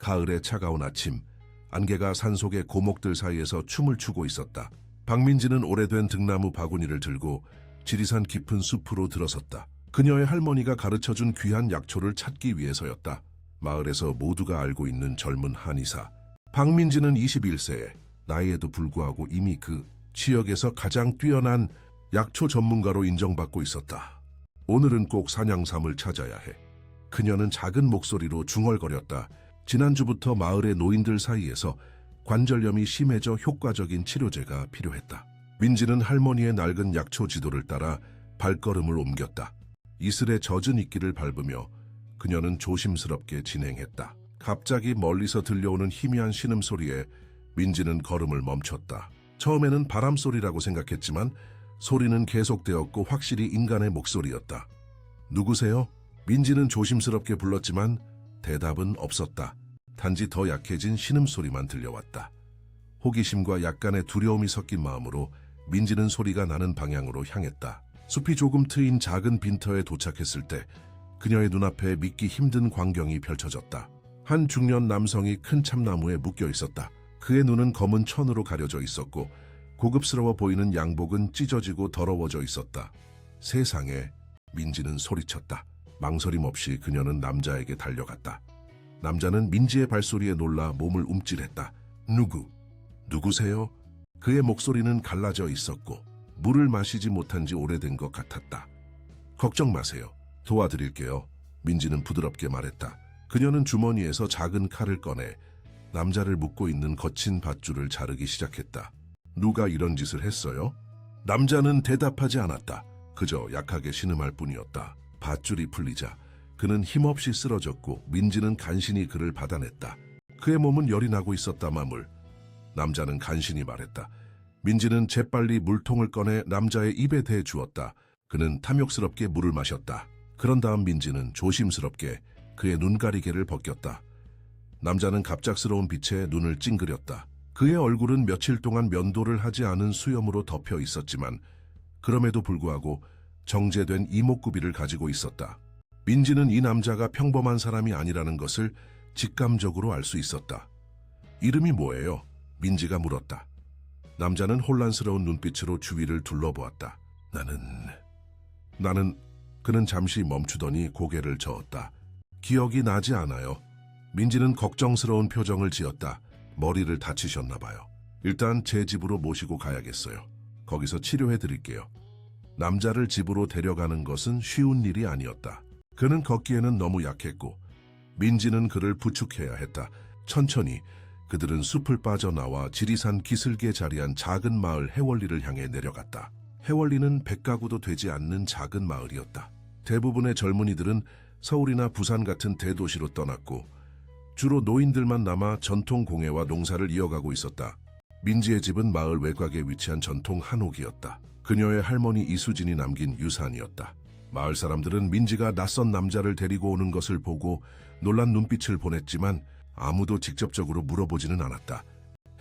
가을의 차가운 아침, 안개가 산속의 고목들 사이에서 춤을 추고 있었다. 박민지는 오래된 등나무 바구니를 들고 지리산 깊은 숲으로 들어섰다. 그녀의 할머니가 가르쳐준 귀한 약초를 찾기 위해서였다. 마을에서 모두가 알고 있는 젊은 한의사. 박민지는 21세에 나이에도 불구하고 이미 그 지역에서 가장 뛰어난 약초 전문가로 인정받고 있었다. 오늘은 꼭 산양삼을 찾아야 해. 그녀는 작은 목소리로 중얼거렸다. 지난주부터 마을의 노인들 사이에서 관절염이 심해져 효과적인 치료제가 필요했다. 민지는 할머니의 낡은 약초 지도를 따라 발걸음을 옮겼다. 이슬에 젖은 이끼를 밟으며 그녀는 조심스럽게 진행했다. 갑자기 멀리서 들려오는 희미한 신음소리에 민지는 걸음을 멈췄다. 처음에는 바람소리라고 생각했지만 소리는 계속되었고 확실히 인간의 목소리였다. 누구세요? 민지는 조심스럽게 불렀지만 대답은 없었다. 단지 더 약해진 신음소리만 들려왔다. 호기심과 약간의 두려움이 섞인 마음으로 민지는 소리가 나는 방향으로 향했다. 숲이 조금 트인 작은 빈터에 도착했을 때 그녀의 눈앞에 믿기 힘든 광경이 펼쳐졌다. 한 중년 남성이 큰 참나무에 묶여 있었다. 그의 눈은 검은 천으로 가려져 있었고 고급스러워 보이는 양복은 찢어지고 더러워져 있었다. 세상에, 민지는 소리쳤다. 망설임 없이 그녀는 남자에게 달려갔다. 남자는 민지의 발소리에 놀라 몸을 움찔했다. 누구세요? 그의 목소리는 갈라져 있었고 물을 마시지 못한 지 오래된 것 같았다. 걱정 마세요. 도와드릴게요. 민지는 부드럽게 말했다. 그녀는 주머니에서 작은 칼을 꺼내 남자를 묶고 있는 거친 밧줄을 자르기 시작했다. 누가 이런 짓을 했어요? 남자는 대답하지 않았다. 그저 약하게 신음할 뿐이었다. 밧줄이 풀리자 그는 힘없이 쓰러졌고 민지는 간신히 그를 받아냈다. 그의 몸은 열이 나고 있었다. 마물. 남자는 간신히 말했다. 민지는 재빨리 물통을 꺼내 남자의 입에 대 주었다. 그는 탐욕스럽게 물을 마셨다. 그런 다음 민지는 조심스럽게 그의 눈가리개를 벗겼다. 남자는 갑작스러운 빛에 눈을 찡그렸다. 그의 얼굴은 며칠 동안 면도를 하지 않은 수염으로 덮여 있었지만 그럼에도 불구하고 정제된 이목구비를 가지고 있었다. 민지는 이 남자가 평범한 사람이 아니라는 것을 직감적으로 알 수 있었다. 이름이 뭐예요? 민지가 물었다. 남자는 혼란스러운 눈빛으로 주위를 둘러보았다. 나는 그는 잠시 멈추더니 고개를 저었다. 기억이 나지 않아요. 민지는 걱정스러운 표정을 지었다. 머리를 다치셨나 봐요. 일단 제 집으로 모시고 가야겠어요. 거기서 치료해 드릴게요. 남자를 집으로 데려가는 것은 쉬운 일이 아니었다. 그는 걷기에는 너무 약했고 민지는 그를 부축해야 했다. 천천히 그들은 숲을 빠져나와 지리산 기슭에 자리한 작은 마을 해월리를 향해 내려갔다. 해월리는 100가구도 되지 않는 작은 마을이었다. 대부분의 젊은이들은 서울이나 부산 같은 대도시로 떠났고 주로 노인들만 남아 전통 공예와 농사를 이어가고 있었다. 민지의 집은 마을 외곽에 위치한 전통 한옥이었다. 그녀의 할머니 이수진이 남긴 유산이었다. 마을 사람들은 민지가 낯선 남자를 데리고 오는 것을 보고 놀란 눈빛을 보냈지만 아무도 직접적으로 물어보지는 않았다.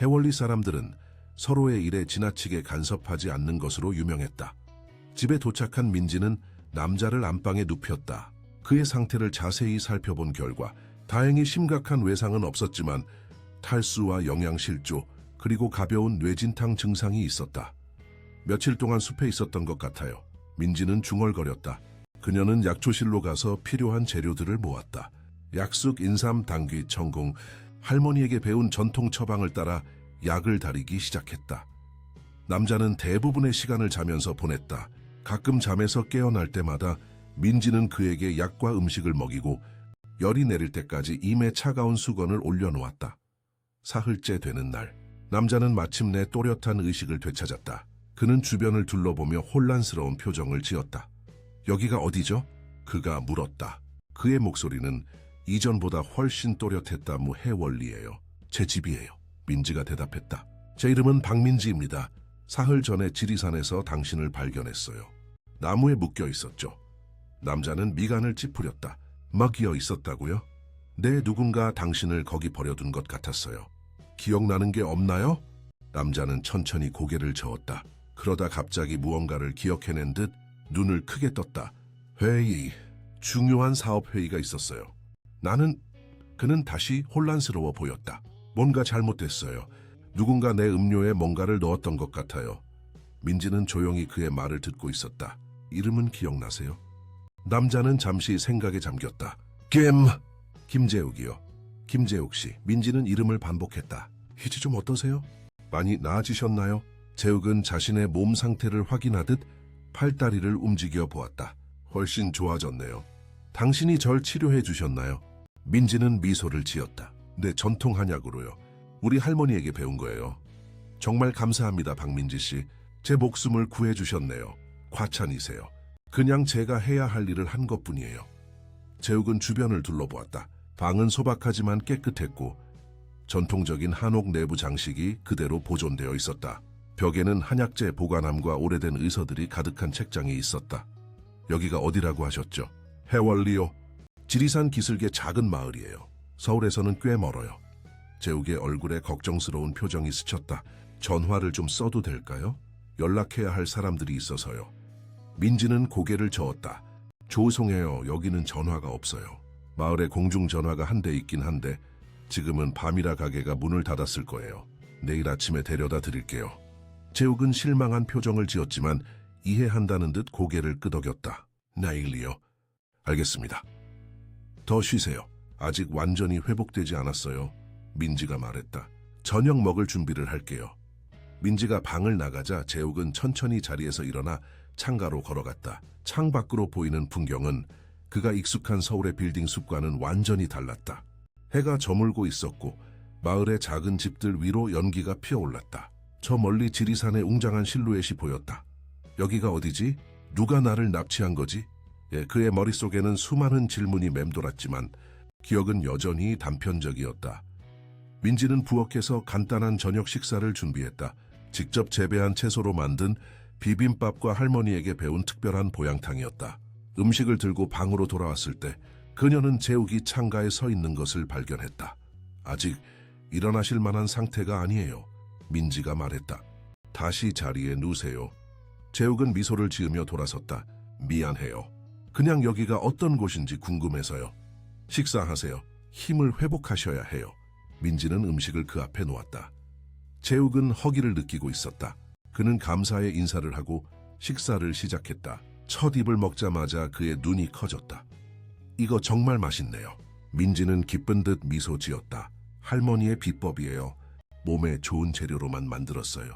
해월리 사람들은 서로의 일에 지나치게 간섭하지 않는 것으로 유명했다. 집에 도착한 민지는 남자를 안방에 눕혔다. 그의 상태를 자세히 살펴본 결과 다행히 심각한 외상은 없었지만 탈수와 영양실조 그리고 가벼운 뇌진탕 증상이 있었다. 며칠 동안 숲에 있었던 것 같아요. 민지는 중얼거렸다. 그녀는 약초실로 가서 필요한 재료들을 모았다. 약숙, 인삼, 당귀, 청공, 할머니에게 배운 전통 처방을 따라 약을 다리기 시작했다. 남자는 대부분의 시간을 자면서 보냈다. 가끔 잠에서 깨어날 때마다 민지는 그에게 약과 음식을 먹이고 열이 내릴 때까지 임에 차가운 수건을 올려놓았다. 사흘째 되는 날, 남자는 마침내 또렷한 의식을 되찾았다. 그는 주변을 둘러보며 혼란스러운 표정을 지었다. 여기가 어디죠? 그가 물었다. 그의 목소리는 이전보다 훨씬 또렷했다. 해월리예요. 제 집이에요. 민지가 대답했다. 제 이름은 박민지입니다. 사흘 전에 지리산에서 당신을 발견했어요. 나무에 묶여 있었죠. 남자는 미간을 찌푸렸다. 먹여 있었다고요? 네, 누군가 당신을 거기 버려둔 것 같았어요. 기억나는 게 없나요? 남자는 천천히 고개를 저었다. 그러다 갑자기 무언가를 기억해낸 듯 눈을 크게 떴다. 중요한 사업 회의가 있었어요. 나는 그는 다시 혼란스러워 보였다. 뭔가 잘못됐어요. 누군가 내 음료에 뭔가를 넣었던 것 같아요. 민지는 조용히 그의 말을 듣고 있었다. 이름은 기억나세요? 남자는 잠시 생각에 잠겼다. 김재욱이요. 김재욱 씨. 민지는 이름을 반복했다. 이제 좀 어떠세요? 많이 나아지셨나요? 재욱은 자신의 몸 상태를 확인하듯 팔다리를 움직여 보았다. 훨씬 좋아졌네요. 당신이 절 치료해 주셨나요? 민지는 미소를 지었다. 네, 전통 한약으로요. 우리 할머니에게 배운 거예요. 정말 감사합니다, 박민지 씨. 제 목숨을 구해 주셨네요. 과찬이세요. 그냥 제가 해야 할 일을 한 것뿐이에요. 재욱은 주변을 둘러보았다. 방은 소박하지만 깨끗했고 전통적인 한옥 내부 장식이 그대로 보존되어 있었다. 벽에는 한약재 보관함과 오래된 의서들이 가득한 책장이 있었다. 여기가 어디라고 하셨죠? 해월리요. 지리산 기슭의 작은 마을이에요. 서울에서는 꽤 멀어요. 재욱의 얼굴에 걱정스러운 표정이 스쳤다. 전화를 좀 써도 될까요? 연락해야 할 사람들이 있어서요. 민지는 고개를 저었다. 죄송해요. 여기는 전화가 없어요. 마을에 공중전화가 한 대 있긴 한데 지금은 밤이라 가게가 문을 닫았을 거예요. 내일 아침에 데려다 드릴게요. 재욱은 실망한 표정을 지었지만 이해한다는 듯 고개를 끄덕였다. 내일이요. 알겠습니다. 더 쉬세요. 아직 완전히 회복되지 않았어요. 민지가 말했다. 저녁 먹을 준비를 할게요. 민지가 방을 나가자 재욱은 천천히 자리에서 일어나 창가로 걸어갔다. 창 밖으로 보이는 풍경은 그가 익숙한 서울의 빌딩 숲과는 완전히 달랐다. 해가 저물고 있었고 마을의 작은 집들 위로 연기가 피어올랐다. 저 멀리 지리산의 웅장한 실루엣이 보였다. 여기가 어디지? 누가 나를 납치한 거지? 그의 머릿속에는 수많은 질문이 맴돌았지만 기억은 여전히 단편적이었다. 민지는 부엌에서 간단한 저녁 식사를 준비했다. 직접 재배한 채소로 만든 비빔밥과 할머니에게 배운 특별한 보양탕이었다. 음식을 들고 방으로 돌아왔을 때 그녀는 재욱이 창가에 서 있는 것을 발견했다. 아직 일어나실 만한 상태가 아니에요. 민지가 말했다. 다시 자리에 누우세요. 재욱은 미소를 지으며 돌아섰다. 미안해요. 그냥 여기가 어떤 곳인지 궁금해서요. 식사하세요. 힘을 회복하셔야 해요. 민지는 음식을 그 앞에 놓았다. 재욱은 허기를 느끼고 있었다. 그는 감사의 인사를 하고 식사를 시작했다. 첫 입을 먹자마자 그의 눈이 커졌다. 이거 정말 맛있네요. 민지는 기쁜 듯 미소 지었다. 할머니의 비법이에요. 몸에 좋은 재료로만 만들었어요.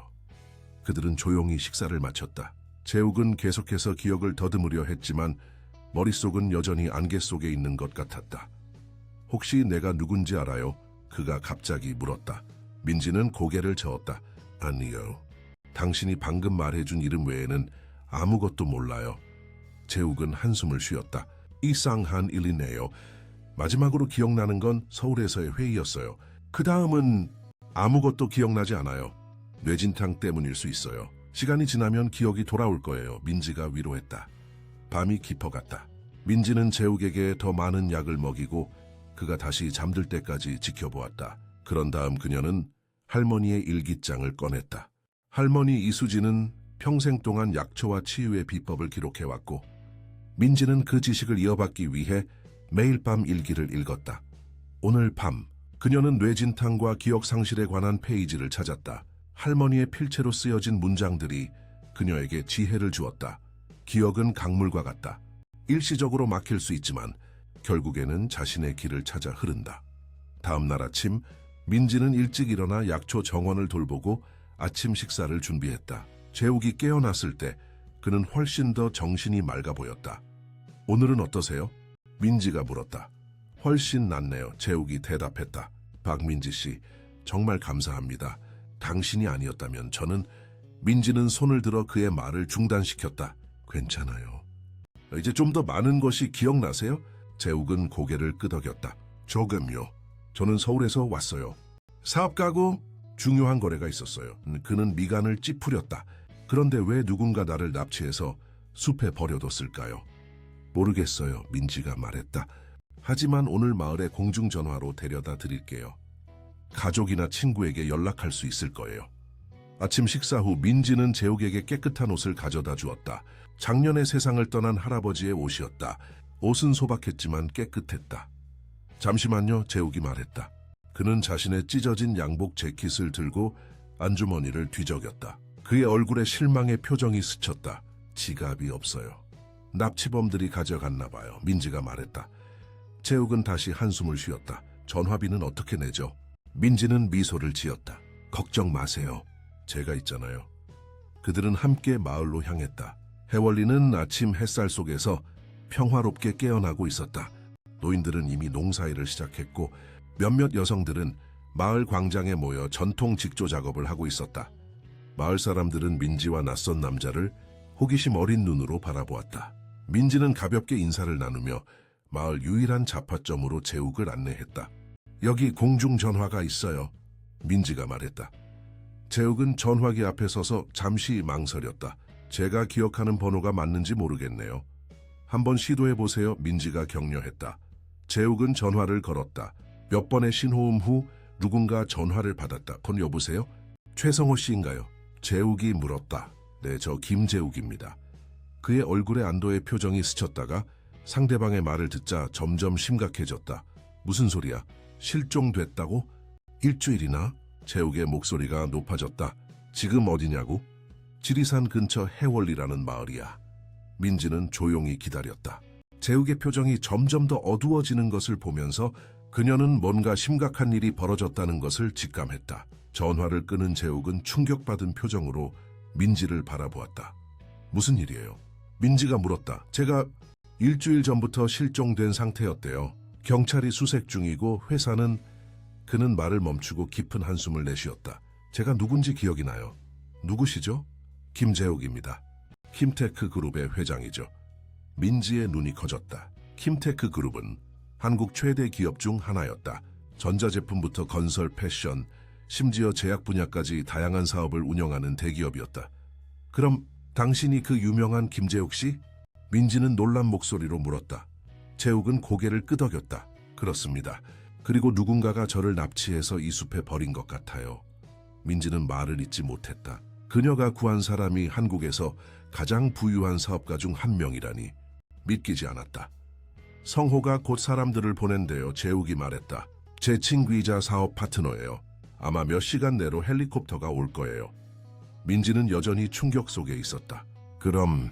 그들은 조용히 식사를 마쳤다. 재욱은 계속해서 기억을 더듬으려 했지만 머릿속은 여전히 안개 속에 있는 것 같았다. 혹시 내가 누군지 알아요? 그가 갑자기 물었다. 민지는 고개를 저었다. 아니요. 당신이 방금 말해준 이름 외에는 아무것도 몰라요. 재욱은 한숨을 쉬었다. 이상한 일이네요. 마지막으로 기억나는 건 서울에서의 회의였어요. 그 다음은 아무것도 기억나지 않아요. 뇌진탕 때문일 수 있어요. 시간이 지나면 기억이 돌아올 거예요. 민지가 위로했다. 밤이 깊어갔다. 민지는 재욱에게 더 많은 약을 먹이고 그가 다시 잠들 때까지 지켜보았다. 그런 다음 그녀는 할머니의 일기장을 꺼냈다. 할머니 이수지는 평생 동안 약초와 치유의 비법을 기록해왔고 민지는 그 지식을 이어받기 위해 매일 밤 일기를 읽었다. 오늘 밤 그녀는 뇌진탕과 기억상실에 관한 페이지를 찾았다. 할머니의 필체로 쓰여진 문장들이 그녀에게 지혜를 주었다. 기억은 강물과 같다. 일시적으로 막힐 수 있지만 결국에는 자신의 길을 찾아 흐른다. 다음 날 아침 민지는 일찍 일어나 약초 정원을 돌보고 아침 식사를 준비했다. 재욱이 깨어났을 때 그는 훨씬 더 정신이 맑아 보였다. 오늘은 어떠세요? 민지가 물었다. 훨씬 낫네요. 재욱이 대답했다. 박민지 씨, 정말 감사합니다. 당신이 아니었다면 저는... 민지는 손을 들어 그의 말을 중단시켰다. 괜찮아요. 이제 좀 더 많은 것이 기억나세요? 재욱은 고개를 끄덕였다. 조금요. 저는 서울에서 왔어요. 사업가고 중요한 거래가 있었어요. 그는 미간을 찌푸렸다. 그런데 왜 누군가 나를 납치해서 숲에 버려뒀을까요? 모르겠어요. 민지가 말했다. 하지만 오늘 마을에 공중전화로 데려다 드릴게요. 가족이나 친구에게 연락할 수 있을 거예요. 아침 식사 후 민지는 재욱에게 깨끗한 옷을 가져다 주었다. 작년에 세상을 떠난 할아버지의 옷이었다. 옷은 소박했지만 깨끗했다. 잠시만요, 재욱이 말했다. 그는 자신의 찢어진 양복 재킷을 들고 안주머니를 뒤적였다. 그의 얼굴에 실망의 표정이 스쳤다. 지갑이 없어요. 납치범들이 가져갔나 봐요. 민지가 말했다. 재욱은 다시 한숨을 쉬었다. 전화비는 어떻게 내죠? 민지는 미소를 지었다. 걱정 마세요. 제가 있잖아요. 그들은 함께 마을로 향했다. 해월리는 아침 햇살 속에서 평화롭게 깨어나고 있었다. 노인들은 이미 농사일을 시작했고 몇몇 여성들은 마을 광장에 모여 전통 직조 작업을 하고 있었다. 마을 사람들은 민지와 낯선 남자를 호기심 어린 눈으로 바라보았다. 민지는 가볍게 인사를 나누며 마을 유일한 잡화점으로 재욱을 안내했다. 여기 공중전화가 있어요. 민지가 말했다. 재욱은 전화기 앞에 서서 잠시 망설였다. 제가 기억하는 번호가 맞는지 모르겠네요. 한번 시도해보세요. 민지가 격려했다. 재욱은 전화를 걸었다. 몇 번의 신호음 후 누군가 전화를 받았다. 건 여보세요? 최성호 씨인가요? 재욱이 물었다. 네, 저 김재욱입니다. 그의 얼굴에 안도의 표정이 스쳤다가 상대방의 말을 듣자 점점 심각해졌다. 무슨 소리야? 실종됐다고? 일주일이나? 재욱의 목소리가 높아졌다. 지금 어디냐고? 지리산 근처 해월리라는 마을이야. 민지는 조용히 기다렸다. 재욱의 표정이 점점 더 어두워지는 것을 보면서 그녀는 뭔가 심각한 일이 벌어졌다는 것을 직감했다. 전화를 끊은 재욱은 충격받은 표정으로 민지를 바라보았다. 무슨 일이에요? 민지가 물었다. 제가 일주일 전부터 실종된 상태였대요. 경찰이 수색 중이고 회사는... 그는 말을 멈추고 깊은 한숨을 내쉬었다. 제가 누군지 기억이 나요. 누구시죠? 김재욱입니다. 킴테크 그룹의 회장이죠. 민지의 눈이 커졌다. 킴테크 그룹은 한국 최대 기업 중 하나였다. 전자제품부터 건설, 패션, 심지어 제약 분야까지 다양한 사업을 운영하는 대기업이었다. 그럼 당신이 그 유명한 김재욱 씨? 민지는 놀란 목소리로 물었다. 재욱은 고개를 끄덕였다. 그렇습니다. 그리고 누군가가 저를 납치해서 이 숲에 버린 것 같아요. 민지는 말을 잇지 못했다. 그녀가 구한 사람이 한국에서 가장 부유한 사업가 중 한 명이라니 믿기지 않았다. 성호가 곧 사람들을 보낸대요. 재욱이 말했다. 제 친구이자 사업 파트너예요. 아마 몇 시간 내로 헬리콥터가 올 거예요. 민지는 여전히 충격 속에 있었다. 그럼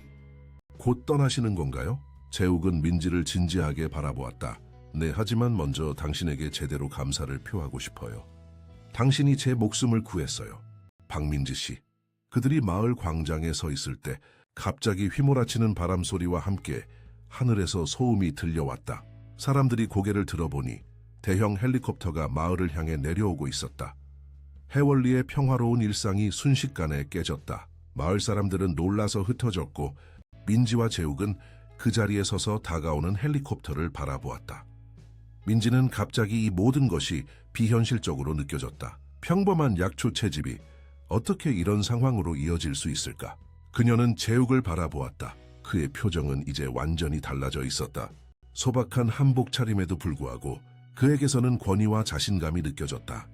곧 떠나시는 건가요? 재욱은 민지를 진지하게 바라보았다. 네, 하지만 먼저 당신에게 제대로 감사를 표하고 싶어요. 당신이 제 목숨을 구했어요. 박민지 씨. 그들이 마을 광장에 서 있을 때 갑자기 휘몰아치는 바람 소리와 함께 하늘에서 소음이 들려왔다. 사람들이 고개를 들어보니 대형 헬리콥터가 마을을 향해 내려오고 있었다. 해월리의 평화로운 일상이 순식간에 깨졌다. 마을 사람들은 놀라서 흩어졌고 민지와 재욱은 그 자리에 서서 다가오는 헬리콥터를 바라보았다. 민지는 갑자기 이 모든 것이 비현실적으로 느껴졌다. 평범한 약초 채집이 어떻게 이런 상황으로 이어질 수 있을까? 그녀는 재욱을 바라보았다. 그의 표정은 이제 완전히 달라져 있었다. 소박한 한복 차림에도 불구하고 그에게서는 권위와 자신감이 느껴졌다.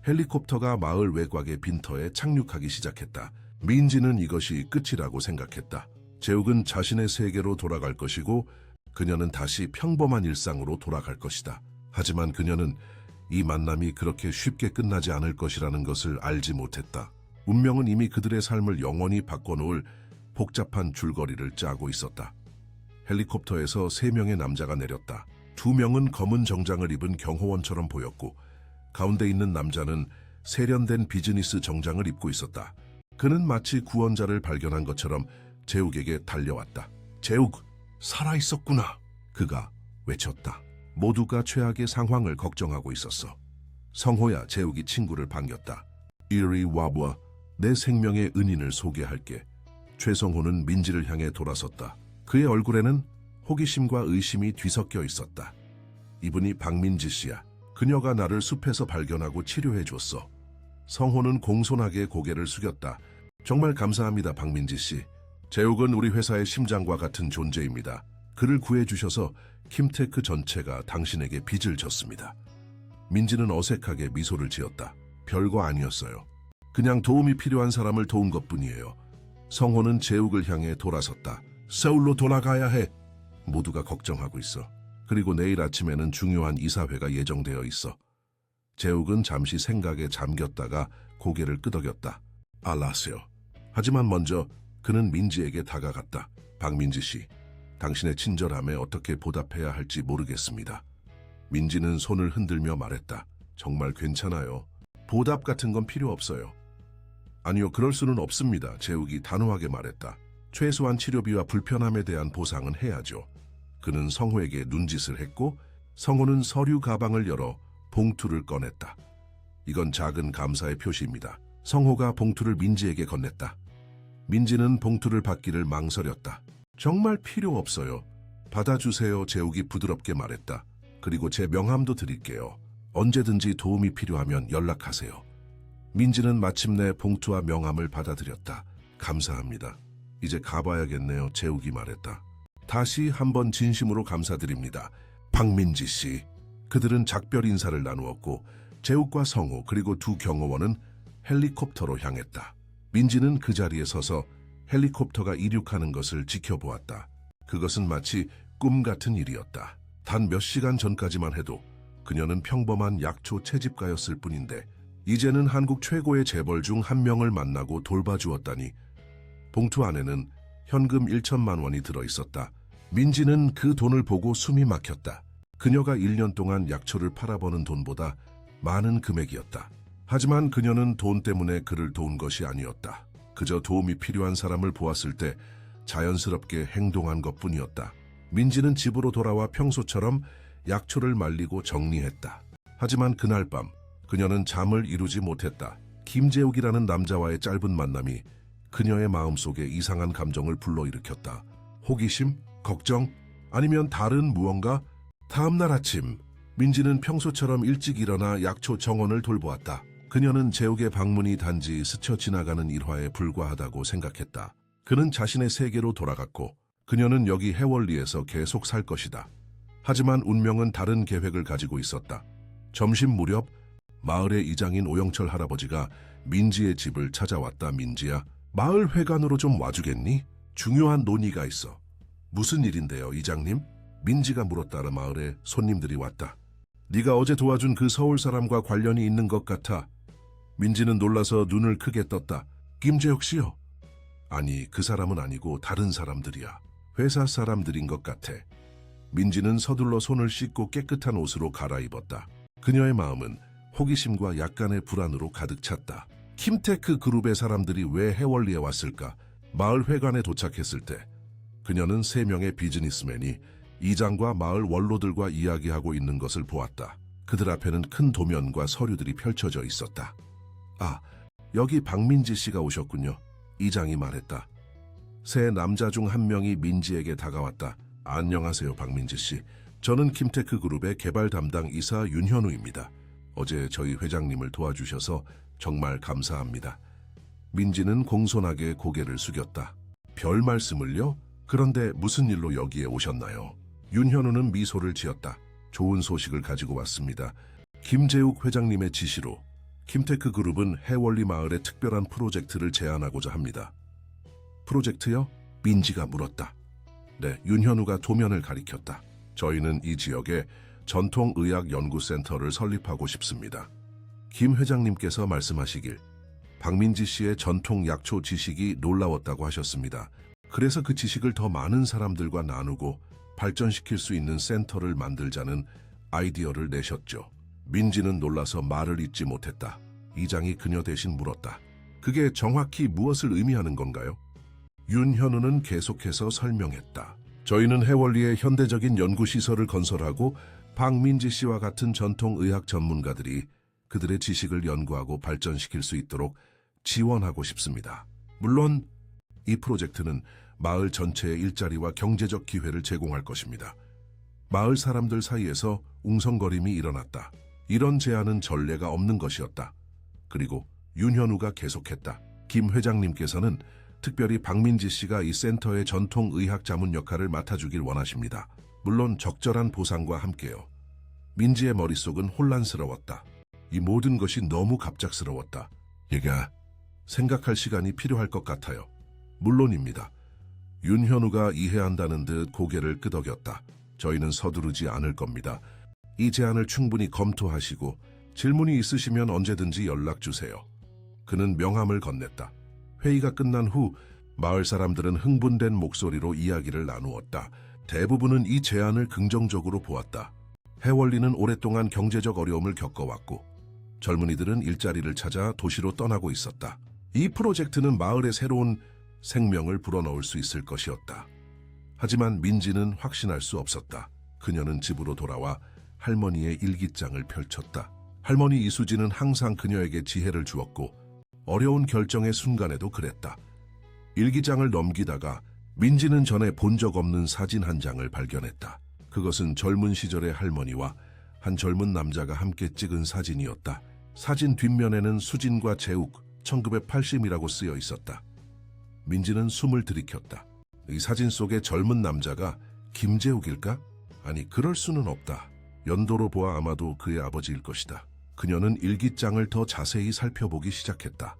헬리콥터가 마을 외곽의 빈터에 착륙하기 시작했다. 민지는 이것이 끝이라고 생각했다. 재욱은 자신의 세계로 돌아갈 것이고 그녀는 다시 평범한 일상으로 돌아갈 것이다. 하지만 그녀는 이 만남이 그렇게 쉽게 끝나지 않을 것이라는 것을 알지 못했다. 운명은 이미 그들의 삶을 영원히 바꿔놓을 복잡한 줄거리를 짜고 있었다. 헬리콥터에서 3명의 남자가 내렸다. 2명은 검은 정장을 입은 경호원처럼 보였고 가운데 있는 남자는 세련된 비즈니스 정장을 입고 있었다. 그는 마치 구원자를 발견한 것처럼 재욱에게 달려왔다. 재욱, 살아있었구나. 그가 외쳤다. 모두가 최악의 상황을 걱정하고 있었어. 성호야, 재욱이 친구를 반겼다. 이리 와봐. 내 생명의 은인을 소개할게. 최성호는 민지를 향해 돌아섰다. 그의 얼굴에는 호기심과 의심이 뒤섞여 있었다. 이분이 박민지 씨야. 그녀가 나를 숲에서 발견하고 치료해줬어. 성호는 공손하게 고개를 숙였다. 정말 감사합니다, 박민지 씨. 재욱은 우리 회사의 심장과 같은 존재입니다. 그를 구해주셔서 킴테크 전체가 당신에게 빚을 졌습니다. 민지는 어색하게 미소를 지었다. 별거 아니었어요. 그냥 도움이 필요한 사람을 도운 것뿐이에요. 성호는 재욱을 향해 돌아섰다. 서울로 돌아가야 해. 모두가 걱정하고 있어. 그리고 내일 아침에는 중요한 이사회가 예정되어 있어. 재욱은 잠시 생각에 잠겼다가 고개를 끄덕였다. 알았어요. 하지만 먼저 그는 민지에게 다가갔다. 박민지 씨, 당신의 친절함에 어떻게 보답해야 할지 모르겠습니다. 민지는 손을 흔들며 말했다. 정말 괜찮아요. 보답 같은 건 필요 없어요. 아니요, 그럴 수는 없습니다. 재욱이 단호하게 말했다. 최소한 치료비와 불편함에 대한 보상은 해야죠. 그는 성호에게 눈짓을 했고 성호는 서류 가방을 열어 봉투를 꺼냈다. 이건 작은 감사의 표시입니다. 성호가 봉투를 민지에게 건넸다. 민지는 봉투를 받기를 망설였다. 정말 필요 없어요. 받아주세요. 재욱이 부드럽게 말했다. 그리고 제 명함도 드릴게요. 언제든지 도움이 필요하면 연락하세요. 민지는 마침내 봉투와 명함을 받아들였다. 감사합니다. 이제 가봐야겠네요. 재욱이 말했다. 다시 한번 진심으로 감사드립니다. 박민지 씨. 그들은 작별 인사를 나누었고 재욱과 성호 그리고 두 경호원은 헬리콥터로 향했다. 민지는 그 자리에 서서 헬리콥터가 이륙하는 것을 지켜보았다. 그것은 마치 꿈 같은 일이었다. 단 몇 시간 전까지만 해도 그녀는 평범한 약초 채집가였을 뿐인데 이제는 한국 최고의 재벌 중 한 명을 만나고 돌봐주었다니. 봉투 안에는 현금 1천만 원이 들어있었다. 민지는 그 돈을 보고 숨이 막혔다. 그녀가 1년 동안 약초를 팔아버는 돈보다 많은 금액이었다. 하지만 그녀는 돈 때문에 그를 도운 것이 아니었다. 그저 도움이 필요한 사람을 보았을 때 자연스럽게 행동한 것뿐이었다. 민지는 집으로 돌아와 평소처럼 약초를 말리고 정리했다. 하지만 그날 밤 그녀는 잠을 이루지 못했다. 김재욱이라는 남자와의 짧은 만남이 그녀의 마음속에 이상한 감정을 불러일으켰다. 호기심? 걱정? 아니면 다른 무언가? 다음 날 아침 민지는 평소처럼 일찍 일어나 약초 정원을 돌보았다. 그녀는 재욱의 방문이 단지 스쳐 지나가는 일화에 불과하다고 생각했다. 그는 자신의 세계로 돌아갔고 그녀는 여기 해월리에서 계속 살 것이다. 하지만 운명은 다른 계획을 가지고 있었다. 점심 무렵 마을의 이장인 오영철 할아버지가 민지의 집을 찾아왔다. 민지야, 마을 회관으로 좀 와주겠니? 중요한 논의가 있어. 무슨 일인데요, 이장님? 민지가 물었다. 마을에 손님들이 왔다. 네가 어제 도와준 그 서울 사람과 관련이 있는 것 같아. 민지는 놀라서 눈을 크게 떴다. 김재욱 씨요? 아니, 그 사람은 아니고 다른 사람들이야. 회사 사람들인 것 같아. 민지는 서둘러 손을 씻고 깨끗한 옷으로 갈아입었다. 그녀의 마음은 호기심과 약간의 불안으로 가득 찼다. 킴테크 그룹의 사람들이 왜 해월리에 왔을까? 마을 회관에 도착했을 때 그녀는 3명의 비즈니스맨이 이장과 마을 원로들과 이야기하고 있는 것을 보았다. 그들 앞에는 큰 도면과 서류들이 펼쳐져 있었다. 아, 여기 박민지 씨가 오셨군요. 이장이 말했다. 세 남자 중 한 명이 민지에게 다가왔다. 안녕하세요, 박민지 씨. 저는 킴테크 그룹의 개발 담당 이사 윤현우입니다. 어제 저희 회장님을 도와주셔서 정말 감사합니다. 민지는 공손하게 고개를 숙였다. 별 말씀을요? 그런데 무슨 일로 여기에 오셨나요? 윤현우는 미소를 지었다. 좋은 소식을 가지고 왔습니다. 김재욱 회장님의 지시로 킴테크 그룹은 해월리 마을에 특별한 프로젝트를 제안하고자 합니다. 프로젝트요? 민지가 물었다. 네, 윤현우가 도면을 가리켰다. 저희는 이 지역에 전통의학연구센터를 설립하고 싶습니다. 김 회장님께서 말씀하시길 박민지 씨의 전통 약초 지식이 놀라웠다고 하셨습니다. 그래서 그 지식을 더 많은 사람들과 나누고 발전시킬 수 있는 센터를 만들자는 아이디어를 내셨죠. 민지는 놀라서 말을 잇지 못했다. 이장이 그녀 대신 물었다. 그게 정확히 무엇을 의미하는 건가요? 윤현우는 계속해서 설명했다. 저희는 해월리에 현대적인 연구시설을 건설하고 박민지 씨와 같은 전통의학 전문가들이 그들의 지식을 연구하고 발전시킬 수 있도록 지원하고 싶습니다. 물론 이 프로젝트는 마을 전체의 일자리와 경제적 기회를 제공할 것입니다. 마을 사람들 사이에서 웅성거림이 일어났다. 이런 제안은 전례가 없는 것이었다. 그리고 윤현우가 계속했다. 김 회장님께서는 특별히 박민지 씨가 이 센터의 전통의학 자문 역할을 맡아주길 원하십니다. 물론 적절한 보상과 함께요. 민지의 머릿속은 혼란스러웠다. 이 모든 것이 너무 갑작스러웠다. 얘가 생각할 시간이 필요할 것 같아요. 물론입니다. 윤현우가 이해한다는 듯 고개를 끄덕였다. 저희는 서두르지 않을 겁니다. 이 제안을 충분히 검토하시고 질문이 있으시면 언제든지 연락 주세요. 그는 명함을 건넸다. 회의가 끝난 후 마을 사람들은 흥분된 목소리로 이야기를 나누었다. 대부분은 이 제안을 긍정적으로 보았다. 해월리는 오랫동안 경제적 어려움을 겪어왔고 젊은이들은 일자리를 찾아 도시로 떠나고 있었다. 이 프로젝트는 마을에 새로운 생명을 불어넣을 수 있을 것이었다. 하지만 민지는 확신할 수 없었다. 그녀는 집으로 돌아와 할머니의 일기장을 펼쳤다. 할머니 이수진은 항상 그녀에게 지혜를 주었고 어려운 결정의 순간에도 그랬다. 일기장을 넘기다가 민지는 전에 본 적 없는 사진 한 장을 발견했다. 그것은 젊은 시절의 할머니와 한 젊은 남자가 함께 찍은 사진이었다. 사진 뒷면에는 수진과 재욱, 1980이라고 쓰여 있었다. 민지는 숨을 들이켰다. 이 사진 속의 젊은 남자가 김재욱일까? 아니, 그럴 수는 없다. 연도로 보아 아마도 그의 아버지일 것이다. 그녀는 일기장을 더 자세히 살펴보기 시작했다.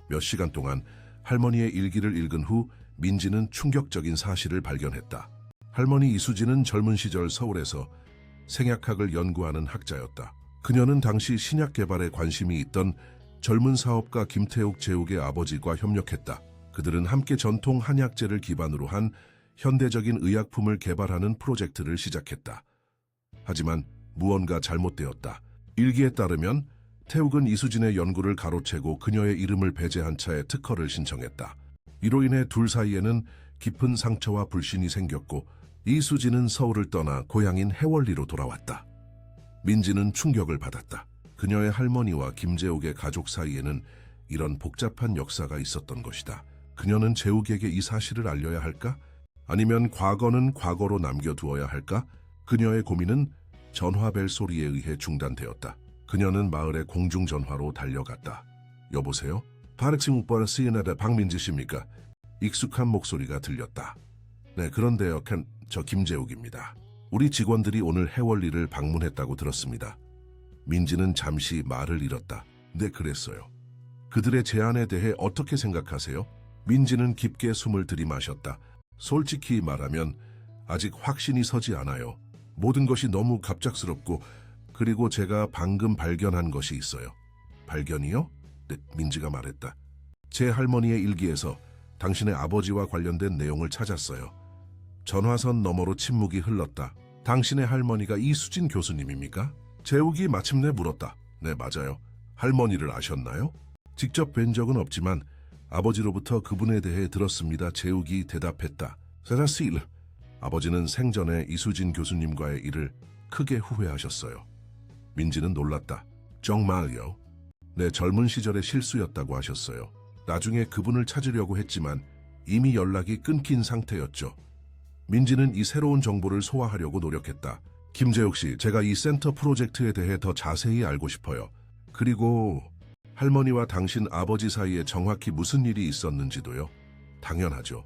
몇 시간 동안 할머니의 일기를 읽은 후 민지는 충격적인 사실을 발견했다. 할머니 이수진은 젊은 시절 서울에서 생약학을 연구하는 학자였다. 그녀는 당시 신약 개발에 관심이 있던 젊은 사업가 김태욱, 재욱의 아버지와 협력했다. 그들은 함께 전통 한약재를 기반으로 한 현대적인 의약품을 개발하는 프로젝트를 시작했다. 하지만 무언가 잘못되었다. 일기에 따르면 태욱은 이수진의 연구를 가로채고 그녀의 이름을 배제한 차에 특허를 신청했다. 이로 인해 둘 사이에는 깊은 상처와 불신이 생겼고 이수진은 서울을 떠나 고향인 해월리로 돌아왔다. 민지는 충격을 받았다. 그녀의 할머니와 김재욱의 가족 사이에는 이런 복잡한 역사가 있었던 것이다. 그녀는 재욱에게 이 사실을 알려야 할까? 아니면 과거는 과거로 남겨두어야 할까? 그녀의 고민은 전화벨 소리에 의해 중단되었다. 그녀는 마을의 공중전화로 달려갔다. 여보세요? 파렉싱국번 시은하다 박민지 씨입니까? 익숙한 목소리가 들렸다. 네, 그런데요, 저 김재욱입니다. 우리 직원들이 오늘 해월리를 방문했다고 들었습니다. 민지는 잠시 말을 잃었다. 네, 그랬어요. 그들의 제안에 대해 어떻게 생각하세요? 민지는 깊게 숨을 들이마셨다. 솔직히 말하면 아직 확신이 서지 않아요. 모든 것이 너무 갑작스럽고 그리고 제가 방금 발견한 것이 있어요. 발견이요? 네, 민지가 말했다. 제 할머니의 일기에서 당신의 아버지와 관련된 내용을 찾았어요. 전화선 너머로 침묵이 흘렀다. 당신의 할머니가 이수진 교수님입니까? 재욱이 마침내 물었다. 네, 맞아요. 할머니를 아셨나요? 직접 뵌 적은 없지만 아버지로부터 그분에 대해 들었습니다. 재욱이 대답했다. 사실 아버지는 생전에 이수진 교수님과의 일을 크게 후회하셨어요. 민지는 놀랐다. 정말요? 네, 젊은 시절의 실수였다고 하셨어요. 나중에 그분을 찾으려고 했지만 이미 연락이 끊긴 상태였죠. 민지는 이 새로운 정보를 소화하려고 노력했다. 김재욱 씨, 제가 이 센터 프로젝트에 대해 더 자세히 알고 싶어요. 그리고 할머니와 당신 아버지 사이에 정확히 무슨 일이 있었는지도요. 당연하죠.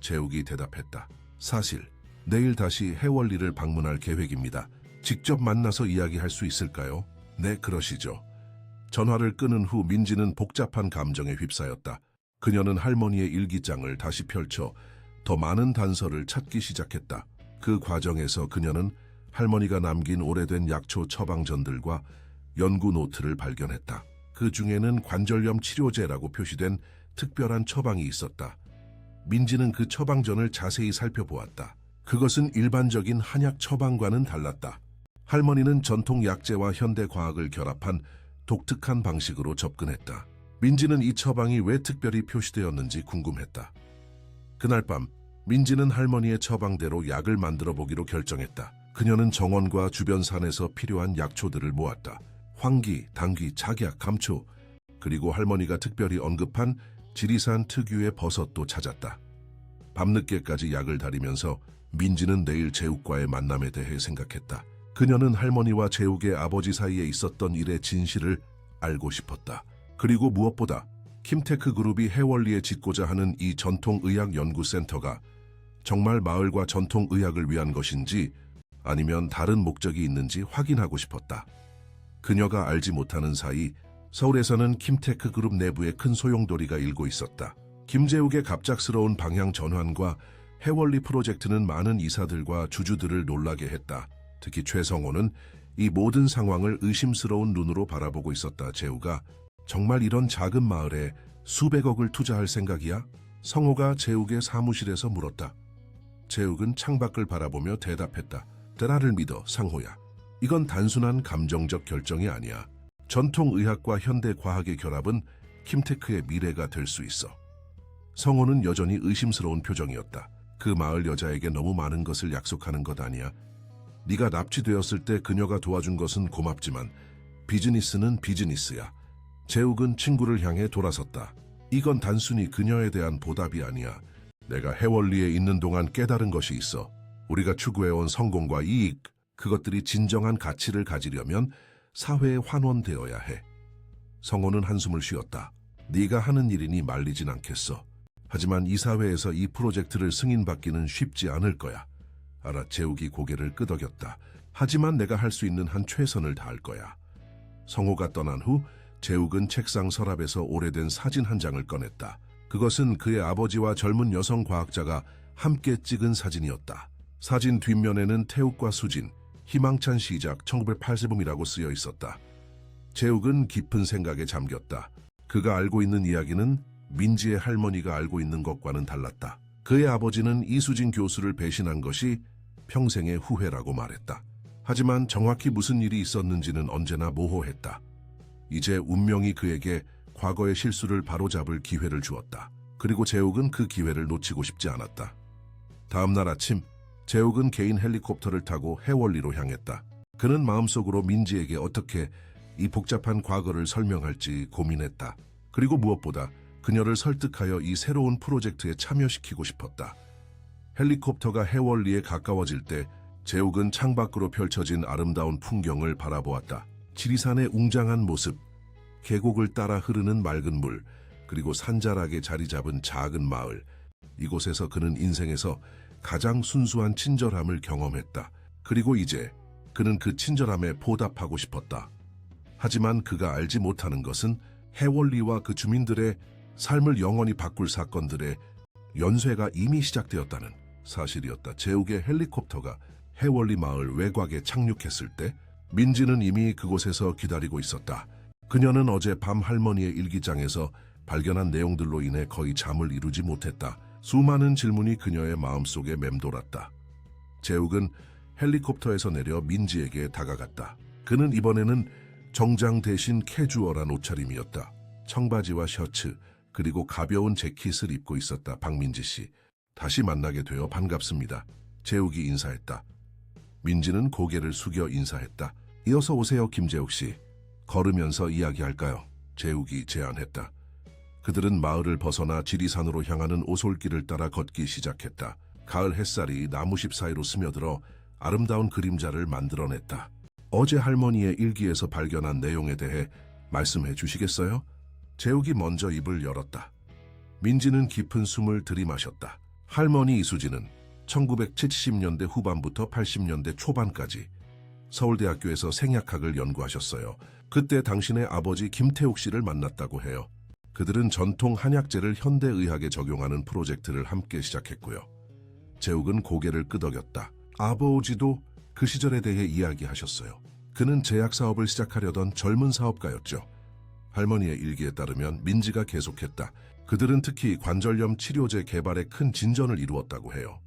재욱이 대답했다. 사실 내일 다시 해월리를 방문할 계획입니다. 직접 만나서 이야기할 수 있을까요? 네, 그러시죠. 전화를 끊은 후 민지는 복잡한 감정에 휩싸였다. 그녀는 할머니의 일기장을 다시 펼쳐 더 많은 단서를 찾기 시작했다. 그 과정에서 그녀는 할머니가 남긴 오래된 약초 처방전들과 연구 노트를 발견했다. 그 중에는 관절염 치료제라고 표시된 특별한 처방이 있었다. 민지는 그 처방전을 자세히 살펴보았다. 그것은 일반적인 한약 처방과는 달랐다. 할머니는 전통 약재와 현대 과학을 결합한 독특한 방식으로 접근했다. 민지는 이 처방이 왜 특별히 표시되었는지 궁금했다. 그날 밤 민지는 할머니의 처방대로 약을 만들어 보기로 결정했다. 그녀는 정원과 주변 산에서 필요한 약초들을 모았다. 황기, 당귀, 작약, 감초, 그리고 할머니가 특별히 언급한 지리산 특유의 버섯도 찾았다. 밤늦게까지 약을 다리면서 민지는 내일 재욱과의 만남에 대해 생각했다. 그녀는 할머니와 재욱의 아버지 사이에 있었던 일의 진실을 알고 싶었다. 그리고 무엇보다 킴테크 그룹이 해월리에 짓고자 하는 이 전통의학연구센터가 정말 마을과 전통의학을 위한 것인지 아니면 다른 목적이 있는지 확인하고 싶었다. 그녀가 알지 못하는 사이 서울에서는 킴테크 그룹 내부에 큰 소용돌이가 일고 있었다. 김재욱의 갑작스러운 방향 전환과 해월리 프로젝트는 많은 이사들과 주주들을 놀라게 했다. 특히 최성호는 이 모든 상황을 의심스러운 눈으로 바라보고 있었다. 재우가 정말 이런 작은 마을에 수백억을 투자할 생각이야? 성호가 재욱의 사무실에서 물었다. 재욱은 창밖을 바라보며 대답했다. 나를 믿어, 상호야. 이건 단순한 감정적 결정이 아니야. 전통의학과 현대과학의 결합은 킴테크의 미래가 될 수 있어. 성호는 여전히 의심스러운 표정이었다. 그 마을 여자에게 너무 많은 것을 약속하는 것 아니야. 네가 납치되었을 때 그녀가 도와준 것은 고맙지만 비즈니스는 비즈니스야. 재욱은 친구를 향해 돌아섰다. 이건 단순히 그녀에 대한 보답이 아니야. 내가 해월리에 있는 동안 깨달은 것이 있어. 우리가 추구해온 성공과 이익, 그것들이 진정한 가치를 가지려면 사회에 환원되어야 해. 성호는 한숨을 쉬었다. 네가 하는 일이니 말리진 않겠어. 하지만 이 사회에서 이 프로젝트를 승인받기는 쉽지 않을 거야. 알아. 재욱이 고개를 끄덕였다. 하지만 내가 할 수 있는 한 최선을 다할 거야. 성호가 떠난 후 재욱은 책상 서랍에서 오래된 사진 한 장을 꺼냈다. 그것은 그의 아버지와 젊은 여성 과학자가 함께 찍은 사진이었다. 사진 뒷면에는 태욱과 수진, 희망찬 시작 1980이라고 쓰여 있었다. 재욱은 깊은 생각에 잠겼다. 그가 알고 있는 이야기는 민지의 할머니가 알고 있는 것과는 달랐다. 그의 아버지는 이수진 교수를 배신한 것이 평생의 후회라고 말했다. 하지만 정확히 무슨 일이 있었는지는 언제나 모호했다. 이제 운명이 그에게 과거의 실수를 바로잡을 기회를 주었다. 그리고 재욱은 그 기회를 놓치고 싶지 않았다. 다음 날 아침, 재욱은 개인 헬리콥터를 타고 해월리로 향했다. 그는 마음속으로 민지에게 어떻게 이 복잡한 과거를 설명할지 고민했다. 그리고 무엇보다 그녀를 설득하여 이 새로운 프로젝트에 참여시키고 싶었다. 헬리콥터가 해월리에 가까워질 때 재욱은 창밖으로 펼쳐진 아름다운 풍경을 바라보았다. 지리산의 웅장한 모습, 계곡을 따라 흐르는 맑은 물, 그리고 산자락에 자리 잡은 작은 마을. 이곳에서 그는 인생에서 가장 순수한 친절함을 경험했다. 그리고 이제 그는 그 친절함에 보답하고 싶었다. 하지만 그가 알지 못하는 것은 해월리와 그 주민들의 삶을 영원히 바꿀 사건들의 연쇄가 이미 시작되었다는 사실이었다. 재욱의 헬리콥터가 해월리 마을 외곽에 착륙했을 때 민지는 이미 그곳에서 기다리고 있었다. 그녀는 어제 밤 할머니의 일기장에서 발견한 내용들로 인해 거의 잠을 이루지 못했다. 수많은 질문이 그녀의 마음속에 맴돌았다. 재욱은 헬리콥터에서 내려 민지에게 다가갔다. 그는 이번에는 정장 대신 캐주얼한 옷차림이었다. 청바지와 셔츠, 그리고 가벼운 재킷을 입고 있었다. 박민지 씨, 다시 만나게 되어 반갑습니다. 재욱이 인사했다. 민지는 고개를 숙여 인사했다. 이어서 오세요, 김재욱 씨. 걸으면서 이야기할까요? 재욱이 제안했다. 그들은 마을을 벗어나 지리산으로 향하는 오솔길을 따라 걷기 시작했다. 가을 햇살이 나무십 사이로 스며들어 아름다운 그림자를 만들어냈다. 어제 할머니의 일기에서 발견한 내용에 대해 말씀해 주시겠어요? 재욱이 먼저 입을 열었다. 민지는 깊은 숨을 들이마셨다. 할머니 이수진은 1970년대 후반부터 80년대 초반까지 서울대학교에서 생약학을 연구하셨어요. 그때 당신의 아버지 김태욱 씨를 만났다고 해요. 그들은 전통 한약재를 현대의학에 적용하는 프로젝트를 함께 시작했고요. 재욱은 고개를 끄덕였다. 아버지도 그 시절에 대해 이야기하셨어요. 그는 제약 사업을 시작하려던 젊은 사업가였죠. 할머니의 일기에 따르면 민지가 계속했다. 그들은 특히 관절염 치료제 개발에 큰 진전을 이루었다고 해요.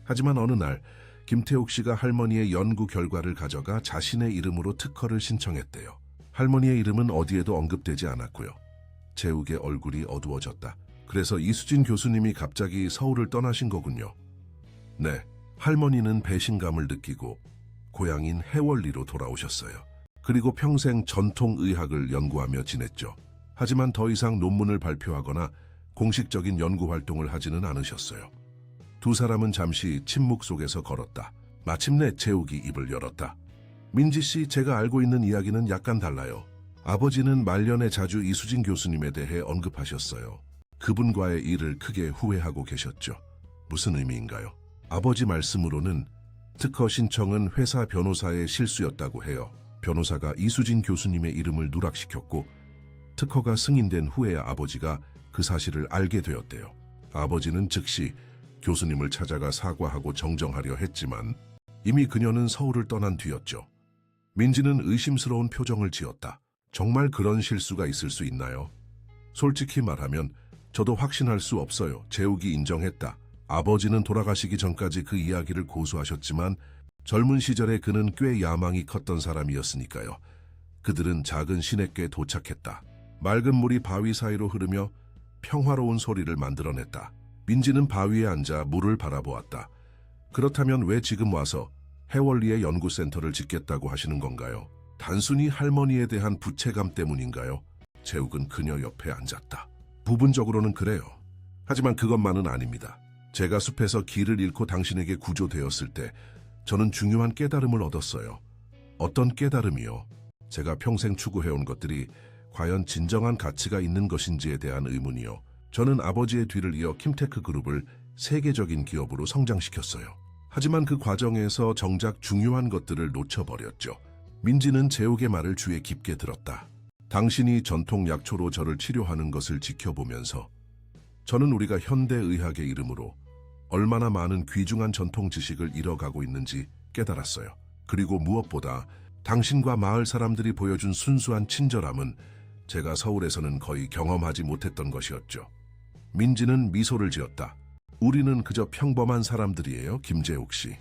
하지만 어느 날 김태욱 씨가 할머니의 연구 결과를 가져가 자신의 이름으로 특허를 신청했대요. 할머니의 이름은 어디에도 언급되지 않았고요. 재욱의 얼굴이 어두워졌다. 그래서 이수진 교수님이 갑자기 서울을 떠나신 거군요. 네, 할머니는 배신감을 느끼고 고향인 해월리로 돌아오셨어요. 그리고 평생 전통의학을 연구하며 지냈죠. 하지만 더 이상 논문을 발표하거나 공식적인 연구 활동을 하지는 않으셨어요. 두 사람은 잠시 침묵 속에서 걸었다. 마침내 재욱이 입을 열었다. 민지 씨, 제가 알고 있는 이야기는 약간 달라요. 아버지는 말년에 자주 이수진 교수님에 대해 언급하셨어요. 그분과의 일을 크게 후회하고 계셨죠. 무슨 의미인가요? 아버지 말씀으로는 특허 신청은 회사 변호사의 실수였다고 해요. 변호사가 이수진 교수님의 이름을 누락시켰고 특허가 승인된 후에야 아버지가 그 사실을 알게 되었대요. 아버지는 즉시 교수님을 찾아가 사과하고 정정하려 했지만 이미 그녀는 서울을 떠난 뒤였죠. 민지는 의심스러운 표정을 지었다. 정말 그런 실수가 있을 수 있나요? 솔직히 말하면 저도 확신할 수 없어요. 재욱이 인정했다. 아버지는 돌아가시기 전까지 그 이야기를 고수하셨지만 젊은 시절에 그는 꽤 야망이 컸던 사람이었으니까요. 그들은 작은 시냇가에 도착했다. 맑은 물이 바위 사이로 흐르며 평화로운 소리를 만들어냈다. 민지는 바위에 앉아 물을 바라보았다. 그렇다면 왜 지금 와서 해월리에 연구센터를 짓겠다고 하시는 건가요? 단순히 할머니에 대한 부채감 때문인가요? 재욱은 그녀 옆에 앉았다. 부분적으로는 그래요. 하지만 그것만은 아닙니다. 제가 숲에서 길을 잃고 당신에게 구조되었을 때 저는 중요한 깨달음을 얻었어요. 어떤 깨달음이요? 제가 평생 추구해온 것들이 과연 진정한 가치가 있는 것인지에 대한 의문이요. 저는 아버지의 뒤를 이어 킴테크 그룹을 세계적인 기업으로 성장시켰어요. 하지만 그 과정에서 정작 중요한 것들을 놓쳐버렸죠. 민지는 재욱의 말을 귀에 깊게 들었다. 당신이 전통 약초로 저를 치료하는 것을 지켜보면서 저는 우리가 현대의학의 이름으로 얼마나 많은 귀중한 전통 지식을 잃어가고 있는지 깨달았어요. 그리고 무엇보다 당신과 마을 사람들이 보여준 순수한 친절함은 제가 서울에서는 거의 경험하지 못했던 것이었죠. 민지는 미소를 지었다. 우리는 그저 평범한 사람들이에요, 김재욱 씨.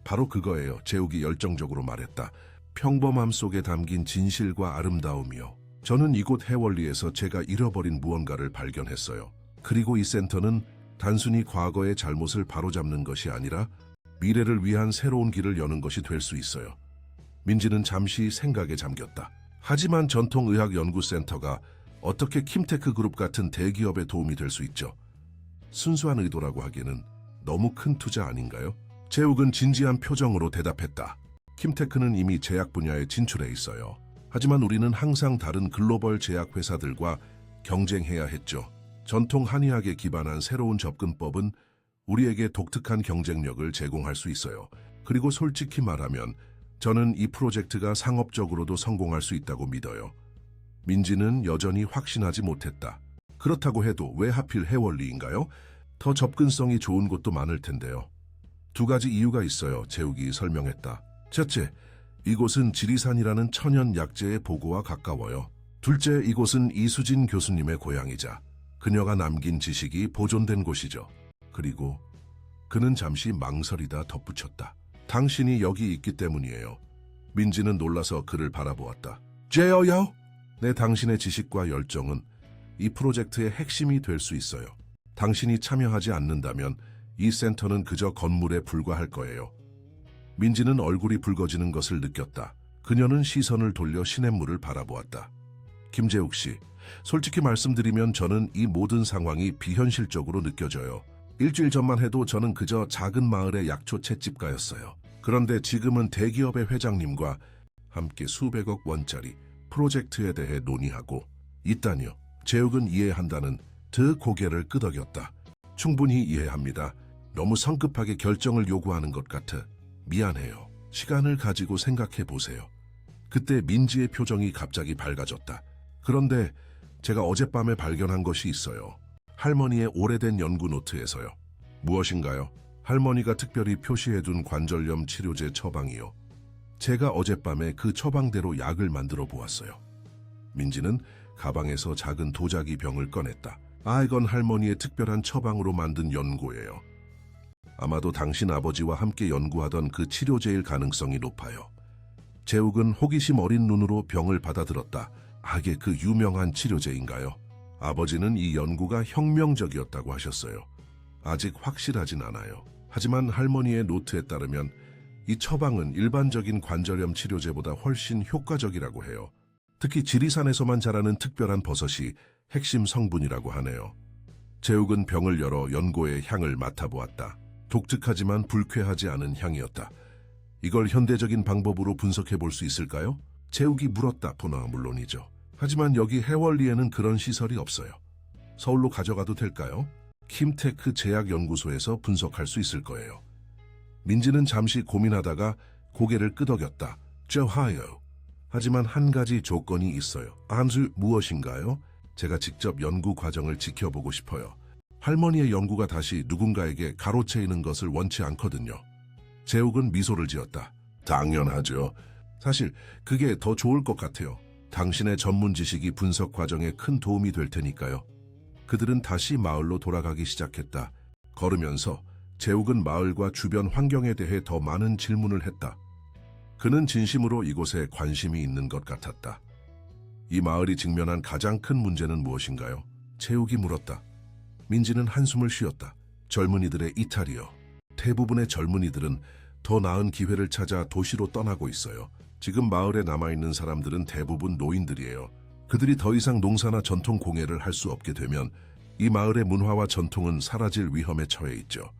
바로 그거예요, 재욱이 열정적으로 말했다. 평범함 속에 담긴 진실과 아름다움이요. 저는 이곳 해월리에서 제가 잃어버린 무언가를 발견했어요. 그리고 이 센터는 단순히 과거의 잘못을 바로잡는 것이 아니라 미래를 위한 새로운 길을 여는 것이 될 수 있어요. 민지는 잠시 생각에 잠겼다. 하지만 전통의학연구센터가 어떻게 킴테크 그룹 같은 대기업에 도움이 될 수 있죠? 순수한 의도라고 하기에는 너무 큰 투자 아닌가요? 재욱은 진지한 표정으로 대답했다. 킴테크는 이미 제약 분야에 진출해 있어요. 하지만 우리는 항상 다른 글로벌 제약 회사들과 경쟁해야 했죠. 전통 한의학에 기반한 새로운 접근법은 우리에게 독특한 경쟁력을 제공할 수 있어요. 그리고 솔직히 말하면 저는 이 프로젝트가 상업적으로도 성공할 수 있다고 믿어요. 민지는 여전히 확신하지 못했다. 그렇다고 해도 왜 하필 해월리인가요? 더 접근성이 좋은 곳도 많을 텐데요. 두 가지 이유가 있어요, 재욱이 설명했다. 첫째, 이곳은 지리산이라는 천연 약재의 보고와 가까워요. 둘째, 이곳은 이수진 교수님의 고향이자 그녀가 남긴 지식이 보존된 곳이죠. 그리고 그는 잠시 망설이다 덧붙였다. 당신이 여기 있기 때문이에요. 민지는 놀라서 그를 바라보았다. 제어요? 내 당신의 지식과 열정은 이 프로젝트의 핵심이 될 수 있어요. 당신이 참여하지 않는다면 이 센터는 그저 건물에 불과할 거예요. 민지는 얼굴이 붉어지는 것을 느꼈다. 그녀는 시선을 돌려 시냇물을 바라보았다. 김재욱 씨, 솔직히 말씀드리면 저는 이 모든 상황이 비현실적으로 느껴져요. 일주일 전만 해도 저는 그저 작은 마을의 약초 찻집가였어요. 그런데 지금은 대기업의 회장님과 함께 수백억 원짜리 프로젝트에 대해 논의하고 있다니요. 재욱은 이해한다는 듯 고개를 끄덕였다. 충분히 이해합니다. 너무 성급하게 결정을 요구하는 것 같아 미안해요. 시간을 가지고 생각해 보세요. 그때 민지의 표정이 갑자기 밝아졌다. 그런데 제가 어젯밤에 발견한 것이 있어요. 할머니의 오래된 연구 노트에서요. 무엇인가요? 할머니가 특별히 표시해둔 관절염 치료제 처방이요. 제가 어젯밤에 그 처방대로 약을 만들어 보았어요. 민지는 가방에서 작은 도자기 병을 꺼냈다. 이건 할머니의 특별한 처방으로 만든 연고예요. 아마도 당신 아버지와 함께 연구하던 그 치료제일 가능성이 높아요. 재욱은 호기심 어린 눈으로 병을 받아들었다. 이게 그 유명한 치료제인가요? 아버지는 이 연구가 혁명적이었다고 하셨어요. 아직 확실하진 않아요. 하지만 할머니의 노트에 따르면 이 처방은 일반적인 관절염 치료제보다 훨씬 효과적이라고 해요. 특히 지리산에서만 자라는 특별한 버섯이 핵심 성분이라고 하네요. 재욱은 병을 열어 연고의 향을 맡아보았다. 독특하지만 불쾌하지 않은 향이었다. 이걸 현대적인 방법으로 분석해 볼 수 있을까요? 재욱이 물었다. 물론이죠. 하지만 여기 해월리에는 그런 시설이 없어요. 서울로 가져가도 될까요? 킴테크 제약연구소에서 분석할 수 있을 거예요. 민지는 잠시 고민하다가 고개를 끄덕였다. 좋아요. 하지만 한 가지 조건이 있어요. 무엇인가요? 제가 직접 연구 과정을 지켜보고 싶어요. 할머니의 연구가 다시 누군가에게 가로채이는 것을 원치 않거든요. 재욱은 미소를 지었다. 당연하죠. 사실 그게 더 좋을 것 같아요. 당신의 전문 지식이 분석 과정에 큰 도움이 될 테니까요. 그들은 다시 마을로 돌아가기 시작했다. 걸으면서 재욱은 마을과 주변 환경에 대해 더 많은 질문을 했다. 그는 진심으로 이곳에 관심이 있는 것 같았다. 이 마을이 직면한 가장 큰 문제는 무엇인가요? 재욱이 물었다. 민지는 한숨을 쉬었다. 젊은이들의 이탈이요. 대부분의 젊은이들은 더 나은 기회를 찾아 도시로 떠나고 있어요. 지금 마을에 남아있는 사람들은 대부분 노인들이에요. 그들이 더 이상 농사나 전통 공예를 할 수 없게 되면 이 마을의 문화와 전통은 사라질 위험에 처해 있죠.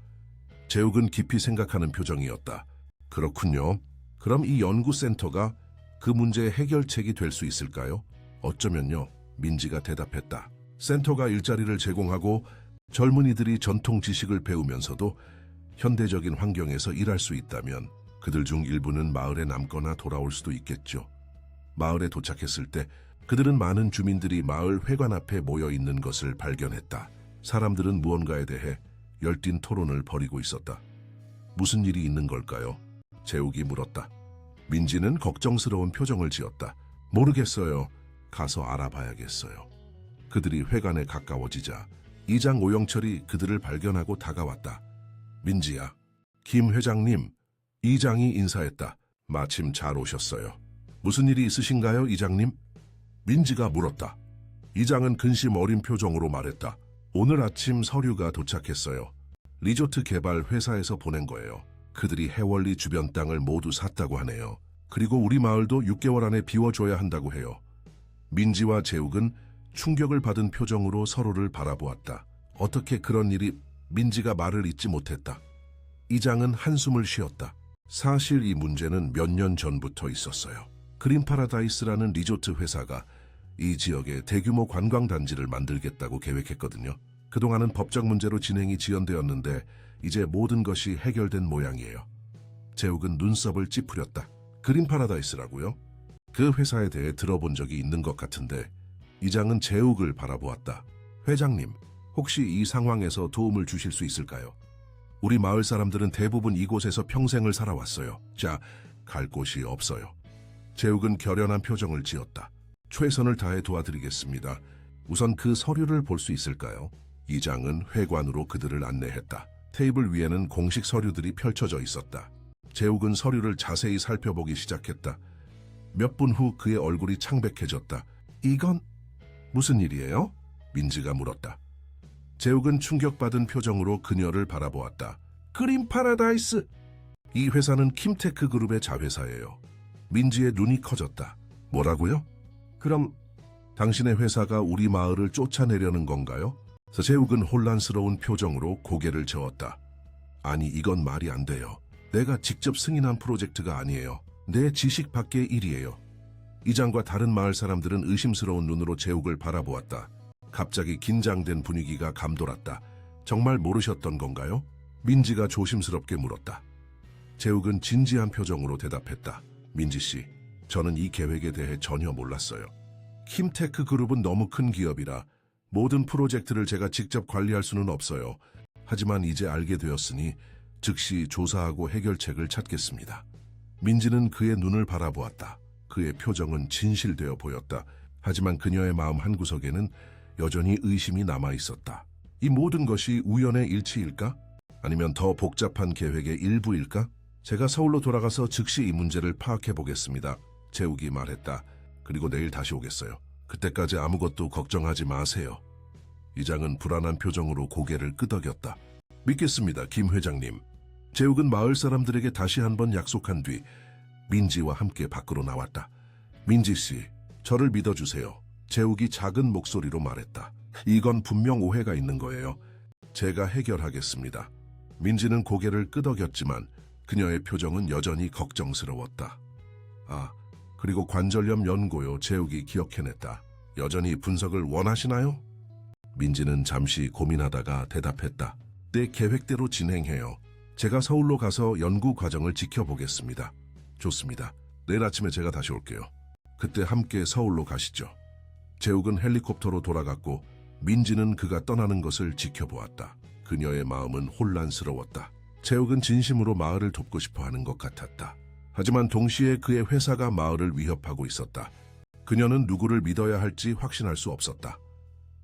재욱은 깊이 생각하는 표정이었다. 그렇군요. 그럼 이 연구센터가 그 문제의 해결책이 될 수 있을까요? 어쩌면요. 민지가 대답했다. 센터가 일자리를 제공하고 젊은이들이 전통 지식을 배우면서도 현대적인 환경에서 일할 수 있다면 그들 중 일부는 마을에 남거나 돌아올 수도 있겠죠. 마을에 도착했을 때 그들은 많은 주민들이 마을 회관 앞에 모여 있는 것을 발견했다. 사람들은 무언가에 대해 열띤 토론을 벌이고 있었다. 무슨 일이 있는 걸까요? 재욱이 물었다. 민지는 걱정스러운 표정을 지었다. 모르겠어요. 가서 알아봐야겠어요. 그들이 회관에 가까워지자 이장 오영철이 그들을 발견하고 다가왔다. 민지야. 김 회장님. 이장이 인사했다. 마침 잘 오셨어요. 무슨 일이 있으신가요, 이장님? 민지가 물었다. 이장은 근심 어린 표정으로 말했다. 오늘 아침 서류가 도착했어요. 리조트 개발 회사에서 보낸 거예요. 그들이 해월리 주변 땅을 모두 샀다고 하네요. 그리고 우리 마을도 6개월 안에 비워줘야 한다고 해요. 민지와 재욱은 충격을 받은 표정으로 서로를 바라보았다. 어떻게 그런 일이... 민지가 말을 잇지 못했다. 이장은 한숨을 쉬었다. 사실 이 문제는 몇 년 전부터 있었어요. 그린 파라다이스라는 리조트 회사가 이 지역에 대규모 관광단지를 만들겠다고 계획했거든요. 그동안은 법적 문제로 진행이 지연되었는데 이제 모든 것이 해결된 모양이에요. 재욱은 눈썹을 찌푸렸다. 그린 파라다이스라고요? 그 회사에 대해 들어본 적이 있는 것 같은데 이장은 재욱을 바라보았다. 회장님, 혹시 이 상황에서 도움을 주실 수 있을까요? 우리 마을 사람들은 대부분 이곳에서 평생을 살아왔어요. 자, 갈 곳이 없어요. 재욱은 결연한 표정을 지었다. 최선을 다해 도와드리겠습니다. 우선 그 서류를 볼 수 있을까요? 이장은 회관으로 그들을 안내했다. 테이블 위에는 공식 서류들이 펼쳐져 있었다. 재욱은 서류를 자세히 살펴보기 시작했다. 몇 분 후 그의 얼굴이 창백해졌다. 이건 무슨 일이에요? 민지가 물었다. 재욱은 충격받은 표정으로 그녀를 바라보았다. 그린 파라다이스! 이 회사는 킴테크 그룹의 자회사예요. 민지의 눈이 커졌다. 뭐라고요? 그럼 당신의 회사가 우리 마을을 쫓아내려는 건가요? 재욱은 혼란스러운 표정으로 고개를 저었다. 아니, 이건 말이 안 돼요. 내가 직접 승인한 프로젝트가 아니에요. 내 지식 밖의 일이에요. 이장과 다른 마을 사람들은 의심스러운 눈으로 재욱을 바라보았다. 갑자기 긴장된 분위기가 감돌았다. 정말 모르셨던 건가요? 민지가 조심스럽게 물었다. 재욱은 진지한 표정으로 대답했다. 민지 씨, 저는 이 계획에 대해 전혀 몰랐어요. 킴테크 그룹은 너무 큰 기업이라 모든 프로젝트를 제가 직접 관리할 수는 없어요. 하지만 이제 알게 되었으니 즉시 조사하고 해결책을 찾겠습니다. 민지는 그의 눈을 바라보았다. 그의 표정은 진실되어 보였다. 하지만 그녀의 마음 한구석에는 여전히 의심이 남아있었다. 이 모든 것이 우연의 일치일까? 아니면 더 복잡한 계획의 일부일까? 제가 서울로 돌아가서 즉시 이 문제를 파악해 보겠습니다. 재욱이 말했다. 그리고 내일 다시 오겠어요. 그때까지 아무것도 걱정하지 마세요. 이장은 불안한 표정으로 고개를 끄덕였다. 믿겠습니다, 김 회장님. 재욱은 마을 사람들에게 다시 한번 약속한 뒤 민지와 함께 밖으로 나왔다. 민지 씨, 저를 믿어주세요. 재욱이 작은 목소리로 말했다. 이건 분명 오해가 있는 거예요. 제가 해결하겠습니다. 민지는 고개를 끄덕였지만 그녀의 표정은 여전히 걱정스러웠다. 아, 그리고 관절염 연고요. 재욱이 기억해냈다. 여전히 분석을 원하시나요? 민지는 잠시 고민하다가 대답했다. 내 계획대로 진행해요. 제가 서울로 가서 연구 과정을 지켜보겠습니다. 좋습니다. 내일 아침에 제가 다시 올게요. 그때 함께 서울로 가시죠. 재욱은 헬리콥터로 돌아갔고 민지는 그가 떠나는 것을 지켜보았다. 그녀의 마음은 혼란스러웠다. 재욱은 진심으로 마을을 돕고 싶어 하는 것 같았다. 하지만 동시에 그의 회사가 마을을 위협하고 있었다. 그녀는 누구를 믿어야 할지 확신할 수 없었다.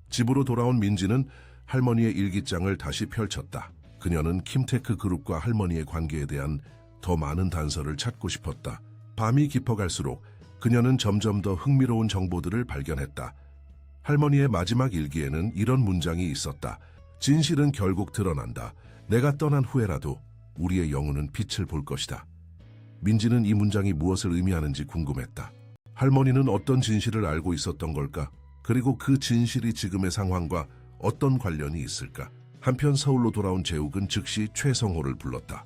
집으로 돌아온 민지는 할머니의 일기장을 다시 펼쳤다. 그녀는 킴테크 그룹과 할머니의 관계에 대한 더 많은 단서를 찾고 싶었다. 밤이 깊어갈수록 그녀는 점점 더 흥미로운 정보들을 발견했다. 할머니의 마지막 일기에는 이런 문장이 있었다. 진실은 결국 드러난다. 내가 떠난 후에라도 우리의 영혼은 빛을 볼 것이다. 민지는 이 문장이 무엇을 의미하는지 궁금했다. 할머니는 어떤 진실을 알고 있었던 걸까? 그리고 그 진실이 지금의 상황과 어떤 관련이 있을까? 한편 서울로 돌아온 재욱은 즉시 최성호를 불렀다.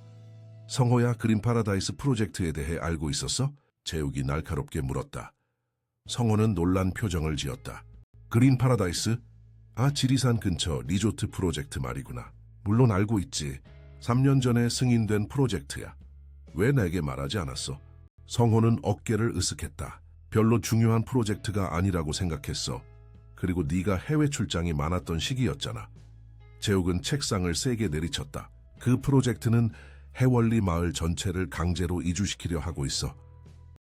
성호야, 그린 파라다이스 프로젝트에 대해 알고 있었어? 재욱이 날카롭게 물었다. 성호는 놀란 표정을 지었다. 그린 파라다이스? 아, 지리산 근처 리조트 프로젝트 말이구나. 물론 알고 있지. 3년 전에 승인된 프로젝트야. 왜 내게 말하지 않았어? 성호는 어깨를 으쓱했다. 별로 중요한 프로젝트가 아니라고 생각했어. 그리고 네가 해외 출장이 많았던 시기였잖아. 재욱은 책상을 세게 내리쳤다. 그 프로젝트는 해월리 마을 전체를 강제로 이주시키려 하고 있어.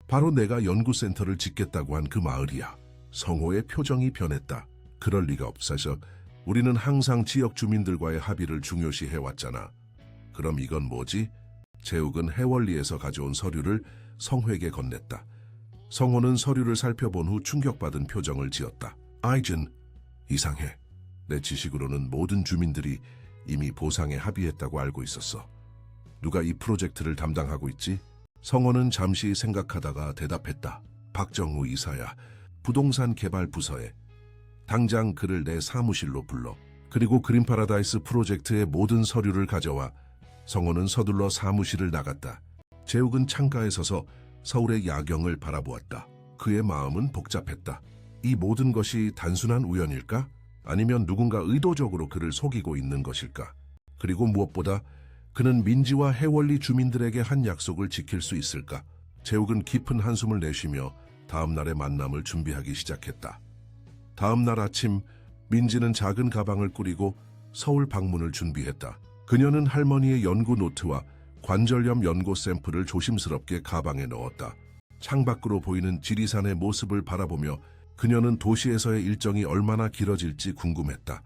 바로 내가 연구센터를 짓겠다고 한 그 마을이야. 성호의 표정이 변했다. 그럴 리가 없어서 우리는 항상 지역 주민들과의 합의를 중요시 해왔잖아. 그럼 이건 뭐지? 재욱은 해월리에서 가져온 서류를 성호에게 건넸다. 성호는 서류를 살펴본 후 충격받은 표정을 지었다. 아이즌, 이상해. 내 지식으로는 모든 주민들이 이미 보상에 합의했다고 알고 있었어. 누가 이 프로젝트를 담당하고 있지? 성호는 잠시 생각하다가 대답했다. 박정우 이사야. 부동산 개발 부서에. 당장 그를 내 사무실로 불러. 그리고 그린 파라다이스 프로젝트의 모든 서류를 가져와. 성호는 서둘러 사무실을 나갔다. 재욱은 창가에 서서 서울의 야경을 바라보았다. 그의 마음은 복잡했다. 이 모든 것이 단순한 우연일까? 아니면 누군가 의도적으로 그를 속이고 있는 것일까? 그리고 무엇보다 그는 민지와 해월리 주민들에게 한 약속을 지킬 수 있을까? 재욱은 깊은 한숨을 내쉬며 다음 날의 만남을 준비하기 시작했다. 다음 날 아침 민지는 작은 가방을 꾸리고 서울 방문을 준비했다. 그녀는 할머니의 연구 노트와 관절염 연고 샘플을 조심스럽게 가방에 넣었다. 창밖으로 보이는 지리산의 모습을 바라보며 그녀는 도시에서의 일정이 얼마나 길어질지 궁금했다.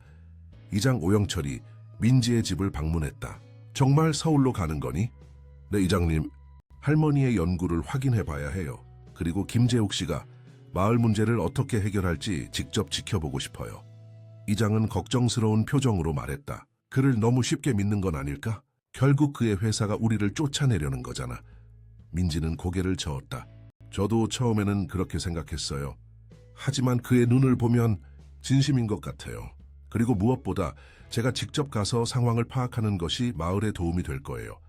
이장 오영철이 민지의 집을 방문했다. 정말 서울로 가는 거니? 네, 이장님. 할머니의 연구를 확인해 봐야 해요. 그리고 김재욱 씨가 마을 문제를 어떻게 해결할지 직접 지켜보고 싶어요. 이장은 걱정스러운 표정으로 말했다. 그를 너무 쉽게 믿는 건 아닐까? 결국 그의 회사가 우리를 쫓아내려는 거잖아. 민지는 고개를 저었다. 저도 처음에는 그렇게 생각했어요. 하지만 그의 눈을 보면 진심인 것 같아요. 그리고 무엇보다 제가 직접 가서 상황을 파악하는 것이 마을에 도움이 될 거예요.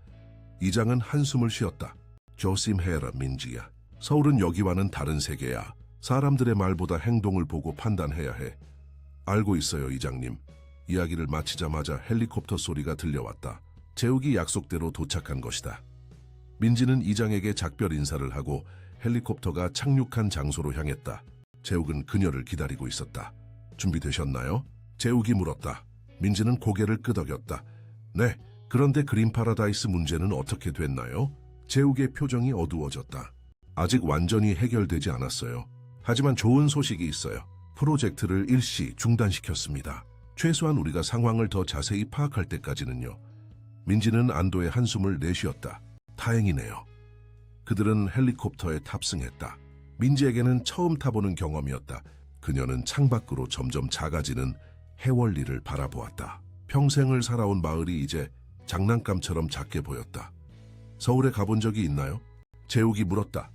이장은 한숨을 쉬었다. 조심해라, 민지야. 서울은 여기와는 다른 세계야. 사람들의 말보다 행동을 보고 판단해야 해. 알고 있어요, 이장님. 이야기를 마치자마자 헬리콥터 소리가 들려왔다. 재욱이 약속대로 도착한 것이다. 민지는 이장에게 작별 인사를 하고 헬리콥터가 착륙한 장소로 향했다. 재욱은 그녀를 기다리고 있었다. 준비되셨나요? 재욱이 물었다. 민지는 고개를 끄덕였다. 네, 그런데 그린 파라다이스 문제는 어떻게 됐나요? 재욱의 표정이 어두워졌다. 아직 완전히 해결되지 않았어요. 하지만 좋은 소식이 있어요. 프로젝트를 일시 중단시켰습니다. 최소한 우리가 상황을 더 자세히 파악할 때까지는요. 민지는 안도의 한숨을 내쉬었다. 다행이네요. 그들은 헬리콥터에 탑승했다. 민지에게는 처음 타보는 경험이었다. 그녀는 창밖으로 점점 작아지는 해월리를 바라보았다. 평생을 살아온 마을이 이제 장난감처럼 작게 보였다. 서울에 가본 적이 있나요? 재욱이 물었다.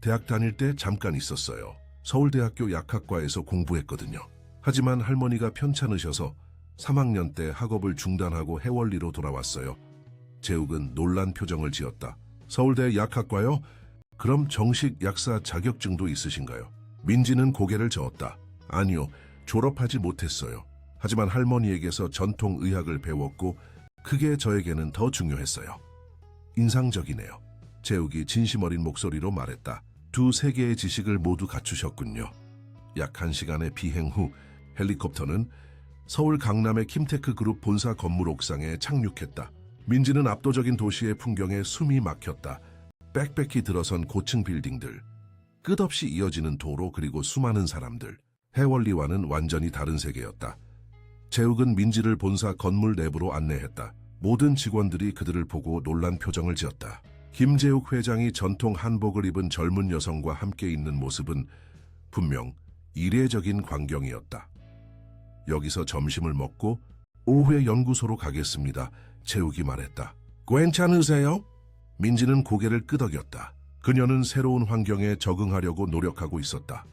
대학 다닐 때 잠깐 있었어요. 서울대학교 약학과에서 공부했거든요. 하지만 할머니가 편찮으셔서 3학년 때 학업을 중단하고 해월리로 돌아왔어요. 재욱은 놀란 표정을 지었다. 서울대 약학과요? 그럼 정식 약사 자격증도 있으신가요? 민지는 고개를 저었다. 아니요, 졸업하지 못했어요. 하지만 할머니에게서 전통의학을 배웠고 그게 저에게는 더 중요했어요. 인상적이네요. 재욱이 진심 어린 목소리로 말했다. 두 세계의 지식을 모두 갖추셨군요. 약 1시간의 비행 후 헬리콥터는 서울 강남의 킴테크 그룹 본사 건물 옥상에 착륙했다. 민지는 압도적인 도시의 풍경에 숨이 막혔다. 빽빽히 들어선 고층 빌딩들, 끝없이 이어지는 도로, 그리고 수많은 사람들. 해월리와는 완전히 다른 세계였다. 재욱은 민지를 본사 건물 내부로 안내했다. 모든 직원들이 그들을 보고 놀란 표정을 지었다. 김재욱 회장이 전통 한복을 입은 젊은 여성과 함께 있는 모습은 분명 이례적인 광경이었다. 여기서 점심을 먹고 오후에 연구소로 가겠습니다. 재욱이 말했다. 괜찮으세요? 민지는 고개를 끄덕였다. 그녀는 새로운 환경에 적응하려고 노력하고 있었다.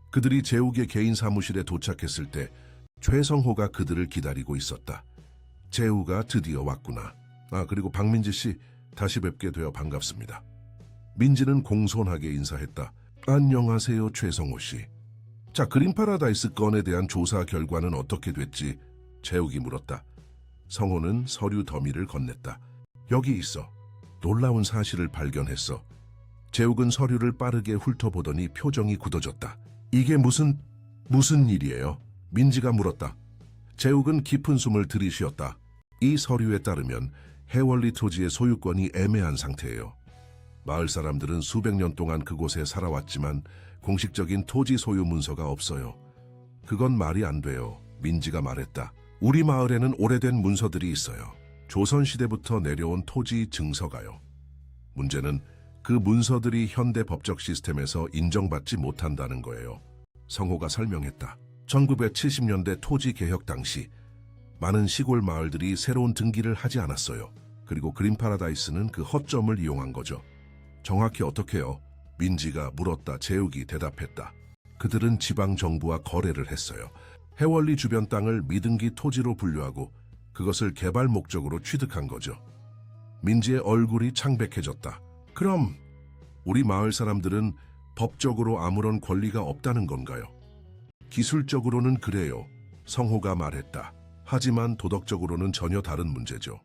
그들이 재욱의 개인 사무실에 도착했을 때 최성호가 그들을 기다리고 있었다. 재욱아, 드디어 왔구나. 그리고 박민지 씨, 다시 뵙게 되어 반갑습니다. 민지는 공손하게 인사했다. 안녕하세요, 최성호 씨. 자, 그린 파라다이스 건에 대한 조사 결과는 어떻게 됐지? 재욱이 물었다. 성호는 서류 더미를 건넸다. 여기 있어. 놀라운 사실을 발견했어. 재욱은 서류를 빠르게 훑어보더니 표정이 굳어졌다. 이게 무슨 일이에요? 민지가 물었다. 재욱은 깊은 숨을 들이쉬었다. 이 서류에 따르면 해월리 토지의 소유권이 애매한 상태예요. 마을 사람들은 수백 년 동안 그곳에 살아왔지만 공식적인 토지 소유 문서가 없어요. 그건 말이 안 돼요. 민지가 말했다. 우리 마을에는 오래된 문서들이 있어요. 조선시대부터 내려온 토지 증서가요. 문제는 그 문서들이 현대 법적 시스템에서 인정받지 못한다는 거예요. 성호가 설명했다. 1970년대 토지 개혁 당시 많은 시골 마을들이 새로운 등기를 하지 않았어요. 그리고 그린 파라다이스는 그 허점을 이용한 거죠. 정확히 어떻게요? 민지가 물었다. 재욱이 대답했다. 그들은 지방정부와 거래를 했어요. 해월리 주변 땅을 미등기 토지로 분류하고 그것을 개발 목적으로 취득한 거죠. 민지의 얼굴이 창백해졌다. 그럼 우리 마을 사람들은 법적으로 아무런 권리가 없다는 건가요? 기술적으로는 그래요. 성호가 말했다. 하지만 도덕적으로는 전혀 다른 문제죠.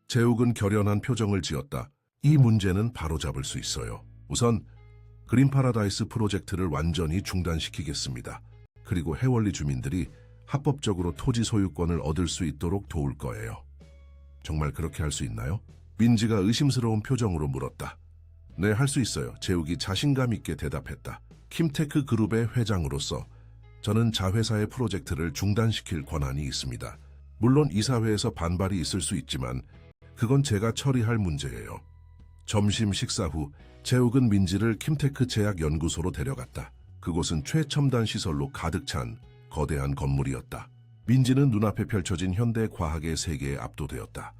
재욱은 결연한 표정을 지었다. 이 문제는 바로잡을 수 있어요. 우선 그린 파라다이스 프로젝트를 완전히 중단시키겠습니다. 그리고 해월리 주민들이 합법적으로 토지 소유권을 얻을 수 있도록 도울 거예요. 정말 그렇게 할 수 있나요? 민지가 의심스러운 표정으로 물었다. 네, 할 수 있어요. 재욱이 자신감 있게 대답했다. 킴테크 그룹의 회장으로서 저는 자회사의 프로젝트를 중단시킬 권한이 있습니다. 물론 이사회에서 반발이 있을 수 있지만 그건 제가 처리할 문제예요. 점심 식사 후 재욱은 민지를 킴테크 제약연구소로 데려갔다. 그곳은 최첨단 시설로 가득 찬 거대한 건물이었다. 민지는 눈앞에 펼쳐진 현대 과학의 세계에 압도되었다.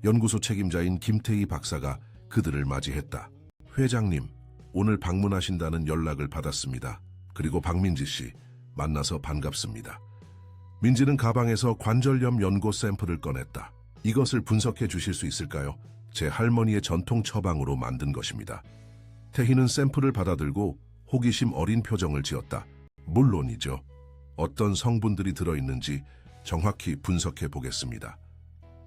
연구소 책임자인 김태희 박사가 그들을 맞이했다. 회장님, 오늘 방문하신다는 연락을 받았습니다. 그리고 박민지 씨, 만나서 반갑습니다. 민지는 가방에서 관절염 연고 샘플을 꺼냈다. 이것을 분석해 주실 수 있을까요? 제 할머니의 전통 처방으로 만든 것입니다. 태희는 샘플을 받아들고 호기심 어린 표정을 지었다. 물론이죠. 어떤 성분들이 들어있는지 정확히 분석해 보겠습니다.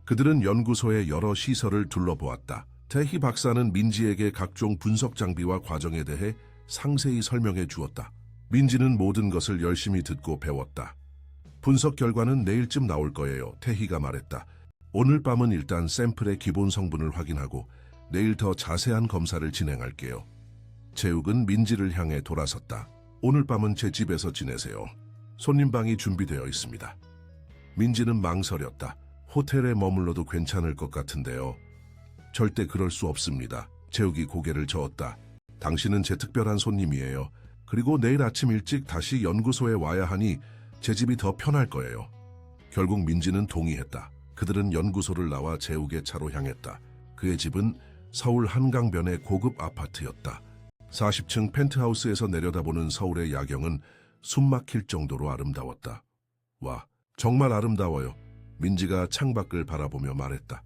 그들은 연구소의 여러 시설을 둘러보았다. 태희 박사는 민지에게 각종 분석 장비와 과정에 대해 상세히 설명해 주었다. 민지는 모든 것을 열심히 듣고 배웠다. 분석 결과는 내일쯤 나올 거예요. 태희가 말했다. 오늘 밤은 일단 샘플의 기본 성분을 확인하고 내일 더 자세한 검사를 진행할게요. 재욱은 민지를 향해 돌아섰다. 오늘 밤은 제 집에서 지내세요. 손님방이 준비되어 있습니다. 민지는 망설였다. 호텔에 머물러도 괜찮을 것 같은데요. 절대 그럴 수 없습니다. 재욱이 고개를 저었다. 당신은 제 특별한 손님이에요. 그리고 내일 아침 일찍 다시 연구소에 와야 하니 제 집이 더 편할 거예요. 결국 민지는 동의했다. 그들은 연구소를 나와 재욱의 차로 향했다. 그의 집은 서울 한강변의 고급 아파트였다. 40층 펜트하우스에서 내려다보는 서울의 야경은 숨막힐 정도로 아름다웠다. 와, 정말 아름다워요. 민지가 창밖을 바라보며 말했다.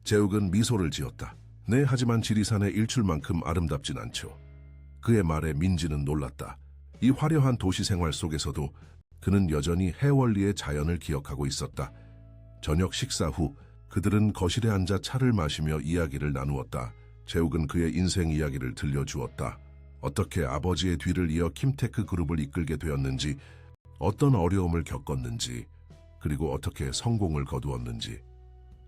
재욱은 미소를 지었다. 네, 하지만 지리산의 일출만큼 아름답진 않죠. 그의 말에 민지는 놀랐다. 이 화려한 도시 생활 속에서도 그는 여전히 해월리의 자연을 기억하고 있었다. 저녁 식사 후 그들은 거실에 앉아 차를 마시며 이야기를 나누었다. 재욱은 그의 인생 이야기를 들려주었다. 어떻게 아버지의 뒤를 이어 킴테크 그룹을 이끌게 되었는지, 어떤 어려움을 겪었는지, 그리고 어떻게 성공을 거두었는지.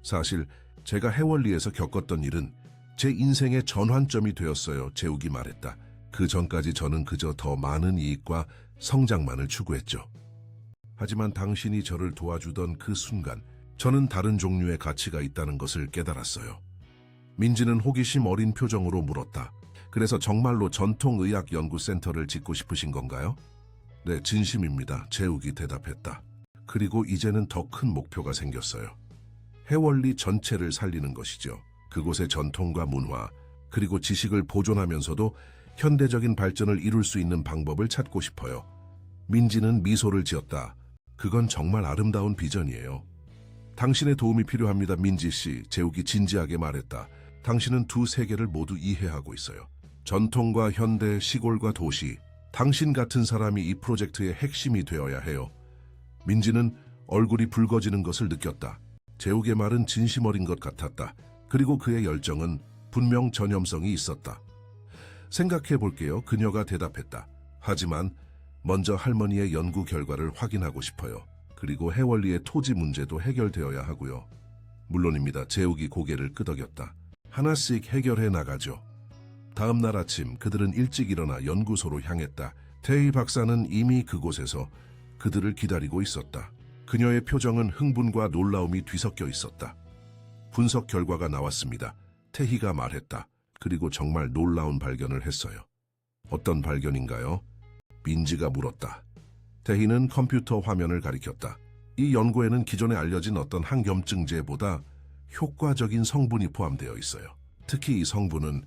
사실 제가 해월리에서 겪었던 일은 제 인생의 전환점이 되었어요. 재욱이 말했다. 그 전까지 저는 그저 더 많은 이익과 성장만을 추구했죠. 하지만 당신이 저를 도와주던 그 순간 저는 다른 종류의 가치가 있다는 것을 깨달았어요. 민지는 호기심 어린 표정으로 물었다. 그래서 정말로 전통의학연구센터를 짓고 싶으신 건가요? 네, 진심입니다. 재욱이 대답했다. 그리고 이제는 더 큰 목표가 생겼어요. 해월리 전체를 살리는 것이죠. 그곳의 전통과 문화, 그리고 지식을 보존하면서도 현대적인 발전을 이룰 수 있는 방법을 찾고 싶어요. 민지는 미소를 지었다. 그건 정말 아름다운 비전이에요. 당신의 도움이 필요합니다, 민지 씨. 재욱이 진지하게 말했다. 당신은 두 세계를 모두 이해하고 있어요. 전통과 현대, 시골과 도시. 당신 같은 사람이 이 프로젝트의 핵심이 되어야 해요. 민지는 얼굴이 붉어지는 것을 느꼈다. 재욱의 말은 진심 어린 것 같았다. 그리고 그의 열정은 분명 전염성이 있었다. 생각해 볼게요. 그녀가 대답했다. 하지만 먼저 할머니의 연구 결과를 확인하고 싶어요. 그리고 해월리의 토지 문제도 해결되어야 하고요. 물론입니다. 재욱이 고개를 끄덕였다. 하나씩 해결해 나가죠. 다음 날 아침 그들은 일찍 일어나 연구소로 향했다. 태희 박사는 이미 그곳에서 그들을 기다리고 있었다. 그녀의 표정은 흥분과 놀라움이 뒤섞여 있었다. 분석 결과가 나왔습니다. 태희가 말했다. 그리고 정말 놀라운 발견을 했어요. 어떤 발견인가요? 민지가 물었다. 태희는 컴퓨터 화면을 가리켰다. 이 연구에는 기존에 알려진 어떤 항염증제보다 효과적인 성분이 포함되어 있어요. 특히 이 성분은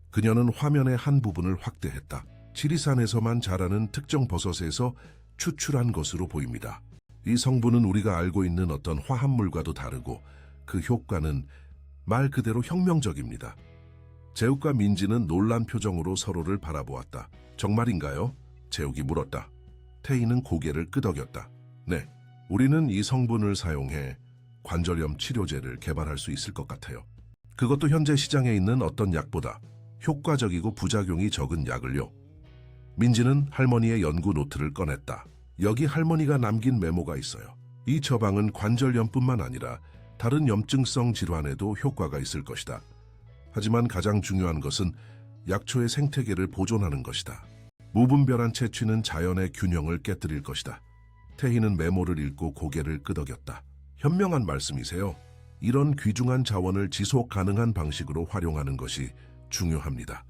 그녀는 화면의 한 부분을 확대했다. 지리산에서만 자라는 특정 버섯에서 추출한 것으로 보입니다. 이 성분은 우리가 알고 있는 어떤 화합물과도 다르고 그 효과는 말 그대로 혁명적입니다. 재욱과 민지는 놀란 표정으로 서로를 바라보았다. 정말인가요? 재욱이 물었다. 태희는 고개를 끄덕였다. 네, 우리는 이 성분을 사용해 관절염 치료제를 개발할 수 있을 것 같아요. 그것도 현재 시장에 있는 어떤 약보다 효과적이고 부작용이 적은 약을요. 민지는 할머니의 연구 노트를 꺼냈다. 여기 할머니가 남긴 메모가 있어요. 이 처방은 관절염뿐만 아니라 다른 염증성 질환에도 효과가 있을 것이다. 하지만 가장 중요한 것은 약초의 생태계를 보존하는 것이다. 무분별한 채취는 자연의 균형을 깨뜨릴 것이다. 태희는 메모를 읽고 고개를 끄덕였다. 현명한 말씀이세요. 이런 귀중한 자원을 지속 가능한 방식으로 활용하는 것이 중요합니다.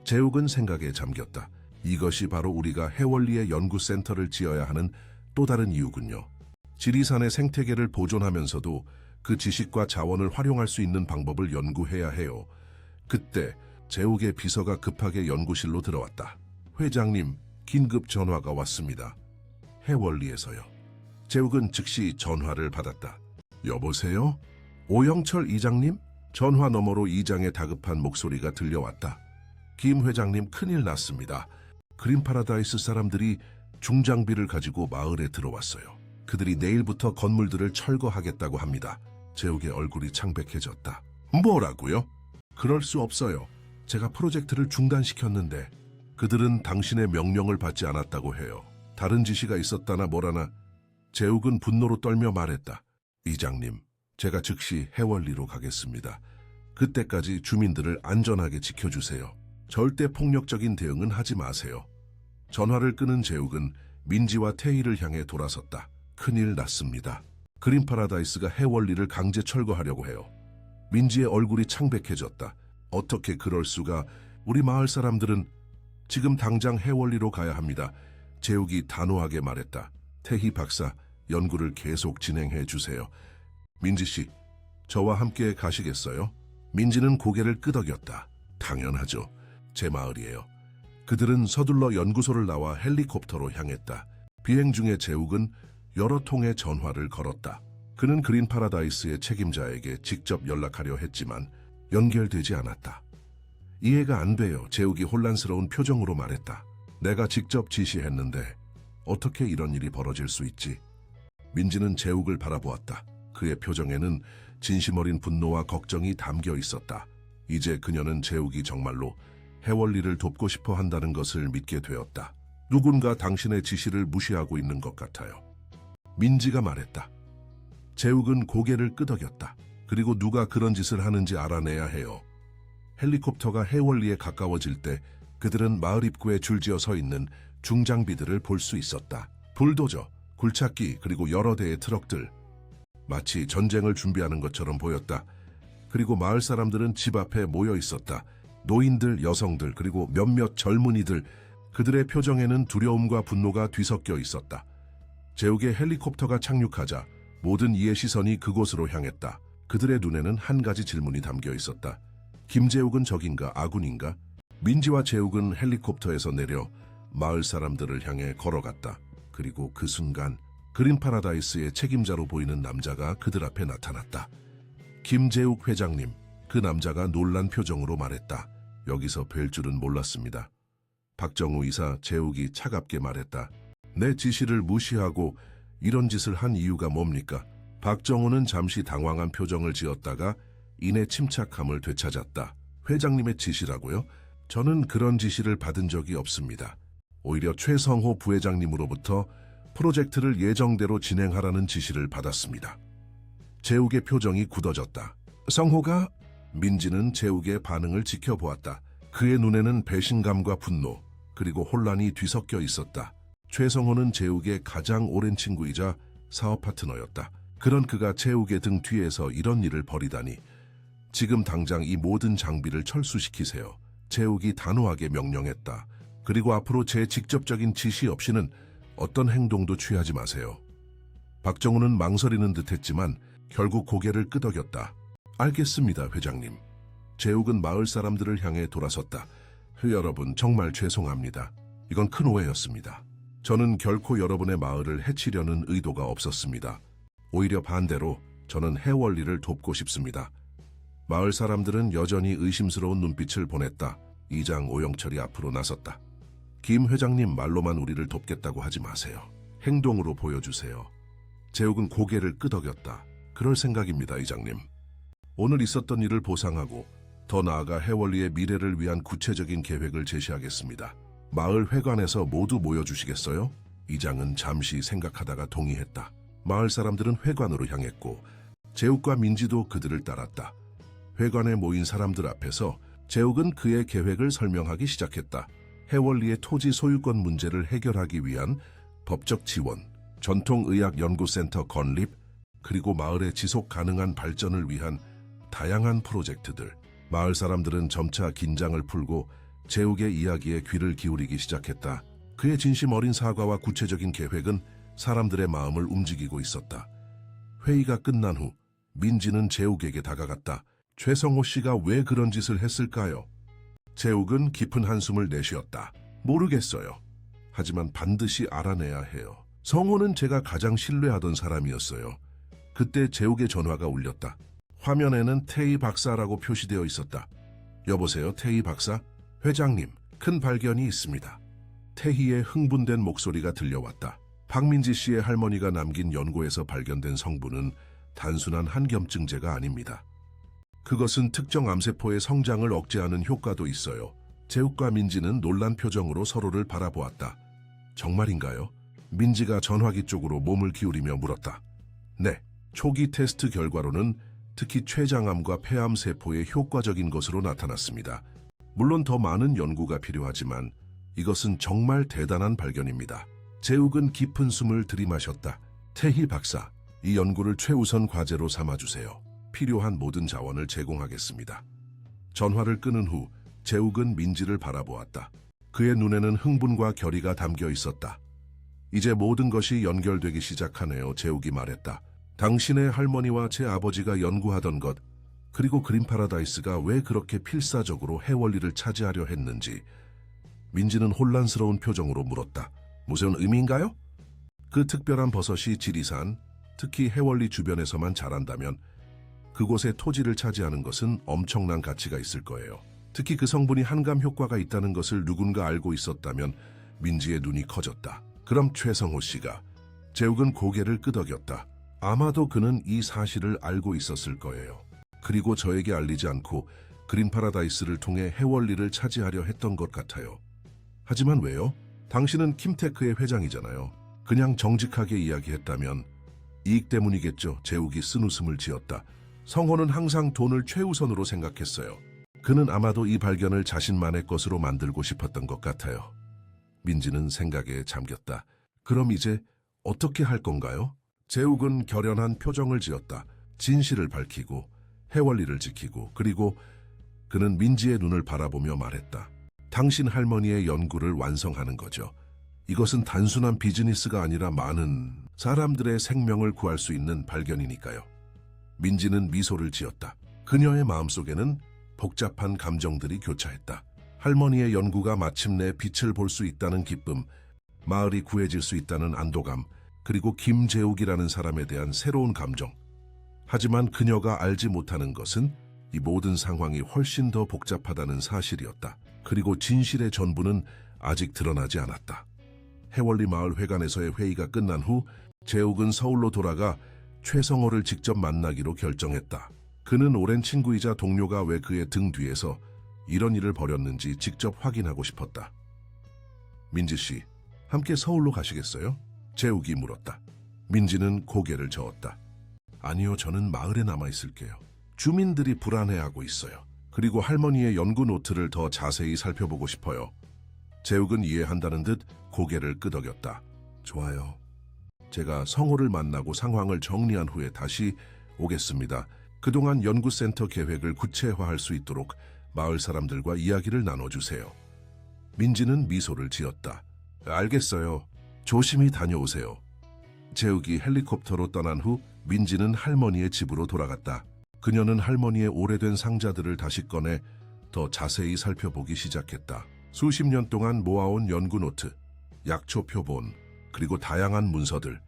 재욱은 생각에 잠겼다. 이것이 바로 우리가 해월리의 연구센터를 지어야 하는 또 다른 이유군요. 지리산의 생태계를 보존하면서도 그 지식과 자원을 활용할 수 있는 방법을 연구해야 해요. 그때 재욱의 비서가 급하게 연구실로 들어왔다. 회장님, 긴급 전화가 왔습니다. 해월리에서요. 재욱은 즉시 전화를 받았다. 여보세요? 오영철 이장님? 전화 너머로 이장의 다급한 목소리가 들려왔다. 김 회장님, 큰일 났습니다. 그린파라다이스 사람들이 중장비를 가지고 마을에 들어왔어요. 그들이 내일부터 건물들을 철거하겠다고 합니다. 재욱의 얼굴이 창백해졌다. 뭐라고요? 그럴 수 없어요. 제가 프로젝트를 중단시켰는데 그들은 당신의 명령을 받지 않았다고 해요. 다른 지시가 있었다나 뭐라나. 재욱은 분노로 떨며 말했다. 이장님, 제가 즉시 해월리로 가겠습니다. 그때까지 주민들을 안전하게 지켜주세요. 절대 폭력적인 대응은 하지 마세요. 전화를 끊은 재욱은 민지와 태희를 향해 돌아섰다. 큰일 났습니다. 그린파라다이스가 해월리를 강제 철거하려고 해요. 민지의 얼굴이 창백해졌다. 어떻게 그럴 수가. 우리 마을 사람들은 지금 당장 해월리로 가야 합니다. 재욱이 단호하게 말했다. 태희 박사, 연구를 계속 진행해 주세요. 민지 씨, 저와 함께 가시겠어요? 민지는 고개를 끄덕였다. 당연하죠. 제 마을이에요. 그들은 서둘러 연구소를 나와 헬리콥터로 향했다. 비행 중에 재욱은 여러 통의 전화를 걸었다. 그는 그린파라다이스의 책임자에게 직접 연락하려 했지만 연결되지 않았다. 이해가 안 돼요. 재욱이 혼란스러운 표정으로 말했다. 내가 직접 지시했는데 어떻게 이런 일이 벌어질 수 있지? 민지는 재욱을 바라보았다. 그의 표정에는 진심 어린 분노와 걱정이 담겨 있었다. 이제 그녀는 재욱이 정말로 해월리를 돕고 싶어 한다는 것을 믿게 되었다. 누군가 당신의 지시를 무시하고 있는 것 같아요. 민지가 말했다. 재욱은 고개를 끄덕였다. 그리고 누가 그런 짓을 하는지 알아내야 해요. 헬리콥터가 해월리에 가까워질 때 그들은 마을 입구에 줄지어 서 있는 중장비들을 볼 수 있었다. 불도저, 굴착기, 그리고 여러 대의 트럭들. 마치 전쟁을 준비하는 것처럼 보였다. 그리고 마을 사람들은 집 앞에 모여 있었다. 노인들, 여성들, 그리고 몇몇 젊은이들. 그들의 표정에는 두려움과 분노가 뒤섞여 있었다. 재욱의 헬리콥터가 착륙하자 모든 이의 시선이 그곳으로 향했다. 그들의 눈에는 한 가지 질문이 담겨 있었다. 김재욱은 적인가 아군인가? 민지와 재욱은 헬리콥터에서 내려 마을 사람들을 향해 걸어갔다. 그리고 그 순간 그린 파라다이스의 책임자로 보이는 남자가 그들 앞에 나타났다. 김재욱 회장님, 그 남자가 놀란 표정으로 말했다. 여기서 뵐 줄은 몰랐습니다. 박정우 이사, 재욱이 차갑게 말했다. 내 지시를 무시하고 이런 짓을 한 이유가 뭡니까? 박정우는 잠시 당황한 표정을 지었다가 이내 침착함을 되찾았다. 회장님의 지시라고요? 저는 그런 지시를 받은 적이 없습니다. 오히려 최성호 부회장님으로부터 프로젝트를 예정대로 진행하라는 지시를 받았습니다. 재욱의 표정이 굳어졌다. 성호가? 민지는 재욱의 반응을 지켜보았다. 그의 눈에는 배신감과 분노, 그리고 혼란이 뒤섞여 있었다. 최성호는 재욱의 가장 오랜 친구이자 사업 파트너였다. 그런 그가 재욱의 등 뒤에서 이런 일을 벌이다니. 지금 당장 이 모든 장비를 철수시키세요. 재욱이 단호하게 명령했다. 그리고 앞으로 제 직접적인 지시 없이는 어떤 행동도 취하지 마세요. 박정우는 망설이는 듯했지만 결국 고개를 끄덕였다. 알겠습니다, 회장님. 재욱은 마을 사람들을 향해 돌아섰다. 여러분, 정말 죄송합니다. 이건 큰 오해였습니다. 저는 결코 여러분의 마을을 해치려는 의도가 없었습니다. 오히려 반대로 저는 해월리를 돕고 싶습니다. 마을 사람들은 여전히 의심스러운 눈빛을 보냈다. 이장 오영철이 앞으로 나섰다. 김 회장님, 말로만 우리를 돕겠다고 하지 마세요. 행동으로 보여주세요. 재욱은 고개를 끄덕였다. 그럴 생각입니다, 이장님. 오늘 있었던 일을 보상하고 더 나아가 해월리의 미래를 위한 구체적인 계획을 제시하겠습니다. 마을 회관에서 모두 모여주시겠어요? 이장은 잠시 생각하다가 동의했다. 마을 사람들은 회관으로 향했고 재욱과 민지도 그들을 따랐다. 회관에 모인 사람들 앞에서 재욱은 그의 계획을 설명하기 시작했다. 해월리의 토지 소유권 문제를 해결하기 위한 법적 지원, 전통의학연구센터 건립, 그리고 마을의 지속 가능한 발전을 위한 다양한 프로젝트들. 마을 사람들은 점차 긴장을 풀고 재욱의 이야기에 귀를 기울이기 시작했다. 그의 진심 어린 사과와 구체적인 계획은 사람들의 마음을 움직이고 있었다. 회의가 끝난 후 민지는 재욱에게 다가갔다. 최성호 씨가 왜 그런 짓을 했을까요? 재욱은 깊은 한숨을 내쉬었다. 모르겠어요. 하지만 반드시 알아내야 해요. 성호는 제가 가장 신뢰하던 사람이었어요. 그때 재욱의 전화가 울렸다. 화면에는 태희 박사라고 표시되어 있었다. 여보세요, 태희 박사? 회장님, 큰 발견이 있습니다. 태희의 흥분된 목소리가 들려왔다. 박민지 씨의 할머니가 남긴 연고에서 발견된 성분은 단순한 한겸증제가 아닙니다. 그것은 특정 암세포의 성장을 억제하는 효과도 있어요. 재욱과 민지는 놀란 표정으로 서로를 바라보았다. 정말인가요? 민지가 전화기 쪽으로 몸을 기울이며 물었다. 네, 초기 테스트 결과로는 특히 췌장암과 폐암 세포에 효과적인 것으로 나타났습니다. 물론 더 많은 연구가 필요하지만 이것은 정말 대단한 발견입니다. 재욱은 깊은 숨을 들이마셨다. 태희 박사, 이 연구를 최우선 과제로 삼아주세요. 필요한 모든 자원을 제공하겠습니다. 전화를 끊은 후 재욱은 민지를 바라보았다. 그의 눈에는 흥분과 결의가 담겨 있었다. 이제 모든 것이 연결되기 시작하네요, 재욱이 말했다. 당신의 할머니와 제 아버지가 연구하던 것, 그리고 그린 파라다이스가 왜 그렇게 필사적으로 해월리를 차지하려 했는지. 민지는 혼란스러운 표정으로 물었다. 무슨 의미인가요? 그 특별한 버섯이 지리산, 특히 해월리 주변에서만 자란다면 그곳의 토지를 차지하는 것은 엄청난 가치가 있을 거예요. 특히 그 성분이 한감 효과가 있다는 것을 누군가 알고 있었다면. 민지의 눈이 커졌다. 그럼 최성호 씨가? 재욱은 고개를 끄덕였다. 아마도 그는 이 사실을 알고 있었을 거예요. 그리고 저에게 알리지 않고 그린 파라다이스를 통해 해월리를 차지하려 했던 것 같아요. 하지만 왜요? 당신은 킴테크의 회장이잖아요. 그냥 정직하게 이야기했다면 이익 때문이겠죠. 재욱이 쓴웃음을 지었다. 성호는 항상 돈을 최우선으로 생각했어요. 그는 아마도 이 발견을 자신만의 것으로 만들고 싶었던 것 같아요. 민지는 생각에 잠겼다. 그럼 이제 어떻게 할 건가요? 재욱은 결연한 표정을 지었다. 진실을 밝히고 해월리를 지키고 그리고 그는 민지의 눈을 바라보며 말했다. 당신 할머니의 연구를 완성하는 거죠. 이것은 단순한 비즈니스가 아니라 많은 사람들의 생명을 구할 수 있는 발견이니까요. 민지는 미소를 지었다. 그녀의 마음속에는 복잡한 감정들이 교차했다. 할머니의 연구가 마침내 빛을 볼 수 있다는 기쁨, 마을이 구해질 수 있다는 안도감, 그리고 김재욱이라는 사람에 대한 새로운 감정. 하지만 그녀가 알지 못하는 것은 이 모든 상황이 훨씬 더 복잡하다는 사실이었다. 그리고 진실의 전부는 아직 드러나지 않았다. 해월리 마을 회관에서의 회의가 끝난 후 재욱은 서울로 돌아가 최성호를 직접 만나기로 결정했다. 그는 오랜 친구이자 동료가 왜 그의 등 뒤에서 이런 일을 벌였는지 직접 확인하고 싶었다. 민지 씨, 함께 서울로 가시겠어요? 재욱이 물었다. 민지는 고개를 저었다. 아니요, 저는 마을에 남아있을게요. 주민들이 불안해하고 있어요. 그리고 할머니의 연구 노트를 더 자세히 살펴보고 싶어요. 재욱은 이해한다는 듯 고개를 끄덕였다. 좋아요. 제가 성호를 만나고 상황을 정리한 후에 다시 오겠습니다. 그동안 연구센터 계획을 구체화할 수 있도록 마을 사람들과 이야기를 나눠주세요. 민지는 미소를 지었다. 알겠어요. 조심히 다녀오세요. 재욱이 헬리콥터로 떠난 후 민지는 할머니의 집으로 돌아갔다. 그녀는 할머니의 오래된 상자들을 다시 꺼내 더 자세히 살펴보기 시작했다. 수십 년 동안 모아온 연구 노트, 약초 표본, 그리고 다양한 문서들.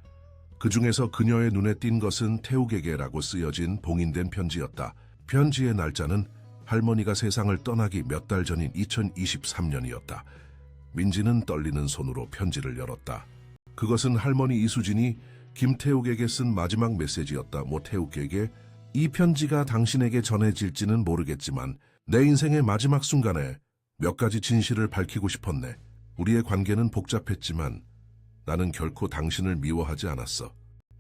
그 중에서 그녀의 눈에 띈 것은 태욱에게라고 쓰여진 봉인된 편지였다. 편지의 날짜는 할머니가 세상을 떠나기 몇 달 전인 2023년이었다. 민지는 떨리는 손으로 편지를 열었다. 그것은 할머니 이수진이 김태욱에게 쓴 마지막 메시지였다. 태욱에게 이 편지가 당신에게 전해질지는 모르겠지만 내 인생의 마지막 순간에 몇 가지 진실을 밝히고 싶었네. 우리의 관계는 복잡했지만 나는 결코 당신을 미워하지 않았어.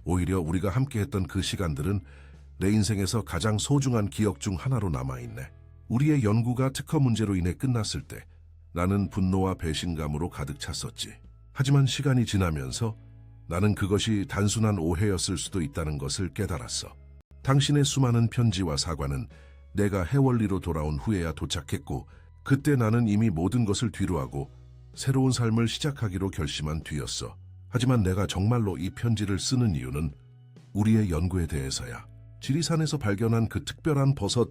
오히려 우리가 함께했던 그 시간들은 내 인생에서 가장 소중한 기억 중 하나로 남아있네. 우리의 연구가 특허 문제로 인해 끝났을 때 나는 분노와 배신감으로 가득 찼었지. 하지만 시간이 지나면서 나는 그것이 단순한 오해였을 수도 있다는 것을 깨달았어. 당신의 수많은 편지와 사과는 내가 해월리로 돌아온 후에야 도착했고 그때 나는 이미 모든 것을 뒤로하고 새로운 삶을 시작하기로 결심한 뒤였어. 하지만 내가 정말로 이 편지를 쓰는 이유는 우리의 연구에 대해서야. 지리산에서 발견한 그 특별한 버섯,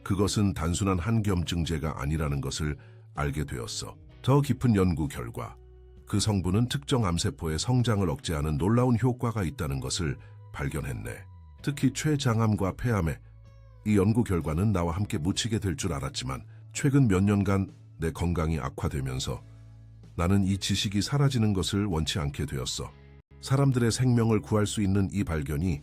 그것은 단순한 한겸증제가 아니라는 것을 알게 되었어. 더 깊은 연구 결과, 그 성분은 특정 암세포의 성장을 억제하는 놀라운 효과가 있다는 것을 발견했네. 특히 췌장암과 폐암에 이 연구 결과는 나와 함께 묻히게 될 줄 알았지만 최근 몇 년간 내 건강이 악화되면서 나는 이 지식이 사라지는 것을 원치 않게 되었어. 사람들의 생명을 구할 수 있는 이 발견이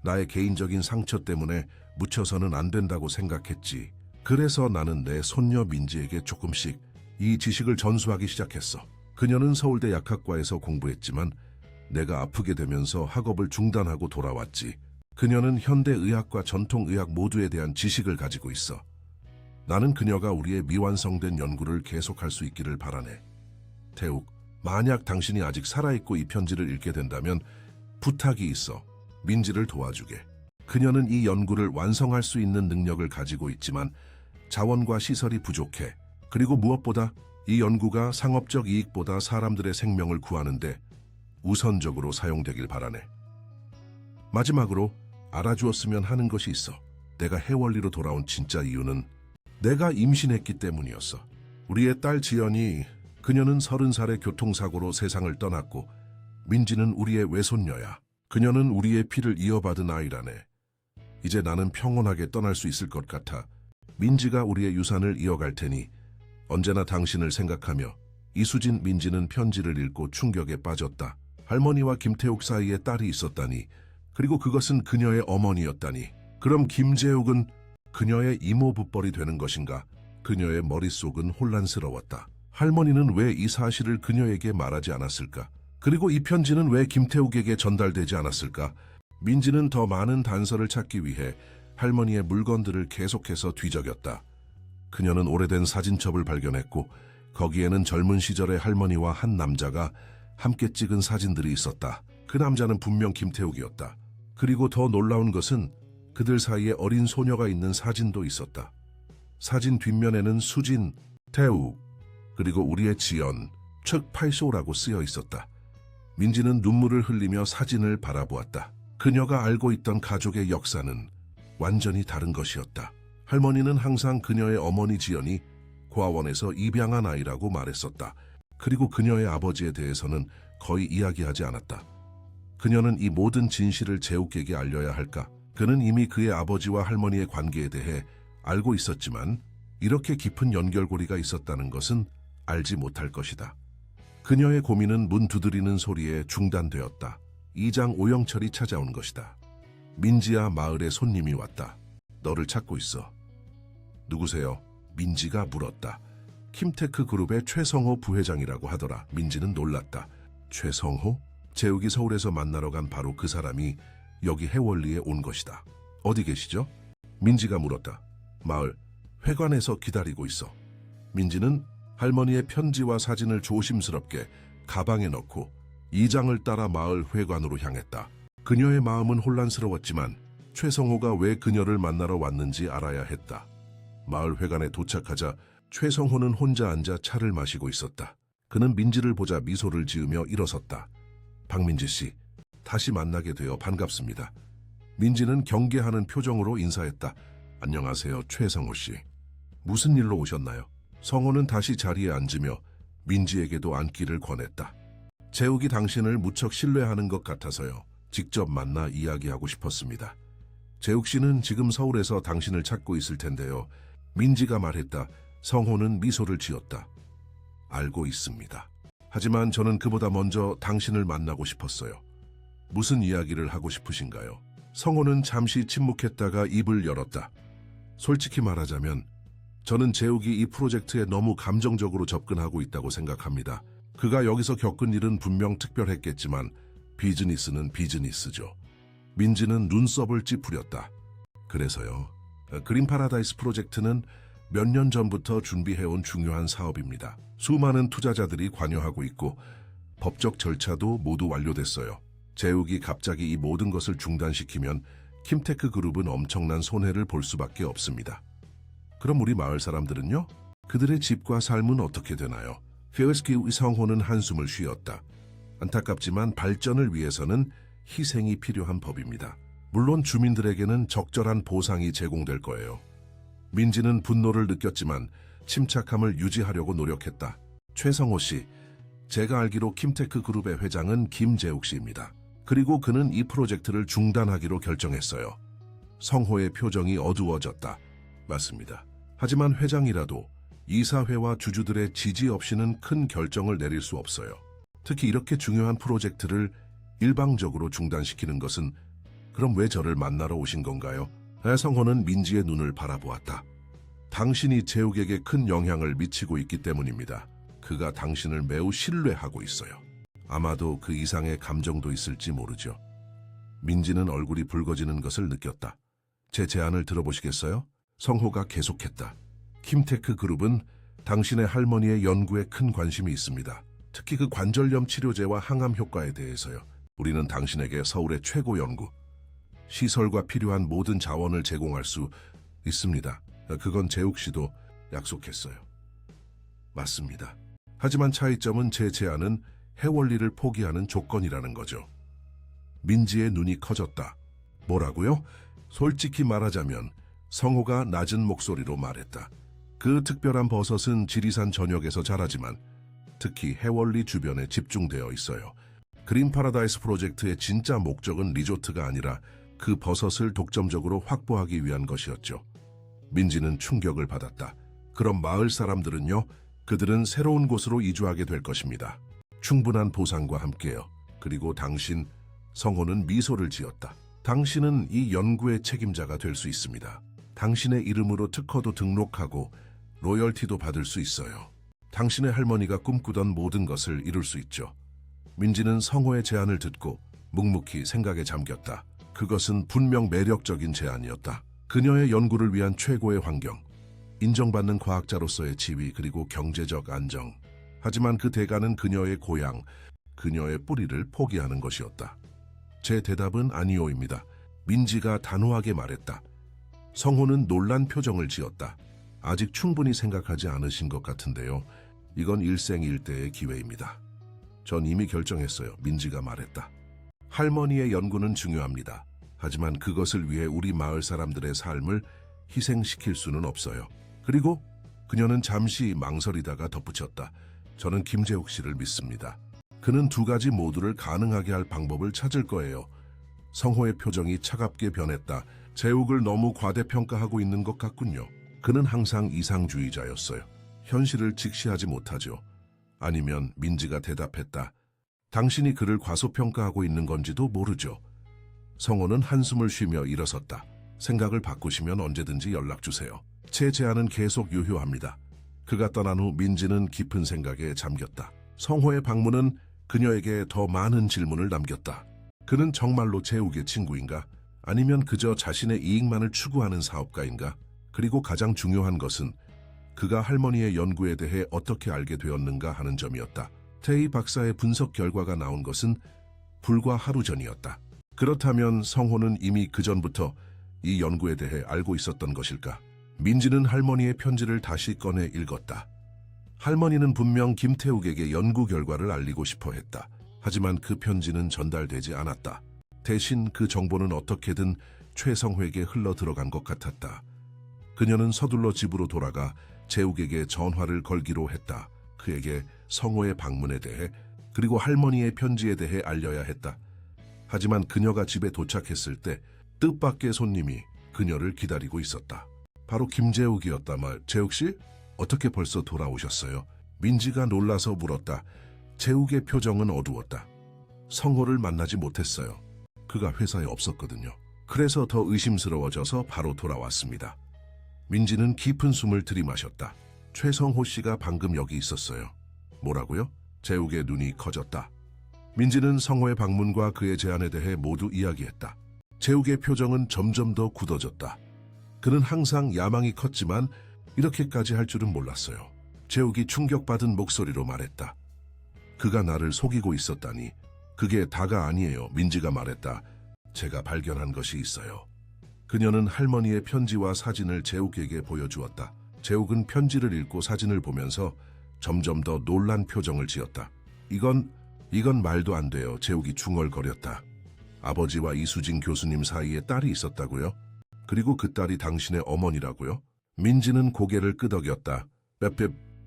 나의 개인적인 상처 때문에 묻혀서는 안 된다고 생각했지. 그래서 나는 내 손녀 민지에게 조금씩 이 지식을 전수하기 시작했어. 그녀는 서울대 약학과에서 공부했지만 내가 아프게 되면서 학업을 중단하고 돌아왔지. 그녀는 현대의학과 전통의학 모두에 대한 지식을 가지고 있어. 나는 그녀가 우리의 미완성된 연구를 계속할 수 있기를 바라네. 태욱, 만약 당신이 아직 살아있고 이 편지를 읽게 된다면 부탁이 있어. 민지를 도와주게. 그녀는 이 연구를 완성할 수 있는 능력을 가지고 있지만 자원과 시설이 부족해. 그리고 무엇보다 이 연구가 상업적 이익보다 사람들의 생명을 구하는데 우선적으로 사용되길 바라네. 마지막으로 알아주었으면 하는 것이 있어. 내가 해월리로 돌아온 진짜 이유는 내가 임신했기 때문이었어. 우리의 딸 지연이, 그녀는 30살의 교통사고로 세상을 떠났고 민지는 우리의 외손녀야. 그녀는 우리의 피를 이어받은 아이라네. 이제 나는 평온하게 떠날 수 있을 것 같아. 민지가 우리의 유산을 이어갈 테니 언제나 당신을 생각하며. 이수진. 민지는 편지를 읽고 충격에 빠졌다. 할머니와 김태욱 사이에 딸이 있었다니. 그리고 그것은 그녀의 어머니였다니. 그럼 김재욱은 그녀의 이모부뻘이 되는 것인가? 그녀의 머릿속은 혼란스러웠다. 할머니는 왜 이 사실을 그녀에게 말하지 않았을까? 그리고 이 편지는 왜 김태욱에게 전달되지 않았을까? 민지는 더 많은 단서를 찾기 위해 할머니의 물건들을 계속해서 뒤적였다. 그녀는 오래된 사진첩을 발견했고 거기에는 젊은 시절의 할머니와 한 남자가 함께 찍은 사진들이 있었다. 그 남자는 분명 김태욱이었다. 그리고 더 놀라운 것은 그들 사이에 어린 소녀가 있는 사진도 있었다. 사진 뒷면에는 수진, 태욱, 그리고 우리의 지연, 즉 8쇼라고 쓰여 있었다. 민지는 눈물을 흘리며 사진을 바라보았다. 그녀가 알고 있던 가족의 역사는 완전히 다른 것이었다. 할머니는 항상 그녀의 어머니 지연이 고아원에서 입양한 아이라고 말했었다. 그리고 그녀의 아버지에 대해서는 거의 이야기하지 않았다. 그녀는 이 모든 진실을 재욱에게 알려야 할까? 그는 이미 그의 아버지와 할머니의 관계에 대해 알고 있었지만 이렇게 깊은 연결고리가 있었다는 것은 알지 못할 것이다. 그녀의 고민은 문 두드리는 소리에 중단되었다. 이장 오영철이 찾아온 것이다. 민지야, 마을에 손님이 왔다. 너를 찾고 있어. 누구세요? 민지가 물었다. 킴테크 그룹의 최성호 부회장이라고 하더라. 민지는 놀랐다. 최성호? 재욱이 서울에서 만나러 간 바로 그 사람이 여기 해월리에 온 것이다. 어디 계시죠? 민지가 물었다. 마을 회관에서 기다리고 있어. 민지는 할머니의 편지와 사진을 조심스럽게 가방에 넣고 이장을 따라 마을 회관으로 향했다. 그녀의 마음은 혼란스러웠지만 최성호가 왜 그녀를 만나러 왔는지 알아야 했다. 마을 회관에 도착하자 최성호는 혼자 앉아 차를 마시고 있었다. 그는 민지를 보자 미소를 지으며 일어섰다. 박민지 씨, 다시 만나게 되어 반갑습니다. 민지는 경계하는 표정으로 인사했다. 안녕하세요, 최성호 씨. 무슨 일로 오셨나요? 성호는 다시 자리에 앉으며 민지에게도 앉기를 권했다. 재욱이 당신을 무척 신뢰하는 것 같아서요. 직접 만나 이야기하고 싶었습니다. 재욱 씨는 지금 서울에서 당신을 찾고 있을 텐데요. 민지가 말했다. 성호는 미소를 지었다. 알고 있습니다. 하지만 저는 그보다 먼저 당신을 만나고 싶었어요. 무슨 이야기를 하고 싶으신가요? 성호는 잠시 침묵했다가 입을 열었다. 솔직히 말하자면 저는 재욱이 이 프로젝트에 너무 감정적으로 접근하고 있다고 생각합니다. 그가 여기서 겪은 일은 분명 특별했겠지만 비즈니스는 비즈니스죠. 민지는 눈썹을 찌푸렸다. 그래서요. 그린 파라다이스 프로젝트는 몇 년 전부터 준비해온 중요한 사업입니다. 수많은 투자자들이 관여하고 있고 법적 절차도 모두 완료됐어요. 재욱이 갑자기 이 모든 것을 중단시키면 킴테크 그룹은 엄청난 손해를 볼 수밖에 없습니다. 그럼 우리 마을 사람들은요? 그들의 집과 삶은 어떻게 되나요? 페어스키의 성호는 한숨을 쉬었다. 안타깝지만 발전을 위해서는 희생이 필요한 법입니다. 물론 주민들에게는 적절한 보상이 제공될 거예요. 민지는 분노를 느꼈지만 침착함을 유지하려고 노력했다. 최성호 씨, 제가 알기로 킴테크 그룹의 회장은 김재욱 씨입니다. 그리고 그는 이 프로젝트를 중단하기로 결정했어요. 성호의 표정이 어두워졌다. 맞습니다. 하지만 회장이라도 이사회와 주주들의 지지 없이는 큰 결정을 내릴 수 없어요. 특히 이렇게 중요한 프로젝트를 일방적으로 중단시키는 것은 그럼 왜 저를 만나러 오신 건가요? 성호는 민지의 눈을 바라보았다. 당신이 재욱에게 큰 영향을 미치고 있기 때문입니다. 그가 당신을 매우 신뢰하고 있어요. 아마도 그 이상의 감정도 있을지 모르죠. 민지는 얼굴이 붉어지는 것을 느꼈다. 제 제안을 들어보시겠어요? 성호가 계속했다. 킴테크 그룹은 당신의 할머니의 연구에 큰 관심이 있습니다. 특히 그 관절염 치료제와 항암 효과에 대해서요. 우리는 당신에게 서울의 최고 연구, 시설과 필요한 모든 자원을 제공할 수 있습니다. 그건 재욱 씨도 약속했어요. 맞습니다. 하지만 차이점은 제 제안은 해월리를 포기하는 조건이라는 거죠. 민지의 눈이 커졌다. 뭐라고요? 솔직히 말하자면 성호가 낮은 목소리로 말했다. 그 특별한 버섯은 지리산 전역에서 자라지만 특히 해월리 주변에 집중되어 있어요. 그린 파라다이스 프로젝트의 진짜 목적은 리조트가 아니라 그 버섯을 독점적으로 확보하기 위한 것이었죠. 민지는 충격을 받았다. 그럼 마을 사람들은요? 그들은 새로운 곳으로 이주하게 될 것입니다. 충분한 보상과 함께요. 그리고 당신, 성호는 미소를 지었다. 당신은 이 연구의 책임자가 될 수 있습니다. 당신의 이름으로 특허도 등록하고 로열티도 받을 수 있어요. 당신의 할머니가 꿈꾸던 모든 것을 이룰 수 있죠. 민지는 성호의 제안을 듣고 묵묵히 생각에 잠겼다. 그것은 분명 매력적인 제안이었다. 그녀의 연구를 위한 최고의 환경, 인정받는 과학자로서의 지위 그리고 경제적 안정. 하지만 그 대가는 그녀의 고향, 그녀의 뿌리를 포기하는 것이었다. 제 대답은 아니오입니다. 민지가 단호하게 말했다. 성호는 놀란 표정을 지었다. 아직 충분히 생각하지 않으신 것 같은데요. 이건 일생일대의 기회입니다. 전 이미 결정했어요. 민지가 말했다. 할머니의 연구는 중요합니다. 하지만 그것을 위해 우리 마을 사람들의 삶을 희생시킬 수는 없어요. 그리고 그녀는 잠시 망설이다가 덧붙였다. 저는 김재욱 씨를 믿습니다. 그는 두 가지 모두를 가능하게 할 방법을 찾을 거예요. 성호의 표정이 차갑게 변했다. 재욱을 너무 과대평가하고 있는 것 같군요. 그는 항상 이상주의자였어요. 현실을 직시하지 못하죠. 아니면 민지가 대답했다. 당신이 그를 과소평가하고 있는 건지도 모르죠. 성호는 한숨을 쉬며 일어섰다. 생각을 바꾸시면 언제든지 연락주세요. 제 제안은 계속 유효합니다. 그가 떠난 후 민지는 깊은 생각에 잠겼다. 성호의 방문은 그녀에게 더 많은 질문을 남겼다. 그는 정말로 재욱의 친구인가? 아니면 그저 자신의 이익만을 추구하는 사업가인가? 그리고 가장 중요한 것은 그가 할머니의 연구에 대해 어떻게 알게 되었는가 하는 점이었다. 태희 박사의 분석 결과가 나온 것은 불과 하루 전이었다. 그렇다면 성호는 이미 그전부터 이 연구에 대해 알고 있었던 것일까? 민지는 할머니의 편지를 다시 꺼내 읽었다. 할머니는 분명 김태욱에게 연구 결과를 알리고 싶어 했다. 하지만 그 편지는 전달되지 않았다. 대신 그 정보는 어떻게든 최성호에게 흘러 들어간 것 같았다. 그녀는 서둘러 집으로 돌아가 재욱에게 전화를 걸기로 했다. 그에게 성호의 방문에 대해 그리고 할머니의 편지에 대해 알려야 했다. 하지만 그녀가 집에 도착했을 때 뜻밖의 손님이 그녀를 기다리고 있었다. 바로 김재욱이었다. 재욱 씨? 어떻게 벌써 돌아오셨어요? 민지가 놀라서 물었다. 재욱의 표정은 어두웠다. 성호를 만나지 못했어요. 그가 회사에 없었거든요. 그래서 더 의심스러워져서 바로 돌아왔습니다. 민지는 깊은 숨을 들이마셨다. 최성호 씨가 방금 여기 있었어요. 뭐라고요? 재욱의 눈이 커졌다. 민지는 성호의 방문과 그의 제안에 대해 모두 이야기했다. 재욱의 표정은 점점 더 굳어졌다. 그는 항상 야망이 컸지만 이렇게까지 할 줄은 몰랐어요. 재욱이 충격받은 목소리로 말했다. 그가 나를 속이고 있었다니. 그게 다가 아니에요. 민지가 말했다. 제가 발견한 것이 있어요. 그녀는 할머니의 편지와 사진을 재욱에게 보여주었다. 재욱은 편지를 읽고 사진을 보면서 점점 더 놀란 표정을 지었다. 이건 말도 안 돼요. 재욱이 중얼거렸다. 아버지와 이수진 교수님 사이에 딸이 있었다고요? 그리고 그 딸이 당신의 어머니라고요? 민지는 고개를 끄덕였다.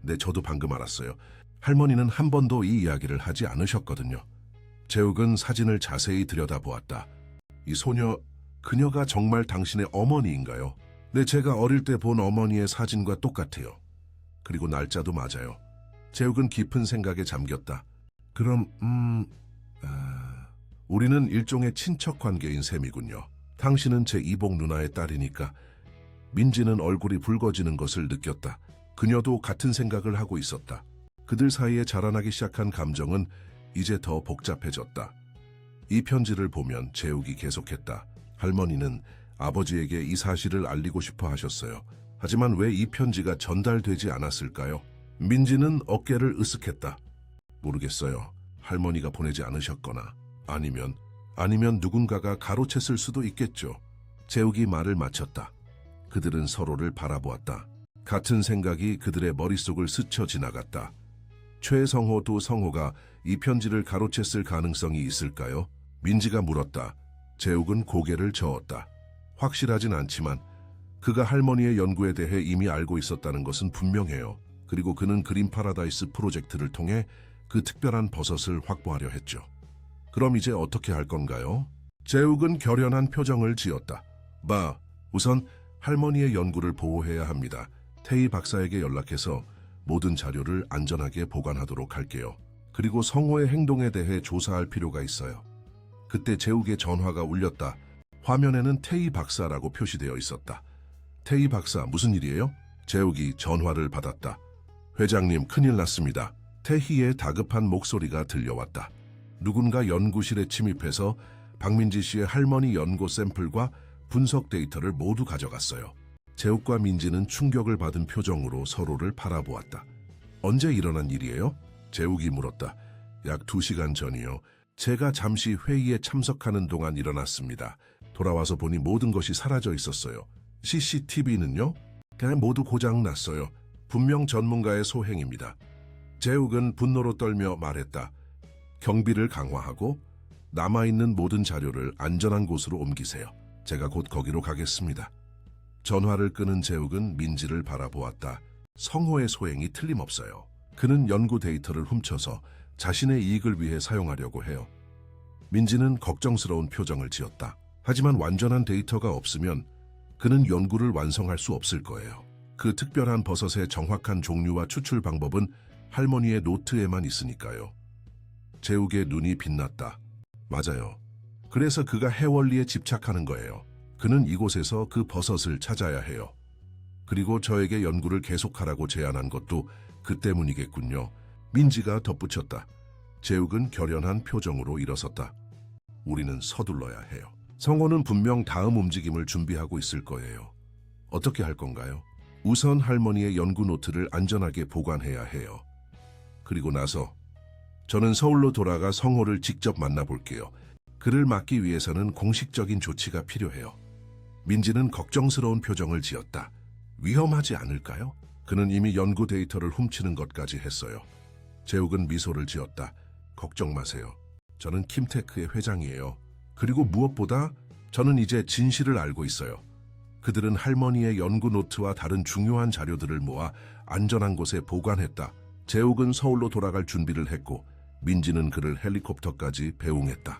네, 저도 방금 알았어요. 할머니는 한 번도 이 이야기를 하지 않으셨거든요. 재욱은 사진을 자세히 들여다보았다. 이 소녀, 그녀가 정말 당신의 어머니인가요? 네, 제가 어릴 때 본 어머니의 사진과 똑같아요. 그리고 날짜도 맞아요. 재욱은 깊은 생각에 잠겼다. 그럼, 우리는 일종의 친척 관계인 셈이군요. 당신은 제 이복 누나의 딸이니까. 민지는 얼굴이 붉어지는 것을 느꼈다. 그녀도 같은 생각을 하고 있었다. 그들 사이에 자라나기 시작한 감정은 이제 더 복잡해졌다. 이 편지를 보면 재욱이 계속했다. 할머니는 아버지에게 이 사실을 알리고 싶어 하셨어요. 하지만 왜 이 편지가 전달되지 않았을까요? 민지는 어깨를 으쓱했다. 모르겠어요. 할머니가 보내지 않으셨거나 아니면 누군가가 가로챘을 수도 있겠죠. 재욱이 말을 마쳤다. 그들은 서로를 바라보았다. 같은 생각이 그들의 머릿속을 스쳐 지나갔다. 최성호 두 성호가 이 편지를 가로챘을 가능성이 있을까요? 민지가 물었다. 재욱은 고개를 저었다. 확실하진 않지만 그가 할머니의 연구에 대해 이미 알고 있었다는 것은 분명해요. 그리고 그는 그린 파라다이스 프로젝트를 통해 그 특별한 버섯을 확보하려 했죠. 그럼 이제 어떻게 할 건가요? 재욱은 결연한 표정을 지었다. 우선 할머니의 연구를 보호해야 합니다. 태희 박사에게 연락해서 모든 자료를 안전하게 보관하도록 할게요. 그리고 성호의 행동에 대해 조사할 필요가 있어요. 그때 재욱의 전화가 울렸다. 화면에는 태희 박사라고 표시되어 있었다. 태희 박사, 무슨 일이에요? 재욱이 전화를 받았다. 회장님, 큰일 났습니다. 태희의 다급한 목소리가 들려왔다. 누군가 연구실에 침입해서 박민지 씨의 할머니 연고 샘플과 분석 데이터를 모두 가져갔어요. 재욱과 민지는 충격을 받은 표정으로 서로를 바라보았다. 언제 일어난 일이에요? 재욱이 물었다. 약 2시간 전이요. 제가 잠시 회의에 참석하는 동안 일어났습니다. 돌아와서 보니 모든 것이 사라져 있었어요. CCTV는요? 그냥 모두 고장났어요. 분명 전문가의 소행입니다. 재욱은 분노로 떨며 말했다. 경비를 강화하고 남아있는 모든 자료를 안전한 곳으로 옮기세요. 제가 곧 거기로 가겠습니다. 전화를 끊은 재욱은 민지를 바라보았다. 성호의 소행이 틀림없어요. 그는 연구 데이터를 훔쳐서 자신의 이익을 위해 사용하려고 해요. 민지는 걱정스러운 표정을 지었다. 하지만 완전한 데이터가 없으면 그는 연구를 완성할 수 없을 거예요. 그 특별한 버섯의 정확한 종류와 추출 방법은 할머니의 노트에만 있으니까요. 재욱의 눈이 빛났다. 맞아요. 그래서 그가 해월리에 집착하는 거예요. 그는 이곳에서 그 버섯을 찾아야 해요. 그리고 저에게 연구를 계속하라고 제안한 것도 그 때문이겠군요. 민지가 덧붙였다. 재욱은 결연한 표정으로 일어섰다. 우리는 서둘러야 해요. 성호는 분명 다음 움직임을 준비하고 있을 거예요. 어떻게 할 건가요? 우선 할머니의 연구 노트를 안전하게 보관해야 해요. 그리고 나서 저는 서울로 돌아가 성호를 직접 만나볼게요. 그를 막기 위해서는 공식적인 조치가 필요해요. 민지는 걱정스러운 표정을 지었다. 위험하지 않을까요? 그는 이미 연구 데이터를 훔치는 것까지 했어요. 재욱은 미소를 지었다. 걱정 마세요. 저는 킴테크의 회장이에요. 그리고 무엇보다 저는 이제 진실을 알고 있어요. 그들은 할머니의 연구 노트와 다른 중요한 자료들을 모아 안전한 곳에 보관했다. 재욱은 서울로 돌아갈 준비를 했고 민지는 그를 헬리콥터까지 배웅했다.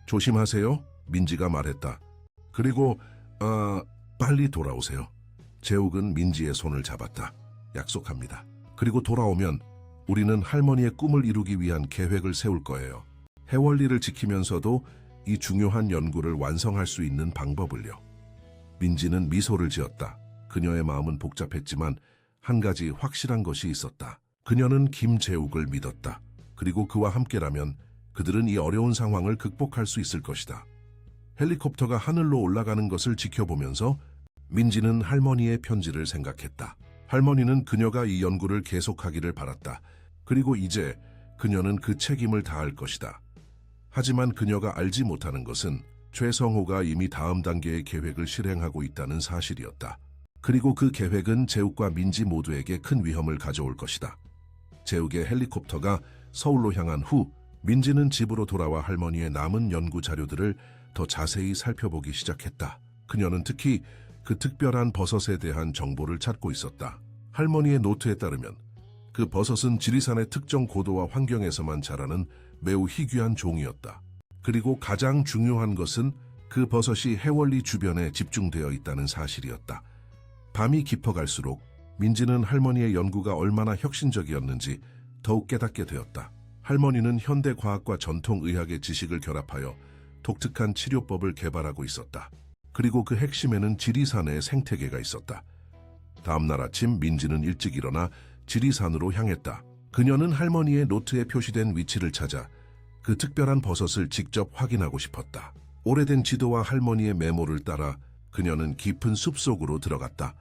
조심하세요. 민지가 말했다. 그리고 빨리 돌아오세요. 재욱은 민지의 손을 잡았다. 약속합니다. 그리고 돌아오면 우리는 할머니의 꿈을 이루기 위한 계획을 세울 거예요. 해월리를 지키면서도 이 중요한 연구를 완성할 수 있는 방법을요. 민지는 미소를 지었다. 그녀의 마음은 복잡했지만 한 가지 확실한 것이 있었다. 그녀는 김재욱을 믿었다. 그리고 그와 함께라면 그들은 이 어려운 상황을 극복할 수 있을 것이다. 헬리콥터가 하늘로 올라가는 것을 지켜보면서 민지는 할머니의 편지를 생각했다. 할머니는 그녀가 이 연구를 계속하기를 바랐다. 그리고 이제 그녀는 그 책임을 다할 것이다. 하지만 그녀가 알지 못하는 것은 최성호가 이미 다음 단계의 계획을 실행하고 있다는 사실이었다. 그리고 그 계획은 재욱과 민지 모두에게 큰 위험을 가져올 것이다. 재욱의 헬리콥터가 서울로 향한 후 민지는 집으로 돌아와 할머니의 남은 연구 자료들을 더 자세히 살펴보기 시작했다. 그녀는 특히 그 특별한 버섯에 대한 정보를 찾고 있었다. 할머니의 노트에 따르면 그 버섯은 지리산의 특정 고도와 환경에서만 자라는 매우 희귀한 종이었다. 그리고 가장 중요한 것은 그 버섯이 해월리 주변에 집중되어 있다는 사실이었다. 밤이 깊어갈수록 민지는 할머니의 연구가 얼마나 혁신적이었는지 더욱 깨닫게 되었다. 할머니는 현대 과학과 전통 의학의 지식을 결합하여 독특한 치료법을 개발하고 있었다. 그리고 그 핵심에는 지리산의 생태계가 있었다. 다음 날 아침 민지는 일찍 일어나 지리산으로 향했다. 그녀는 할머니의 노트에 표시된 위치를 찾아 그 특별한 버섯을 직접 확인하고 싶었다. 오래된 지도와 할머니의 메모를 따라 그녀는 깊은 숲속으로 들어갔다.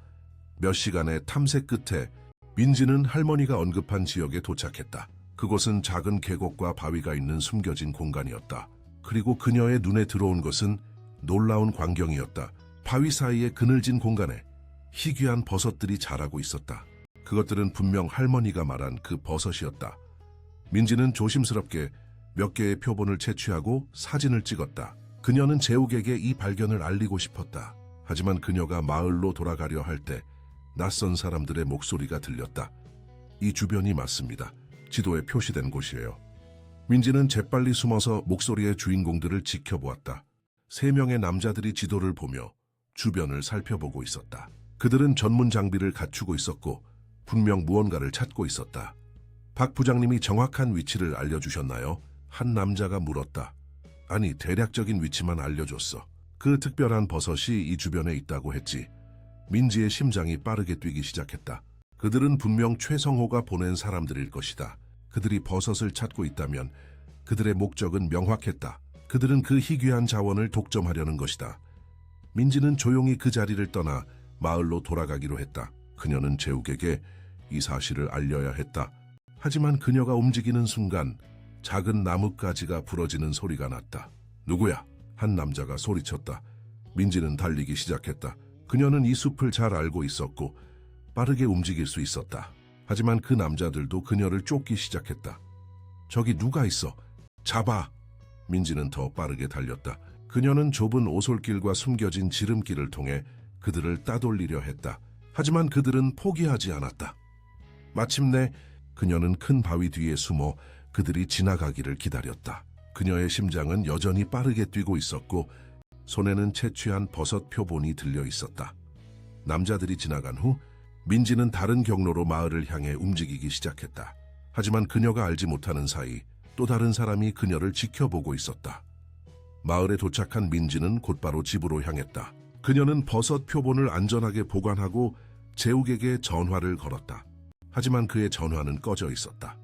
몇 시간의 탐색 끝에 민지는 할머니가 언급한 지역에 도착했다. 그곳은 작은 계곡과 바위가 있는 숨겨진 공간이었다. 그리고 그녀의 눈에 들어온 것은 놀라운 광경이었다. 바위 사이의 그늘진 공간에 희귀한 버섯들이 자라고 있었다. 그것들은 분명 할머니가 말한 그 버섯이었다. 민지는 조심스럽게 몇 개의 표본을 채취하고 사진을 찍었다. 그녀는 재욱에게 이 발견을 알리고 싶었다. 하지만 그녀가 마을로 돌아가려 할 때 낯선 사람들의 목소리가 들렸다. 이 주변이 맞습니다. 지도에 표시된 곳이에요. 민지는 재빨리 숨어서 목소리의 주인공들을 지켜보았다. 3명의 남자들이 지도를 보며 주변을 살펴보고 있었다. 그들은 전문 장비를 갖추고 있었고 분명 무언가를 찾고 있었다. 박 부장님이 정확한 위치를 알려주셨나요? 한 남자가 물었다. 아니, 대략적인 위치만 알려줬어. 그 특별한 버섯이 이 주변에 있다고 했지. 민지의 심장이 빠르게 뛰기 시작했다. 그들은 분명 최성호가 보낸 사람들일 것이다. 그들이 버섯을 찾고 있다면 그들의 목적은 명확했다. 그들은 그 희귀한 자원을 독점하려는 것이다. 민지는 조용히 그 자리를 떠나 마을로 돌아가기로 했다. 그녀는 재욱에게 이 사실을 알려야 했다. 하지만 그녀가 움직이는 순간 작은 나뭇가지가 부러지는 소리가 났다. 누구야? 한 남자가 소리쳤다. 민지는 달리기 시작했다. 그녀는 이 숲을 잘 알고 있었고 빠르게 움직일 수 있었다. 하지만 그 남자들도 그녀를 쫓기 시작했다. 저기 누가 있어? 잡아! 민지는 더 빠르게 달렸다. 그녀는 좁은 오솔길과 숨겨진 지름길을 통해 그들을 따돌리려 했다. 하지만 그들은 포기하지 않았다. 마침내 그녀는 큰 바위 뒤에 숨어 그들이 지나가기를 기다렸다. 그녀의 심장은 여전히 빠르게 뛰고 있었고 손에는 채취한 버섯 표본이 들려 있었다. 남자들이 지나간 후 민지는 다른 경로로 마을을 향해 움직이기 시작했다. 하지만 그녀가 알지 못하는 사이 또 다른 사람이 그녀를 지켜보고 있었다. 마을에 도착한 민지는 곧바로 집으로 향했다. 그녀는 버섯 표본을 안전하게 보관하고 재욱에게 전화를 걸었다. 하지만 그의 전화는 꺼져 있었다.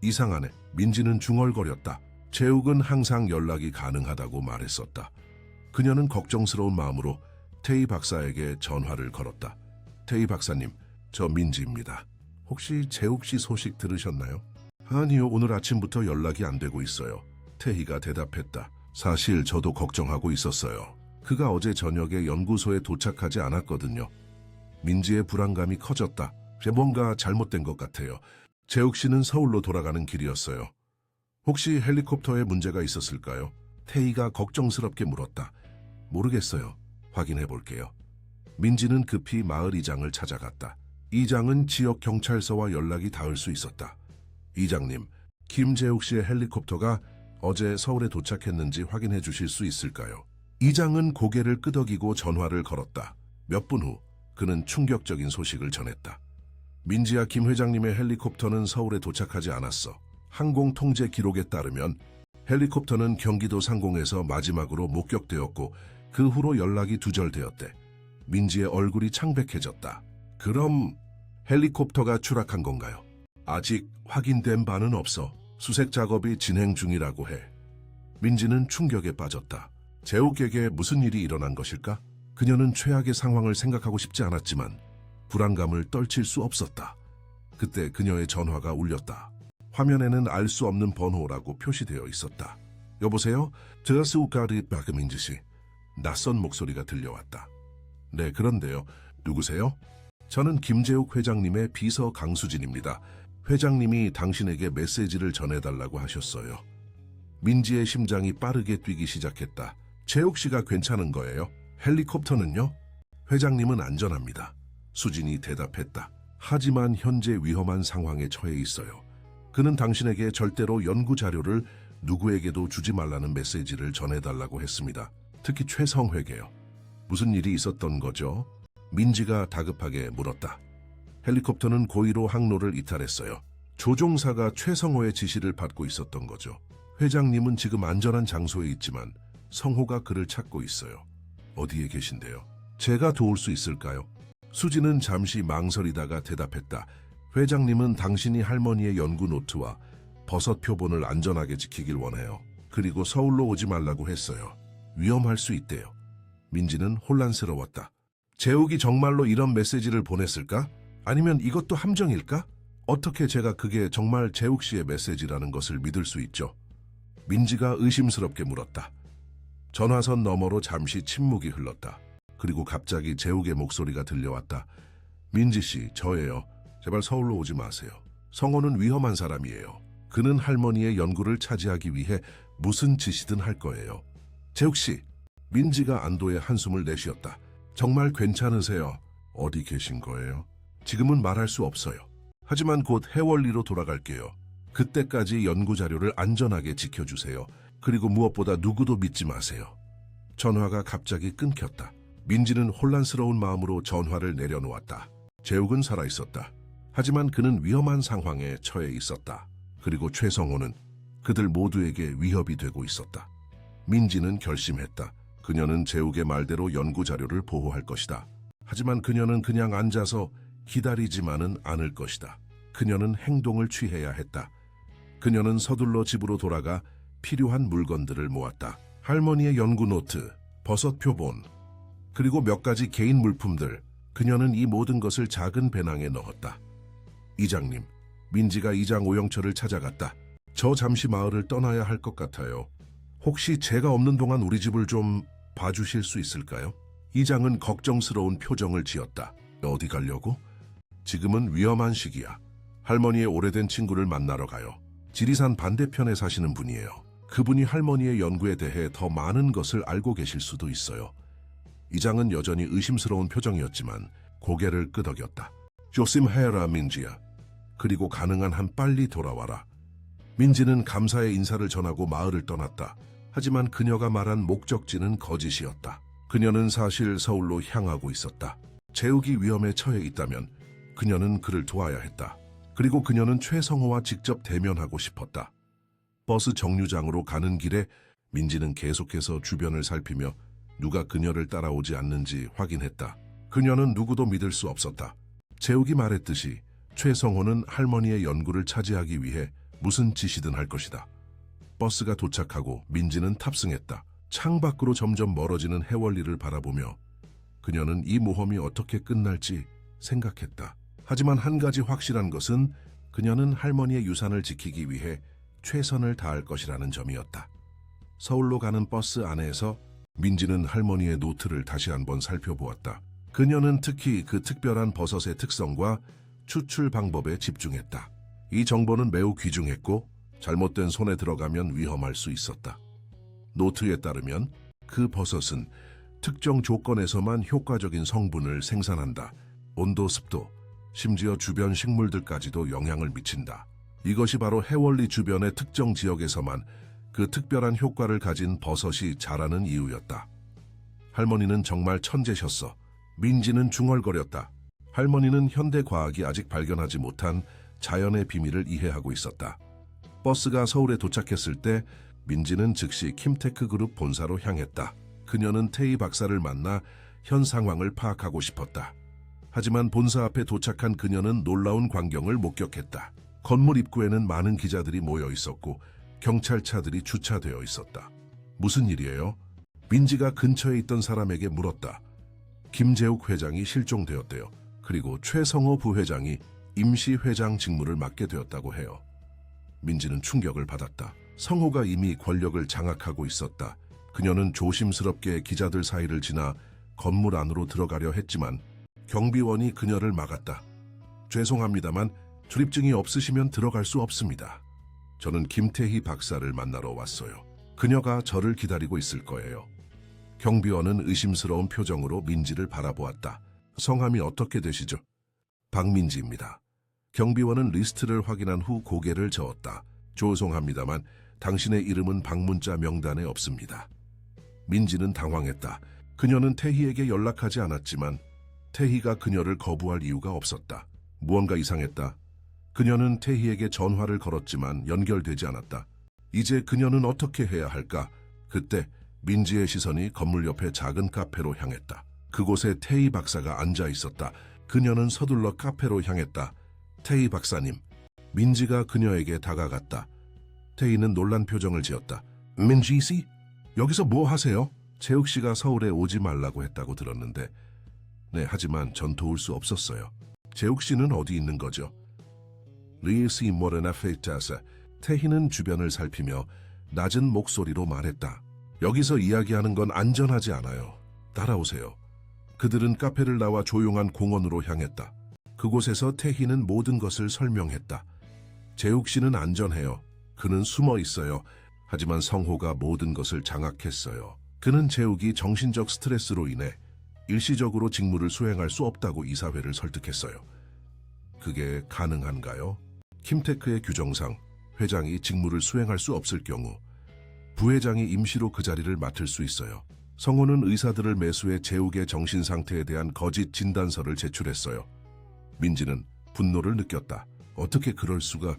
이상하네. 민지는 중얼거렸다. 재욱은 항상 연락이 가능하다고 말했었다. 그녀는 걱정스러운 마음으로 태희 박사에게 전화를 걸었다. 태희 박사님, 저 민지입니다. 혹시 재욱 씨 소식 들으셨나요? 아니요, 오늘 아침부터 연락이 안 되고 있어요. 태희가 대답했다. 사실 저도 걱정하고 있었어요. 그가 어제 저녁에 연구소에 도착하지 않았거든요. 민지의 불안감이 커졌다. 뭔가 잘못된 것 같아요. 재욱 씨는 서울로 돌아가는 길이었어요. 혹시 헬리콥터에 문제가 있었을까요? 태희가 걱정스럽게 물었다. 모르겠어요. 확인해 볼게요. 민지는 급히 마을 이장을 찾아갔다. 이장은 지역 경찰서와 연락이 닿을 수 있었다. 이장님, 김재욱 씨의 헬리콥터가 어제 서울에 도착했는지 확인해 주실 수 있을까요? 이장은 고개를 끄덕이고 전화를 걸었다. 몇 분 후 그는 충격적인 소식을 전했다. 민지와 김 회장님의 헬리콥터는 서울에 도착하지 않았어. 항공 통제 기록에 따르면 헬리콥터는 경기도 상공에서 마지막으로 목격되었고 그 후로 연락이 두절되었대. 민지의 얼굴이 창백해졌다. 그럼 헬리콥터가 추락한 건가요? 아직 확인된 바는 없어. 수색 작업이 진행 중이라고 해. 민지는 충격에 빠졌다. 재욱에게 무슨 일이 일어난 것일까? 그녀는 최악의 상황을 생각하고 싶지 않았지만 불안감을 떨칠 수 없었다. 그때 그녀의 전화가 울렸다. 화면에는 알 수 없는 번호라고 표시되어 있었다. 여보세요? 드스우카리 박민지 씨. 낯선 목소리가 들려왔다. 네, 그런데요. 누구세요? 저는 김재욱 회장님의 비서 강수진입니다. 회장님이 당신에게 메시지를 전해달라고 하셨어요. 민지의 심장이 빠르게 뛰기 시작했다. 재욱 씨가 괜찮은 거예요? 헬리콥터는요? 회장님은 안전합니다. 수진이 대답했다. 하지만 현재 위험한 상황에 처해 있어요. 그는 당신에게 절대로 연구 자료를 누구에게도 주지 말라는 메시지를 전해달라고 했습니다. 특히 최성회게요. 무슨 일이 있었던 거죠? 민지가 다급하게 물었다. 헬리콥터는 고의로 항로를 이탈했어요. 조종사가 최성호의 지시를 받고 있었던 거죠. 회장님은 지금 안전한 장소에 있지만 성호가 그를 찾고 있어요. 어디에 계신데요? 제가 도울 수 있을까요? 수지는 잠시 망설이다가 대답했다. 회장님은 당신이 할머니의 연구 노트와 버섯 표본을 안전하게 지키길 원해요. 그리고 서울로 오지 말라고 했어요. 위험할 수 있대요. 민지는 혼란스러웠다. 재욱이 정말로 이런 메시지를 보냈을까? 아니면 이것도 함정일까? 어떻게 제가 그게 정말 재욱 씨의 메시지라는 것을 믿을 수 있죠? 민지가 의심스럽게 물었다. 전화선 너머로 잠시 침묵이 흘렀다. 그리고 갑자기 재욱의 목소리가 들려왔다. 민지 씨, 저예요. 제발 서울로 오지 마세요. 성호는 위험한 사람이에요. 그는 할머니의 연구를 차지하기 위해 무슨 짓이든 할 거예요. 재욱 씨, 민지가 안도의 한숨을 내쉬었다. 정말 괜찮으세요? 어디 계신 거예요? 지금은 말할 수 없어요. 하지만 곧 해월리로 돌아갈게요. 그때까지 연구 자료를 안전하게 지켜주세요. 그리고 무엇보다 누구도 믿지 마세요. 전화가 갑자기 끊겼다. 민지는 혼란스러운 마음으로 전화를 내려놓았다. 재욱은 살아있었다. 하지만 그는 위험한 상황에 처해 있었다. 그리고 최성호는 그들 모두에게 위협이 되고 있었다. 민지는 결심했다. 그녀는 재욱의 말대로 연구 자료를 보호할 것이다. 하지만 그녀는 그냥 앉아서 기다리지만은 않을 것이다. 그녀는 행동을 취해야 했다. 그녀는 서둘러 집으로 돌아가 필요한 물건들을 모았다. 할머니의 연구 노트, 버섯 표본, 그리고 몇 가지 개인 물품들. 그녀는 이 모든 것을 작은 배낭에 넣었다. 이장님, 민지가 이장 오영철을 찾아갔다. 저 잠시 마을을 떠나야 할 것 같아요. 혹시 제가 없는 동안 우리 집을 좀 봐주실 수 있을까요? 이장은 걱정스러운 표정을 지었다. 어디 가려고? 지금은 위험한 시기야. 할머니의 오래된 친구를 만나러 가요. 지리산 반대편에 사시는 분이에요. 그분이 할머니의 연구에 대해 더 많은 것을 알고 계실 수도 있어요. 이장은 여전히 의심스러운 표정이었지만 고개를 끄덕였다. 조심해라, 민지야. 그리고 가능한 한 빨리 돌아와라. 민지는 감사의 인사를 전하고 마을을 떠났다. 하지만 그녀가 말한 목적지는 거짓이었다. 그녀는 사실 서울로 향하고 있었다. 재욱이 위험에 처해 있다면 그녀는 그를 도와야 했다. 그리고 그녀는 최성호와 직접 대면하고 싶었다. 버스 정류장으로 가는 길에 민지는 계속해서 주변을 살피며 누가 그녀를 따라오지 않는지 확인했다. 그녀는 누구도 믿을 수 없었다. 재욱이 말했듯이 최성호는 할머니의 연구를 차지하기 위해 무슨 짓이든 할 것이다. 버스가 도착하고 민지는 탑승했다. 창밖으로 점점 멀어지는 해월리를 바라보며 그녀는 이 모험이 어떻게 끝날지 생각했다. 하지만 한 가지 확실한 것은 그녀는 할머니의 유산을 지키기 위해 최선을 다할 것이라는 점이었다. 서울로 가는 버스 안에서 민지는 할머니의 노트를 다시 한번 살펴보았다. 그녀는 특히 그 특별한 버섯의 특성과 추출 방법에 집중했다. 이 정보는 매우 귀중했고 잘못된 손에 들어가면 위험할 수 있었다. 노트에 따르면 그 버섯은 특정 조건에서만 효과적인 성분을 생산한다. 온도, 습도, 심지어 주변 식물들까지도 영향을 미친다. 이것이 바로 해월리 주변의 특정 지역에서만 그 특별한 효과를 가진 버섯이 자라는 이유였다. 할머니는 정말 천재셨어. 민지는 중얼거렸다. 할머니는 현대 과학이 아직 발견하지 못한 자연의 비밀을 이해하고 있었다. 버스가 서울에 도착했을 때 민지는 즉시 킴테크 그룹 본사로 향했다. 그녀는 태희 박사를 만나 현 상황을 파악하고 싶었다. 하지만 본사 앞에 도착한 그녀는 놀라운 광경을 목격했다. 건물 입구에는 많은 기자들이 모여 있었고 경찰차들이 주차되어 있었다. 무슨 일이에요? 민지가 근처에 있던 사람에게 물었다. 김재욱 회장이 실종되었대요. 그리고 최성호 부회장이 임시 회장 직무를 맡게 되었다고 해요. 민지는 충격을 받았다. 성호가 이미 권력을 장악하고 있었다. 그녀는 조심스럽게 기자들 사이를 지나 건물 안으로 들어가려 했지만 경비원이 그녀를 막았다. 죄송합니다만 출입증이 없으시면 들어갈 수 없습니다. 저는 김태희 박사를 만나러 왔어요. 그녀가 저를 기다리고 있을 거예요. 경비원은 의심스러운 표정으로 민지를 바라보았다. 성함이 어떻게 되시죠? 박민지입니다. 경비원은 리스트를 확인한 후 고개를 저었다. 죄송합니다만 당신의 이름은 방문자 명단에 없습니다. 민지는 당황했다. 그녀는 태희에게 연락하지 않았지만 태희가 그녀를 거부할 이유가 없었다. 무언가 이상했다. 그녀는 태희에게 전화를 걸었지만 연결되지 않았다. 이제 그녀는 어떻게 해야 할까? 그때 민지의 시선이 건물 옆의 작은 카페로 향했다. 그곳에 태희 박사가 앉아 있었다. 그녀는 서둘러 카페로 향했다. 태희 박사님. 민지가 그녀에게 다가갔다. 태희는 놀란 표정을 지었다. 민지 씨? 여기서 뭐 하세요? 재욱 씨가 서울에 오지 말라고 했다고 들었는데. 네, 하지만 전 도울 수 없었어요. 재욱 씨는 어디 있는 거죠? 리시 모르나 페이타사. 태희는 주변을 살피며 낮은 목소리로 말했다. 여기서 이야기하는 건 안전하지 않아요. 따라오세요. 그들은 카페를 나와 조용한 공원으로 향했다. 그곳에서 태희는 모든 것을 설명했다. 재욱 씨는 안전해요. 그는 숨어 있어요. 하지만 성호가 모든 것을 장악했어요. 그는 재욱이 정신적 스트레스로 인해 일시적으로 직무를 수행할 수 없다고 이사회를 설득했어요. 그게 가능한가요? 킴테크의 규정상 회장이 직무를 수행할 수 없을 경우 부회장이 임시로 그 자리를 맡을 수 있어요. 성호는 의사들을 매수해 재욱의 정신 상태에 대한 거짓 진단서를 제출했어요. 민지는 분노를 느꼈다. 어떻게 그럴 수가?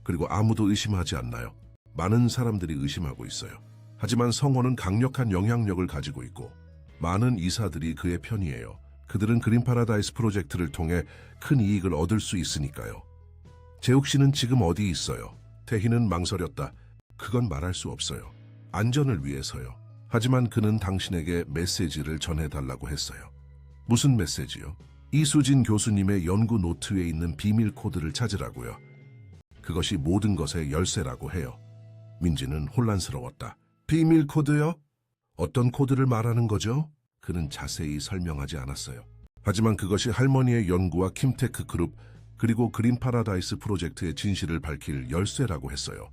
그리고 아무도 의심하지 않나요? 많은 사람들이 의심하고 있어요. 하지만 성호는 강력한 영향력을 가지고 있고 많은 이사들이 그의 편이에요. 그들은 그린 파라다이스 프로젝트를 통해 큰 이익을 얻을 수 있으니까요. 재욱 씨는 지금 어디 있어요? 태희는 망설였다. 그건 말할 수 없어요. 안전을 위해서요. 하지만 그는 당신에게 메시지를 전해달라고 했어요. 무슨 메시지요? 이수진 교수님의 연구 노트에 있는 비밀 코드를 찾으라고요. 그것이 모든 것의 열쇠라고 해요. 민지는 혼란스러웠다. 비밀 코드요? 어떤 코드를 말하는 거죠? 그는 자세히 설명하지 않았어요. 하지만 그것이 할머니의 연구와 킴테크 그룹 그리고 그린 파라다이스 프로젝트의 진실을 밝힐 열쇠라고 했어요.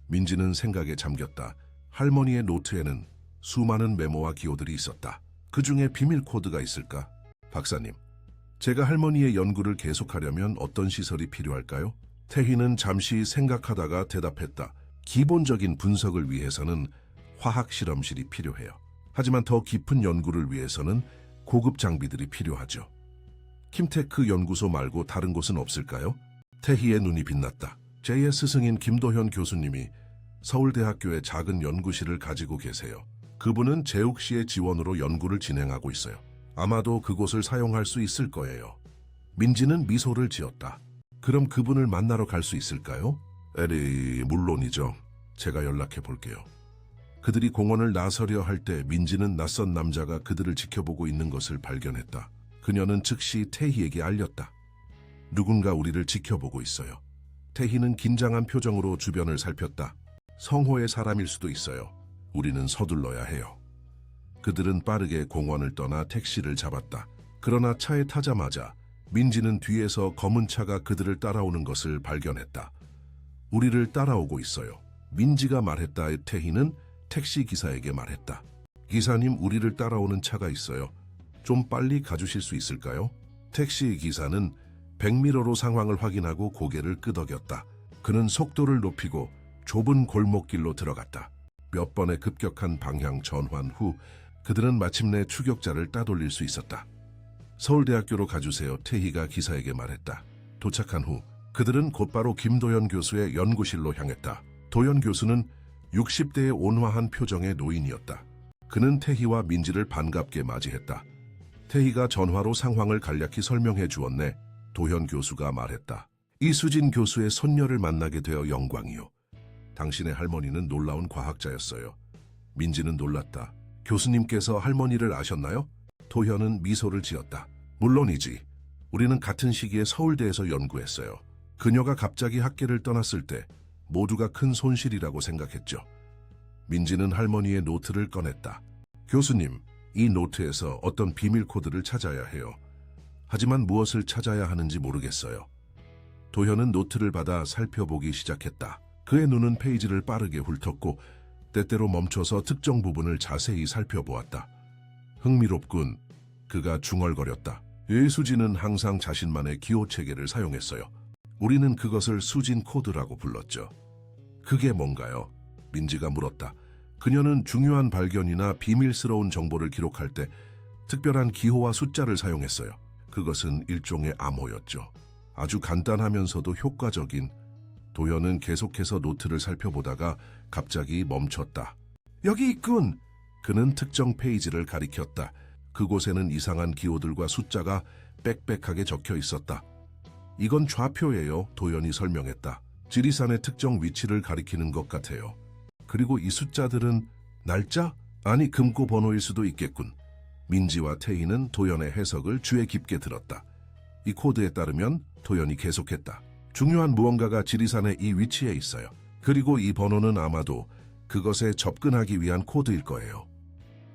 민지는 생각에 잠겼다. 할머니의 노트에는 수많은 메모와 기호들이 있었다. 그 중에 비밀 코드가 있을까? 박사님, 제가 할머니의 연구를 계속하려면 어떤 시설이 필요할까요? 태희는 잠시 생각하다가 대답했다. 기본적인 분석을 위해서는 화학 실험실이 필요해요. 하지만 더 깊은 연구를 위해서는 고급 장비들이 필요하죠. 킴테크 연구소 말고 다른 곳은 없을까요? 태희의 눈이 빛났다. 제2의 스승인 김도현 교수님이 서울대학교에 작은 연구실을 가지고 계세요. 그분은 재욱 씨의 지원으로 연구를 진행하고 있어요. 아마도 그곳을 사용할 수 있을 거예요. 민지는 미소를 지었다. 그럼 그분을 만나러 갈 수 있을까요? 물론이죠. 제가 연락해 볼게요. 그들이 공원을 나서려 할 때 민지는 낯선 남자가 그들을 지켜보고 있는 것을 발견했다. 그녀는 즉시 태희에게 알렸다. 누군가 우리를 지켜보고 있어요. 태희는 긴장한 표정으로 주변을 살폈다. 성호의 사람일 수도 있어요. 우리는 서둘러야 해요. 그들은 빠르게 공원을 떠나 택시를 잡았다. 그러나 차에 타자마자 민지는 뒤에서 검은 차가 그들을 따라오는 것을 발견했다. 우리를 따라오고 있어요. 민지가 말했다. 태희는 택시 기사에게 말했다. 기사님, 우리를 따라오는 차가 있어요. 좀 빨리 가주실 수 있을까요? 택시 기사는 백미러로 상황을 확인하고 고개를 끄덕였다. 그는 속도를 높이고 좁은 골목길로 들어갔다. 몇 번의 급격한 방향 전환 후 그들은 마침내 추격자를 따돌릴 수 있었다. 서울대학교로 가주세요. 태희가 기사에게 말했다. 도착한 후 그들은 곧바로 김도현 교수의 연구실로 향했다. 도현 교수는 60대의 온화한 표정의 노인이었다. 그는 태희와 민지를 반갑게 맞이했다. 태희가 전화로 상황을 간략히 설명해 주었네. 도현 교수가 말했다. 이수진 교수의 손녀를 만나게 되어 영광이요. 당신의 할머니는 놀라운 과학자였어요. 민지는 놀랐다. 교수님께서 할머니를 아셨나요? 도현은 미소를 지었다. 물론이지. 우리는 같은 시기에 서울대에서 연구했어요. 그녀가 갑자기 학계를 떠났을 때 모두가 큰 손실이라고 생각했죠. 민지는 할머니의 노트를 꺼냈다. 교수님, 이 노트에서 어떤 비밀 코드를 찾아야 해요. 하지만 무엇을 찾아야 하는지 모르겠어요. 도현은 노트를 받아 살펴보기 시작했다. 그의 눈은 페이지를 빠르게 훑었고 때때로 멈춰서 특정 부분을 자세히 살펴보았다. 흥미롭군. 그가 중얼거렸다. 수진은 항상 자신만의 기호 체계를 사용했어요. 우리는 그것을 수진 코드라고 불렀죠. 그게 뭔가요? 민지가 물었다. 그녀는 중요한 발견이나 비밀스러운 정보를 기록할 때 특별한 기호와 숫자를 사용했어요. 그것은 일종의 암호였죠. 아주 간단하면서도 효과적인. 도현은 계속해서 노트를 살펴보다가 갑자기 멈췄다. 여기 있군! 그는 특정 페이지를 가리켰다. 그곳에는 이상한 기호들과 숫자가 빽빽하게 적혀 있었다. 이건 좌표예요, 도현이 설명했다. 지리산의 특정 위치를 가리키는 것 같아요. 그리고 이 숫자들은 날짜? 아니, 금고 번호일 수도 있겠군. 민지와 태희는 도현의 해석을 주의 깊게 들었다. 이 코드에 따르면 도현이 계속했다. 중요한 무언가가 지리산의 이 위치에 있어요. 그리고 이 번호는 아마도 그것에 접근하기 위한 코드일 거예요.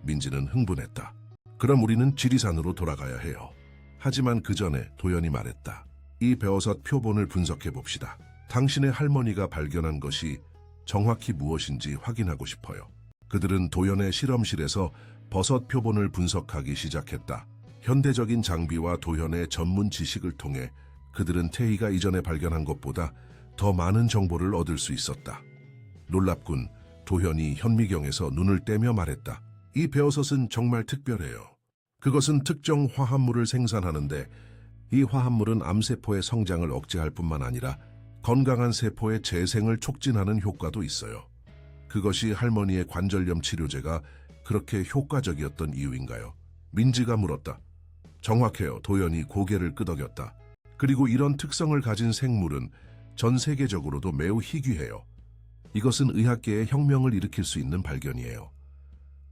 민지는 흥분했다. 그럼 우리는 지리산으로 돌아가야 해요. 하지만 그 전에 도현이 말했다. 이 배어섯 표본을 분석해 봅시다. 당신의 할머니가 발견한 것이 정확히 무엇인지 확인하고 싶어요. 그들은 도현의 실험실에서 버섯 표본을 분석하기 시작했다. 현대적인 장비와 도현의 전문 지식을 통해 그들은 태희가 이전에 발견한 것보다 더 많은 정보를 얻을 수 있었다. 놀랍군. 도현이 현미경에서 눈을 떼며 말했다. 이 배어섯은 정말 특별해요. 그것은 특정 화합물을 생산하는데 이 화합물은 암세포의 성장을 억제할 뿐만 아니라 건강한 세포의 재생을 촉진하는 효과도 있어요. 그것이 할머니의 관절염 치료제가 그렇게 효과적이었던 이유인가요? 민지가 물었다. 정확해요. 도현이 고개를 끄덕였다. 그리고 이런 특성을 가진 생물은 전 세계적으로도 매우 희귀해요. 이것은 의학계에 혁명을 일으킬 수 있는 발견이에요.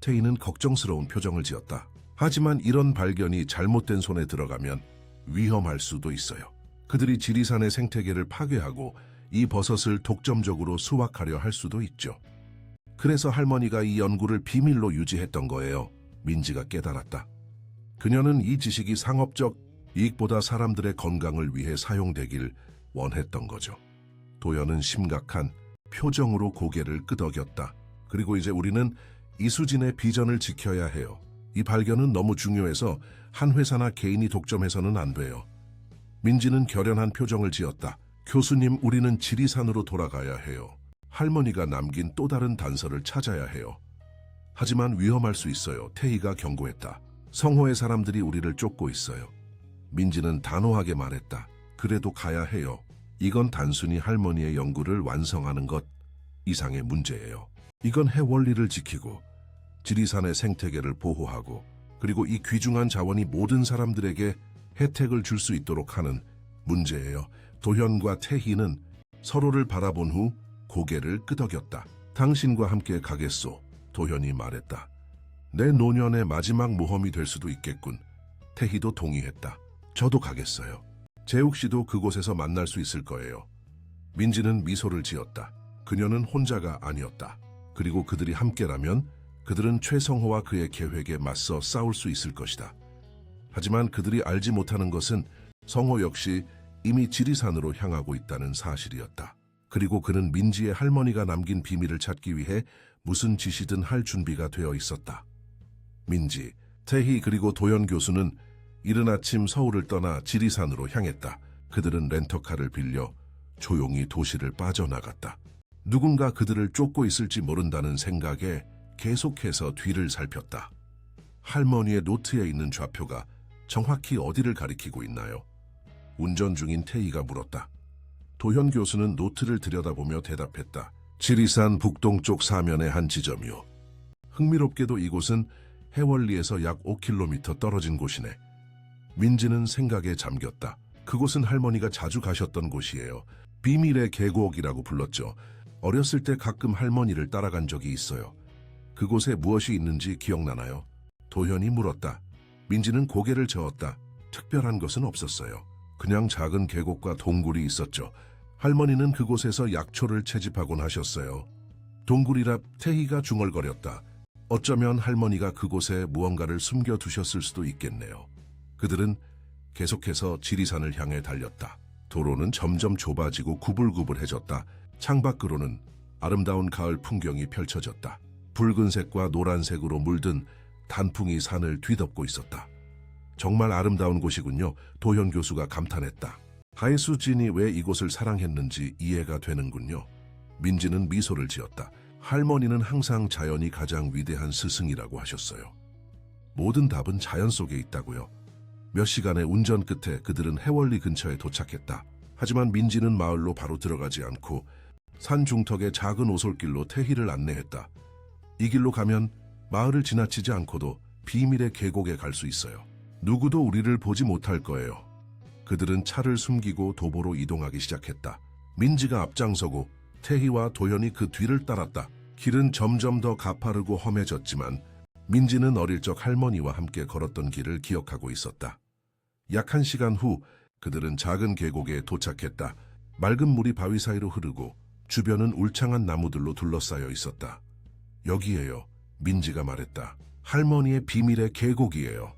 태희는 걱정스러운 표정을 지었다. 하지만 이런 발견이 잘못된 손에 들어가면 위험할 수도 있어요. 그들이 지리산의 생태계를 파괴하고 이 버섯을 독점적으로 수확하려 할 수도 있죠. 그래서 할머니가 이 연구를 비밀로 유지했던 거예요. 민지가 깨달았다. 그녀는 이 지식이 상업적 이익보다 사람들의 건강을 위해 사용되길 원했던 거죠. 도연은 심각한 표정으로 고개를 끄덕였다. 그리고 이제 우리는 이수진의 비전을 지켜야 해요. 이 발견은 너무 중요해서 한 회사나 개인이 독점해서는 안 돼요. 민지는 결연한 표정을 지었다. 교수님, 우리는 지리산으로 돌아가야 해요. 할머니가 남긴 또 다른 단서를 찾아야 해요. 하지만 위험할 수 있어요. 태희가 경고했다. 성호의 사람들이 우리를 쫓고 있어요. 민지는 단호하게 말했다. 그래도 가야 해요. 이건 단순히 할머니의 연구를 완성하는 것 이상의 문제예요. 이건 해원리를 지키고 지리산의 생태계를 보호하고 그리고 이 귀중한 자원이 모든 사람들에게 혜택을 줄 수 있도록 하는 문제예요. 도현과 태희는 서로를 바라본 후 고개를 끄덕였다. 당신과 함께 가겠소. 도현이 말했다. 내 노년의 마지막 모험이 될 수도 있겠군. 태희도 동의했다. 저도 가겠어요. 재욱 씨도 그곳에서 만날 수 있을 거예요. 민지는 미소를 지었다. 그녀는 혼자가 아니었다. 그리고 그들이 함께라면 그들은 최성호와 그의 계획에 맞서 싸울 수 있을 것이다. 하지만 그들이 알지 못하는 것은 성호 역시 이미 지리산으로 향하고 있다는 사실이었다. 그리고 그는 민지의 할머니가 남긴 비밀을 찾기 위해 무슨 짓이든 할 준비가 되어 있었다. 민지, 태희 그리고 도연 교수는 이른 아침 서울을 떠나 지리산으로 향했다. 그들은 렌터카를 빌려 조용히 도시를 빠져나갔다. 누군가 그들을 쫓고 있을지 모른다는 생각에 계속해서 뒤를 살폈다. 할머니의 노트에 있는 좌표가 정확히 어디를 가리키고 있나요? 운전 중인 태희가 물었다. 도현 교수는 노트를 들여다보며 대답했다. 지리산 북동쪽 사면의 한 지점이요. 흥미롭게도 이곳은 해월리에서 약 5km 떨어진 곳이네. 민지는 생각에 잠겼다. 그곳은 할머니가 자주 가셨던 곳이에요. 비밀의 계곡이라고 불렀죠. 어렸을 때 가끔 할머니를 따라간 적이 있어요. 그곳에 무엇이 있는지 기억나나요? 도현이 물었다. 민지는 고개를 저었다. 특별한 것은 없었어요. 그냥 작은 계곡과 동굴이 있었죠. 할머니는 그곳에서 약초를 채집하곤 하셨어요. 동굴이라 태희가 중얼거렸다. 어쩌면 할머니가 그곳에 무언가를 숨겨두셨을 수도 있겠네요. 그들은 계속해서 지리산을 향해 달렸다. 도로는 점점 좁아지고 구불구불해졌다. 창밖으로는 아름다운 가을 풍경이 펼쳐졌다. 붉은색과 노란색으로 물든 단풍이 산을 뒤덮고 있었다. 정말 아름다운 곳이군요. 도현 교수가 감탄했다. 하이수진이 왜 이곳을 사랑했는지 이해가 되는군요. 민지는 미소를 지었다. 할머니는 항상 자연이 가장 위대한 스승이라고 하셨어요. 모든 답은 자연 속에 있다고요. 몇 시간의 운전 끝에 그들은 해월리 근처에 도착했다. 하지만 민지는 마을로 바로 들어가지 않고 산 중턱의 작은 오솔길로 태희를 안내했다. 이 길로 가면 마을을 지나치지 않고도 비밀의 계곡에 갈 수 있어요. 누구도 우리를 보지 못할 거예요. 그들은 차를 숨기고 도보로 이동하기 시작했다. 민지가 앞장서고 태희와 도현이 그 뒤를 따랐다. 길은 점점 더 가파르고 험해졌지만 민지는 어릴 적 할머니와 함께 걸었던 길을 기억하고 있었다. 약 1시간 후 그들은 작은 계곡에 도착했다. 맑은 물이 바위 사이로 흐르고 주변은 울창한 나무들로 둘러싸여 있었다. 여기에요. 민지가 말했다. 할머니의 비밀의 계곡이에요.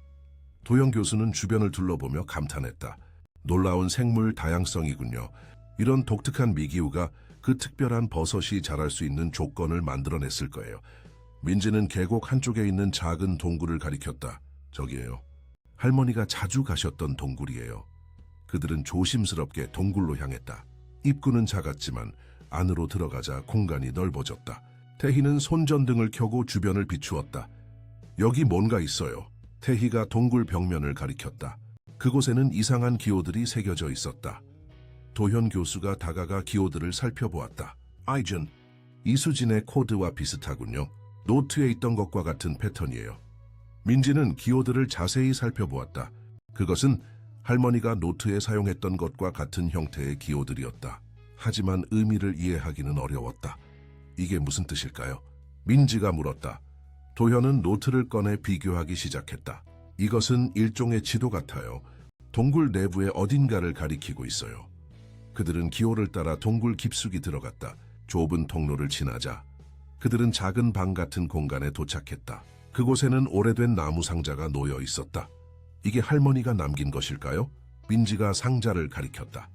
도영 교수는 주변을 둘러보며 감탄했다. 놀라운 생물 다양성이군요. 이런 독특한 미기후가 그 특별한 버섯이 자랄 수 있는 조건을 만들어냈을 거예요. 민지는 계곡 한쪽에 있는 작은 동굴을 가리켰다. 저기에요. 할머니가 자주 가셨던 동굴이에요. 그들은 조심스럽게 동굴로 향했다. 입구는 작았지만 안으로 들어가자 공간이 넓어졌다. 태희는 손전등을 켜고 주변을 비추었다. 여기 뭔가 있어요. 태희가 동굴 벽면을 가리켰다. 그곳에는 이상한 기호들이 새겨져 있었다. 도현 교수가 다가가 기호들을 살펴보았다. 아이준, 이수진의 코드와 비슷하군요. 노트에 있던 것과 같은 패턴이에요. 민지는 기호들을 자세히 살펴보았다. 그것은 할머니가 노트에 사용했던 것과 같은 형태의 기호들이었다. 하지만 의미를 이해하기는 어려웠다. 이게 무슨 뜻일까요? 민지가 물었다. 도현은 노트를 꺼내 비교하기 시작했다. 이것은 일종의 지도 같아요. 동굴 내부의 어딘가를 가리키고 있어요. 그들은 기호를 따라 동굴 깊숙이 들어갔다. 좁은 통로를 지나자 그들은 작은 방 같은 공간에 도착했다. 그곳에는 오래된 나무 상자가 놓여 있었다. 이게 할머니가 남긴 것일까요? 민지가 상자를 가리켰다.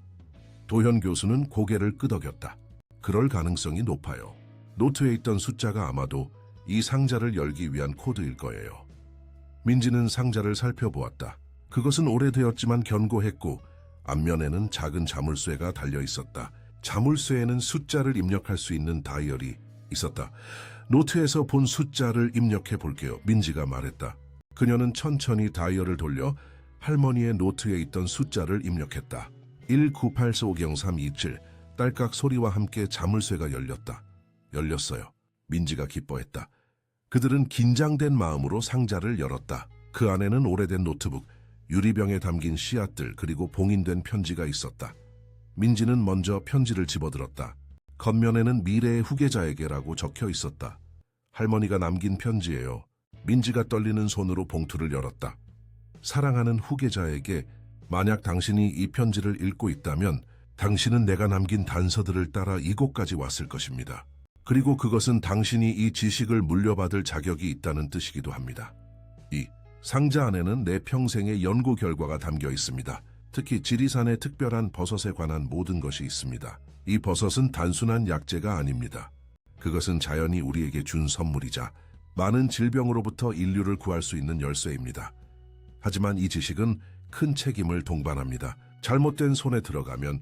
도현 교수는 고개를 끄덕였다. 그럴 가능성이 높아요. 노트에 있던 숫자가 아마도 이 상자를 열기 위한 코드일 거예요. 민지는 상자를 살펴보았다. 그것은 오래되었지만 견고했고 앞면에는 작은 자물쇠가 달려 있었다. 자물쇠에는 숫자를 입력할 수 있는 다이얼이 있었다. 노트에서 본 숫자를 입력해 볼게요. 민지가 말했다. 그녀는 천천히 다이얼을 돌려 할머니의 노트에 있던 숫자를 입력했다. 198450-327 딸깍 소리와 함께 자물쇠가 열렸어요. 민지가 기뻐했다. 그들은 긴장된 마음으로 상자를 열었다. 그 안에는 오래된 노트북, 유리병에 담긴 씨앗들 그리고 봉인된 편지가 있었다. 민지는 먼저 편지를 집어들었다. 겉면에는 미래의 후계자에게라고 적혀 있었다. 할머니가 남긴 편지예요. 민지가 떨리는 손으로 봉투를 열었다. 사랑하는 후계자에게, 만약 당신이 이 편지를 읽고 있다면 당신은 내가 남긴 단서들을 따라 이곳까지 왔을 것입니다. 그리고 그것은 당신이 이 지식을 물려받을 자격이 있다는 뜻이기도 합니다. 이 상자 안에는 내 평생의 연구 결과가 담겨 있습니다. 특히 지리산의 특별한 버섯에 관한 모든 것이 있습니다. 이 버섯은 단순한 약재가 아닙니다. 그것은 자연이 우리에게 준 선물이자 많은 질병으로부터 인류를 구할 수 있는 열쇠입니다. 하지만 이 지식은 큰 책임을 동반합니다. 잘못된 손에 들어가면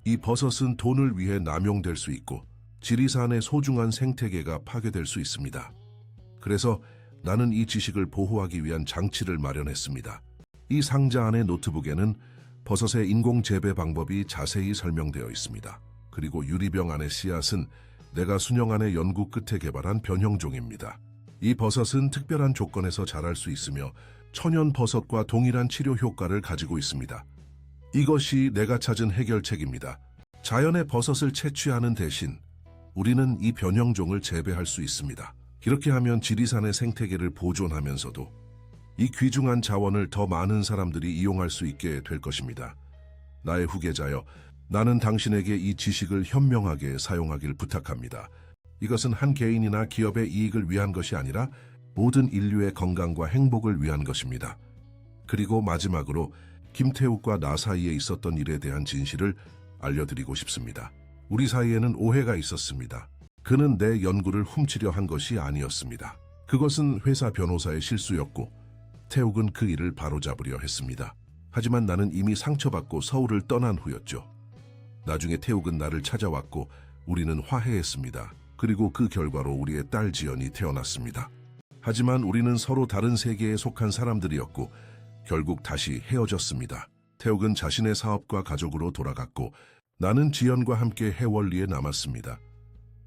이 버섯은 돈을 위해 남용될 수 있고 지리산의 소중한 생태계가 파괴될 수 있습니다. 그래서 나는 이 지식을 보호하기 위한 장치를 마련했습니다. 이 상자 안의 노트북에는 버섯의 인공 재배 방법이 자세히 설명되어 있습니다. 그리고 유리병 안의 씨앗은 내가 수년 안의 연구 끝에 개발한 변형종입니다. 이 버섯은 특별한 조건에서 자랄 수 있으며 천연 버섯과 동일한 치료 효과를 가지고 있습니다. 이것이 내가 찾은 해결책입니다. 자연의 버섯을 채취하는 대신 우리는 이 변형종을 재배할 수 있습니다. 이렇게 하면 지리산의 생태계를 보존하면서도 이 귀중한 자원을 더 많은 사람들이 이용할 수 있게 될 것입니다. 나의 후계자여, 나는 당신에게 이 지식을 현명하게 사용하길 부탁합니다. 이것은 한 개인이나 기업의 이익을 위한 것이 아니라 모든 인류의 건강과 행복을 위한 것입니다. 그리고 마지막으로 김태욱과 나 사이에 있었던 일에 대한 진실을 알려드리고 싶습니다. 우리 사이에는 오해가 있었습니다. 그는 내 연구를 훔치려 한 것이 아니었습니다. 그것은 회사 변호사의 실수였고 태욱은 그 일을 바로잡으려 했습니다. 하지만 나는 이미 상처받고 서울을 떠난 후였죠. 나중에 태욱은 나를 찾아왔고 우리는 화해했습니다. 그리고 그 결과로 우리의 딸 지연이 태어났습니다. 하지만 우리는 서로 다른 세계에 속한 사람들이었고 결국 다시 헤어졌습니다. 태욱은 자신의 사업과 가족으로 돌아갔고 나는 지연과 함께 해월리에 남았습니다.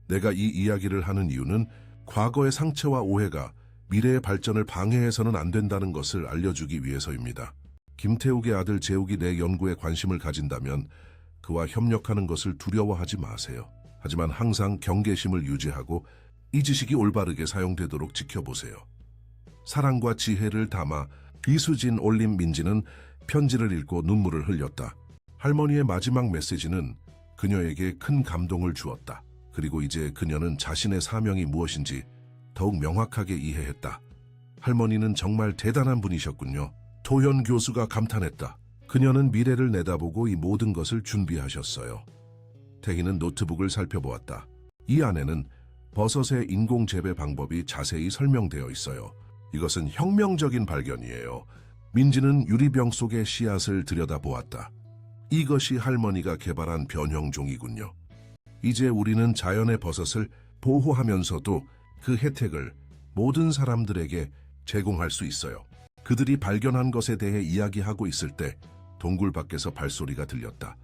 내가 이 이야기를 하는 이유는 과거의 상처와 오해가 미래의 발전을 방해해서는 안 된다는 것을 알려주기 위해서입니다. 김태욱의 아들 재욱이 내 연구에 관심을 가진다면 그와 협력하는 것을 두려워하지 마세요. 하지만 항상 경계심을 유지하고 이 지식이 올바르게 사용되도록 지켜보세요. 사랑과 지혜를 담아 이수진 올림. 민지는 편지를 읽고 눈물을 흘렸다. 할머니의 마지막 메시지는 그녀에게 큰 감동을 주었다. 그리고 이제 그녀는 자신의 사명이 무엇인지 더욱 명확하게 이해했다. 할머니는 정말 대단한 분이셨군요. 도현 교수가 감탄했다. 그녀는 미래를 내다보고 이 모든 것을 준비하셨어요. 태희는 노트북을 살펴보았다. 이 안에는 버섯의 인공 재배 방법이 자세히 설명되어 있어요. 이것은 혁명적인 발견이에요. 민지는 유리병 속의 씨앗을 들여다보았다. 이것이 할머니가 개발한 변형종이군요. 이제 우리는 자연의 버섯을 보호하면서도 그 혜택을 모든 사람들에게 제공할 수 있어요. 그들이 발견한 것에 대해 이야기하고 있을 때 동굴 밖에서 발소리가 들렸다.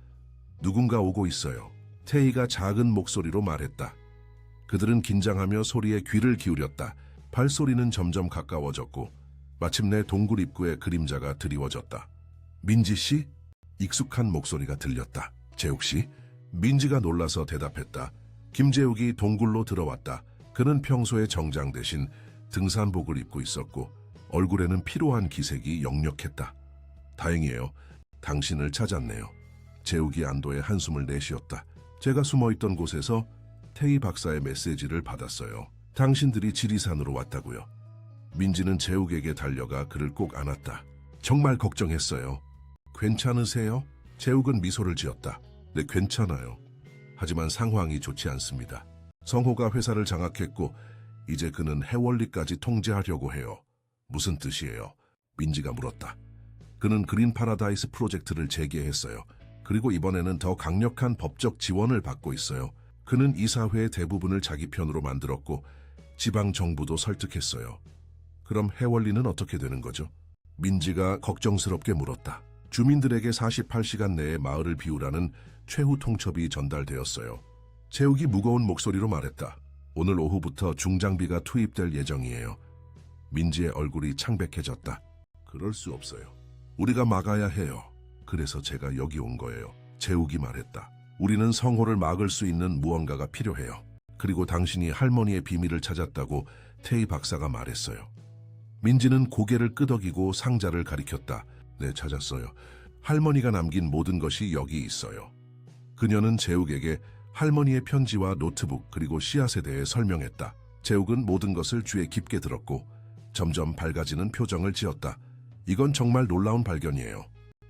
누군가 오고 있어요. 태희가 작은 목소리로 말했다. 그들은 긴장하며 소리에 귀를 기울였다. 발소리는 점점 가까워졌고 마침내 동굴 입구에 그림자가 드리워졌다. 민지 씨? 익숙한 목소리가 들렸다. 재욱 씨? 민지가 놀라서 대답했다. 김재욱이 동굴로 들어왔다. 그는 평소의 정장 대신 등산복을 입고 있었고 얼굴에는 피로한 기색이 역력했다. 다행이에요. 당신을 찾았네요. 재욱이 안도의 한숨을 내쉬었다. 제가 숨어있던 곳에서 태희 박사의 메시지를 받았어요. 당신들이 지리산으로 왔다고요. 민지는 재욱에게 달려가 그를 꼭 안았다. 정말 걱정했어요. 괜찮으세요? 재욱은 미소를 지었다. 네, 괜찮아요. 하지만 상황이 좋지 않습니다. 성호가 회사를 장악했고 이제 그는 해월리까지 통제하려고 해요. 무슨 뜻이에요? 민지가 물었다. 그는 그린 파라다이스 프로젝트를 재개했어요. 그리고 이번에는 더 강력한 법적 지원을 받고 있어요. 그는 이사회의 대부분을 자기 편으로 만들었고 지방 정부도 설득했어요. 그럼 해월리는 어떻게 되는 거죠? 민지가 걱정스럽게 물었다. 주민들에게 48시간 내에 마을을 비우라는 최후 통첩이 전달되었어요. 재욱이 무거운 목소리로 말했다. 오늘 오후부터 중장비가 투입될 예정이에요. 민지의 얼굴이 창백해졌다. 그럴 수 없어요. 우리가 막아야 해요. 그래서 제가 여기 온 거예요. 재욱이 말했다. 우리는 성호를 막을 수 있는 무언가가 필요해요. 그리고 당신이 할머니의 비밀을 찾았다고 태희 박사가 말했어요. 민지는 고개를 끄덕이고 상자를 가리켰다. 네, 찾았어요. 할머니가 남긴 모든 것이 여기 있어요. 그녀는 재욱에게 할머니의 편지와 노트북 그리고 씨앗에 대해 설명했다. 재욱은 모든 것을 귀에 깊게 들었고 점점 밝아지는 표정을 지었다. 이건 정말 놀라운 발견이에요.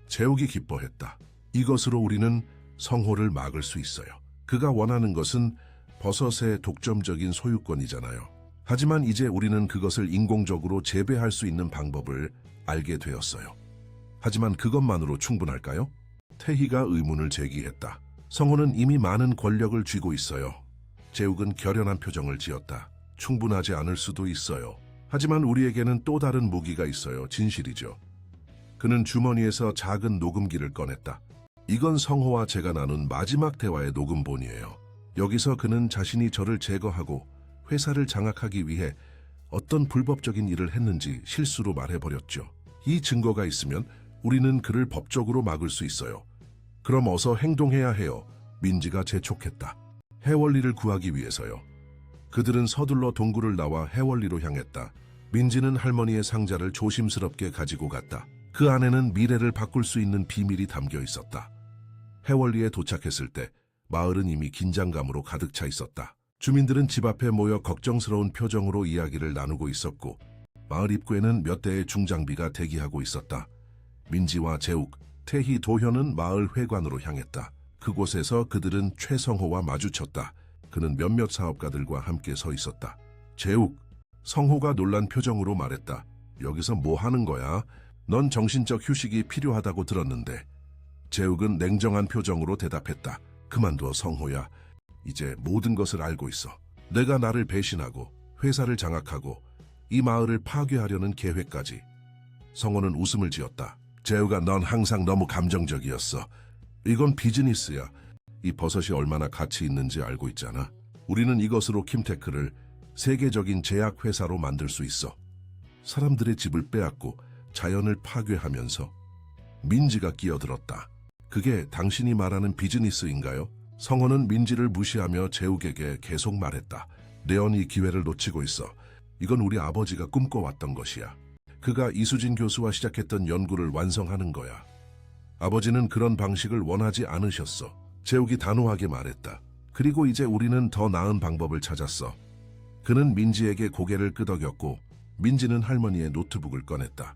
재욱이 기뻐했다. 이것으로 우리는 성호를 막을 수 있어요. 그가 원하는 것은 버섯의 독점적인 소유권이잖아요. 하지만 이제 우리는 그것을 인공적으로 재배할 수 있는 방법을 알게 되었어요. 하지만 그것만으로 충분할까요? 태희가 의문을 제기했다. 성호는 이미 많은 권력을 쥐고 있어요. 재욱은 결연한 표정을 지었다. 충분하지 않을 수도 있어요. 하지만 우리에게는 또 다른 무기가 있어요. 진실이죠. 그는 주머니에서 작은 녹음기를 꺼냈다. 이건 성호와 제가 나눈 마지막 대화의 녹음본이에요. 여기서 그는 자신이 저를 제거하고 회사를 장악하기 위해 어떤 불법적인 일을 했는지 실수로 말해버렸죠. 이 증거가 있으면 우리는 그를 법적으로 막을 수 있어요. 그럼 어서 행동해야 해요. 민지가 재촉했다. 해월리를 구하기 위해서요. 그들은 서둘러 동굴을 나와 해월리로 향했다. 민지는 할머니의 상자를 조심스럽게 가지고 갔다. 그 안에는 미래를 바꿀 수 있는 비밀이 담겨 있었다. 해월리에 도착했을 때 마을은 이미 긴장감으로 가득 차 있었다. 주민들은 집 앞에 모여 걱정스러운 표정으로 이야기를 나누고 있었고 마을 입구에는 몇 대의 중장비가 대기하고 있었다. 민지와 재욱, 태희, 도현은 마을 회관으로 향했다. 그곳에서 그들은 최성호와 마주쳤다. 그는 몇몇 사업가들과 함께 서 있었다. 재욱, 성호가 놀란 표정으로 말했다. 여기서 뭐 하는 거야? 넌 정신적 휴식이 필요하다고 들었는데. 재욱은 냉정한 표정으로 대답했다. 그만둬, 성호야. 이제 모든 것을 알고 있어. 내가 나를 배신하고 회사를 장악하고 이 마을을 파괴하려는 계획까지. 성호는 웃음을 지었다. 재욱아, 넌 항상 너무 감정적이었어. 이건 비즈니스야. 이 버섯이 얼마나 가치 있는지 알고 있잖아. 우리는 이것으로 킴테크를 세계적인 제약회사로 만들 수 있어. 사람들의 집을 빼앗고 자연을 파괴하면서. 민지가 끼어들었다. 그게 당신이 말하는 비즈니스인가요? 성호는 민지를 무시하며 재욱에게 계속 말했다. 레온 이 기회를 놓치고 있어. 이건 우리 아버지가 꿈꿔왔던 것이야. 그가 이수진 교수와 시작했던 연구를 완성하는 거야. 아버지는 그런 방식을 원하지 않으셨어. 재욱이 단호하게 말했다. 그리고 이제 우리는 더 나은 방법을 찾았어. 그는 민지에게 고개를 끄덕였고 민지는 할머니의 노트북을 꺼냈다.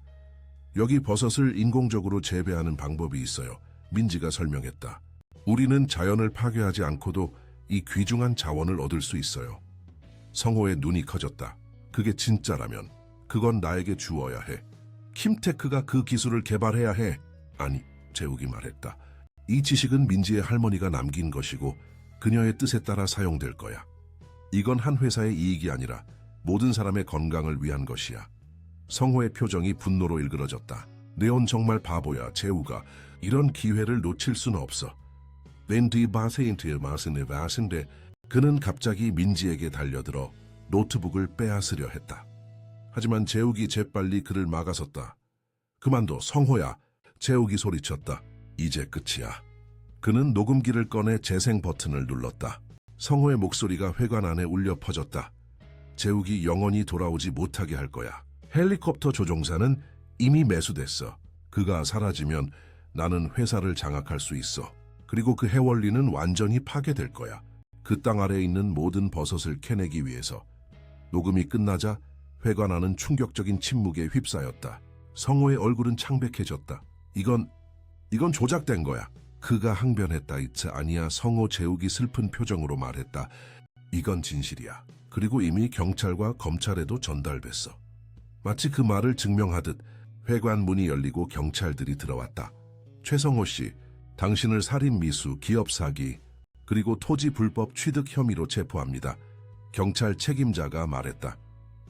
여기 버섯을 인공적으로 재배하는 방법이 있어요. 민지가 설명했다. 우리는 자연을 파괴하지 않고도 이 귀중한 자원을 얻을 수 있어요. 성호의 눈이 커졌다. 그게 진짜라면 그건 나에게 주어야 해. 킴테크가 그 기술을 개발해야 해. 아니, 재욱이 말했다. 이 지식은 민지의 할머니가 남긴 것이고 그녀의 뜻에 따라 사용될 거야. 이건 한 회사의 이익이 아니라 모든 사람의 건강을 위한 것이야. 성호의 표정이 분노로 일그러졌다. 레온 정말 바보야, 재욱아. 이런 기회를 놓칠 수는 없어. 그는 갑자기 민지에게 달려들어 노트북을 빼앗으려 했다. 하지만 재욱이 재빨리 그를 막아섰다. 그만둬, 성호야. 재욱이 소리쳤다. 이제 끝이야. 그는 녹음기를 꺼내 재생 버튼을 눌렀다. 성호의 목소리가 회관 안에 울려 퍼졌다. 재욱이 영원히 돌아오지 못하게 할 거야. 헬리콥터 조종사는 이미 매수됐어. 그가 사라지면 나는 회사를 장악할 수 있어. 그리고 그 해월리는 완전히 파괴될 거야. 그 땅 아래에 있는 모든 버섯을 캐내기 위해서. 녹음이 끝나자 회관안은 충격적인 침묵에 휩싸였다. 성호의 얼굴은 창백해졌다. 이건 조작된 거야. 그가 항변했다. 이츠 아니야. 성호 재욱이 슬픈 표정으로 말했다. 이건 진실이야. 그리고 이미 경찰과 검찰에도 전달됐어. 마치 그 말을 증명하듯 회관 문이 열리고 경찰들이 들어왔다. 최성호 씨, 당신을 살인 미수, 기업 사기, 그리고 토지 불법 취득 혐의로 체포합니다. 경찰 책임자가 말했다.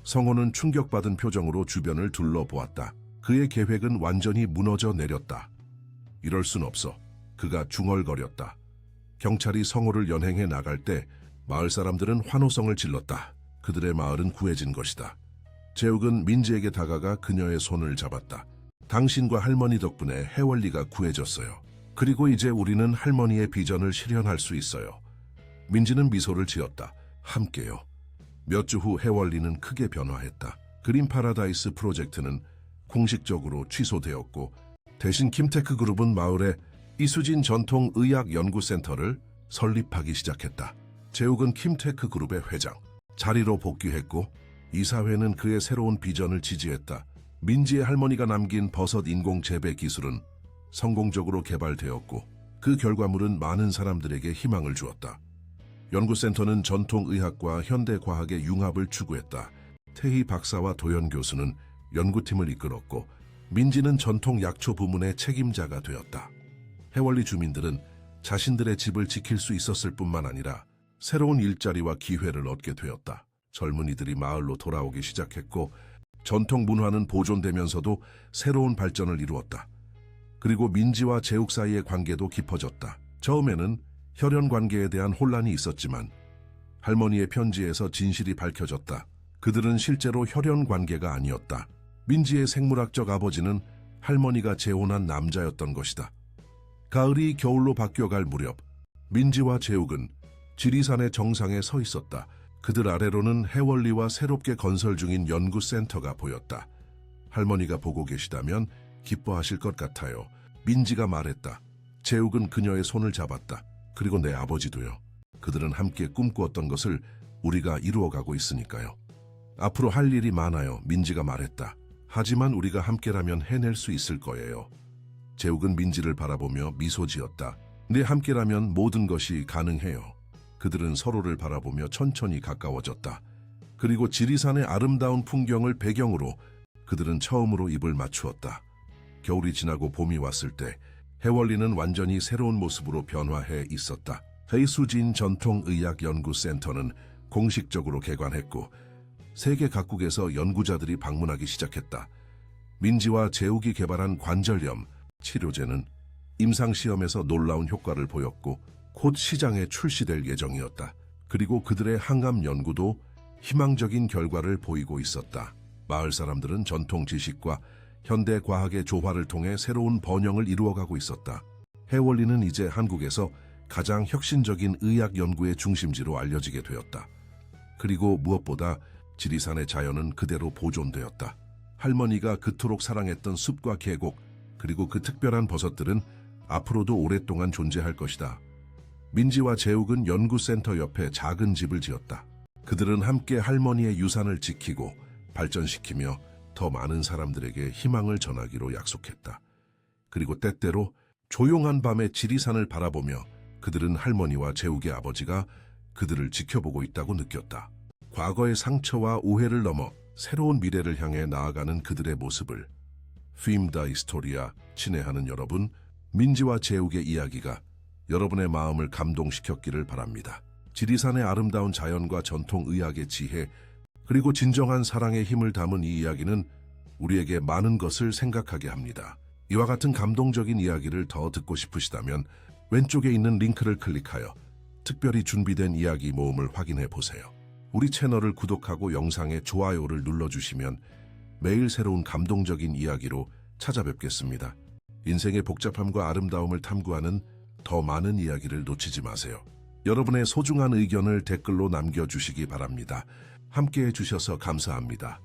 성호는 충격받은 표정으로 주변을 둘러보았다. 그의 계획은 완전히 무너져 내렸다. 이럴 순 없어. 그가 중얼거렸다. 경찰이 성호를 연행해 나갈 때 마을 사람들은 환호성을 질렀다. 그들의 마을은 구해진 것이다. 재욱은 민지에게 다가가 그녀의 손을 잡았다. 당신과 할머니 덕분에 해월리가 구해졌어요. 그리고 이제 우리는 할머니의 비전을 실현할 수 있어요. 민지는 미소를 지었다. 함께요. 몇 주 후 해월리는 크게 변화했다. 그린 파라다이스 프로젝트는 공식적으로 취소되었고 대신 김테크 그룹은 마을에 이수진 전통의학연구센터를 설립하기 시작했다. 재욱은 김테크 그룹의 회장, 자리로 복귀했고 이사회는 그의 새로운 비전을 지지했다. 민지의 할머니가 남긴 버섯 인공 재배 기술은 성공적으로 개발되었고 그 결과물은 많은 사람들에게 희망을 주었다. 연구센터는 전통의학과 현대과학의 융합을 추구했다. 태희 박사와 도연 교수는 연구팀을 이끌었고 민지는 전통 약초 부문의 책임자가 되었다. 해월리 주민들은 자신들의 집을 지킬 수 있었을 뿐만 아니라 새로운 일자리와 기회를 얻게 되었다. 젊은이들이 마을로 돌아오기 시작했고 전통 문화는 보존되면서도 새로운 발전을 이루었다. 그리고 민지와 재욱 사이의 관계도 깊어졌다. 처음에는 혈연 관계에 대한 혼란이 있었지만 할머니의 편지에서 진실이 밝혀졌다. 그들은 실제로 혈연 관계가 아니었다. 민지의 생물학적 아버지는 할머니가 재혼한 남자였던 것이다. 가을이 겨울로 바뀌어갈 무렵 민지와 재욱은 지리산의 정상에 서 있었다. 그들 아래로는 해월리와 새롭게 건설 중인 연구센터가 보였다. 할머니가 보고 계시다면 기뻐하실 것 같아요. 민지가 말했다. 재욱은 그녀의 손을 잡았다. 그리고 내 아버지도요. 그들은 함께 꿈꾸었던 것을 우리가 이루어가고 있으니까요. 앞으로 할 일이 많아요. 민지가 말했다. 하지만 우리가 함께라면 해낼 수 있을 거예요. 재욱은 민지를 바라보며 미소 지었다. 네 함께라면 모든 것이 가능해요. 그들은 서로를 바라보며 천천히 가까워졌다. 그리고 지리산의 아름다운 풍경을 배경으로 그들은 처음으로 입을 맞추었다. 겨울이 지나고 봄이 왔을 때 해월리는 완전히 새로운 모습으로 변화해 있었다. 이수진 전통의학연구센터는 공식적으로 개관했고 세계 각국에서 연구자들이 방문하기 시작했다. 민지와 재욱이 개발한 관절염 치료제는 임상시험에서 놀라운 효과를 보였고 곧 시장에 출시될 예정이었다. 그리고 그들의 항암 연구도 희망적인 결과를 보이고 있었다. 마을 사람들은 전통 지식과 현대 과학의 조화를 통해 새로운 번영을 이루어가고 있었다. 해월리는 이제 한국에서 가장 혁신적인 의학 연구의 중심지로 알려지게 되었다. 그리고 무엇보다 지리산의 자연은 그대로 보존되었다. 할머니가 그토록 사랑했던 숲과 계곡, 그리고 그 특별한 버섯들은 앞으로도 오랫동안 존재할 것이다. 민지와 재욱은 연구센터 옆에 작은 집을 지었다. 그들은 함께 할머니의 유산을 지키고 발전시키며 더 많은 사람들에게 희망을 전하기로 약속했다. 그리고 때때로 조용한 밤에 지리산을 바라보며 그들은 할머니와 재욱의 아버지가 그들을 지켜보고 있다고 느꼈다. 과거의 상처와 오해를 넘어 새로운 미래를 향해 나아가는 그들의 모습을 핌다 히스토리아 친애하는 여러분, 민지와 재욱의 이야기가 여러분의 마음을 감동시켰기를 바랍니다. 지리산의 아름다운 자연과 전통의학의 지혜, 그리고 진정한 사랑의 힘을 담은 이 이야기는 우리에게 많은 것을 생각하게 합니다. 이와 같은 감동적인 이야기를 더 듣고 싶으시다면 왼쪽에 있는 링크를 클릭하여 특별히 준비된 이야기 모음을 확인해 보세요. 우리 채널을 구독하고 영상에 좋아요를 눌러주시면 매일 새로운 감동적인 이야기로 찾아뵙겠습니다. 인생의 복잡함과 아름다움을 탐구하는 더 많은 이야기를 놓치지 마세요. 여러분의 소중한 의견을 댓글로 남겨주시기 바랍니다. 함께해 주셔서 감사합니다.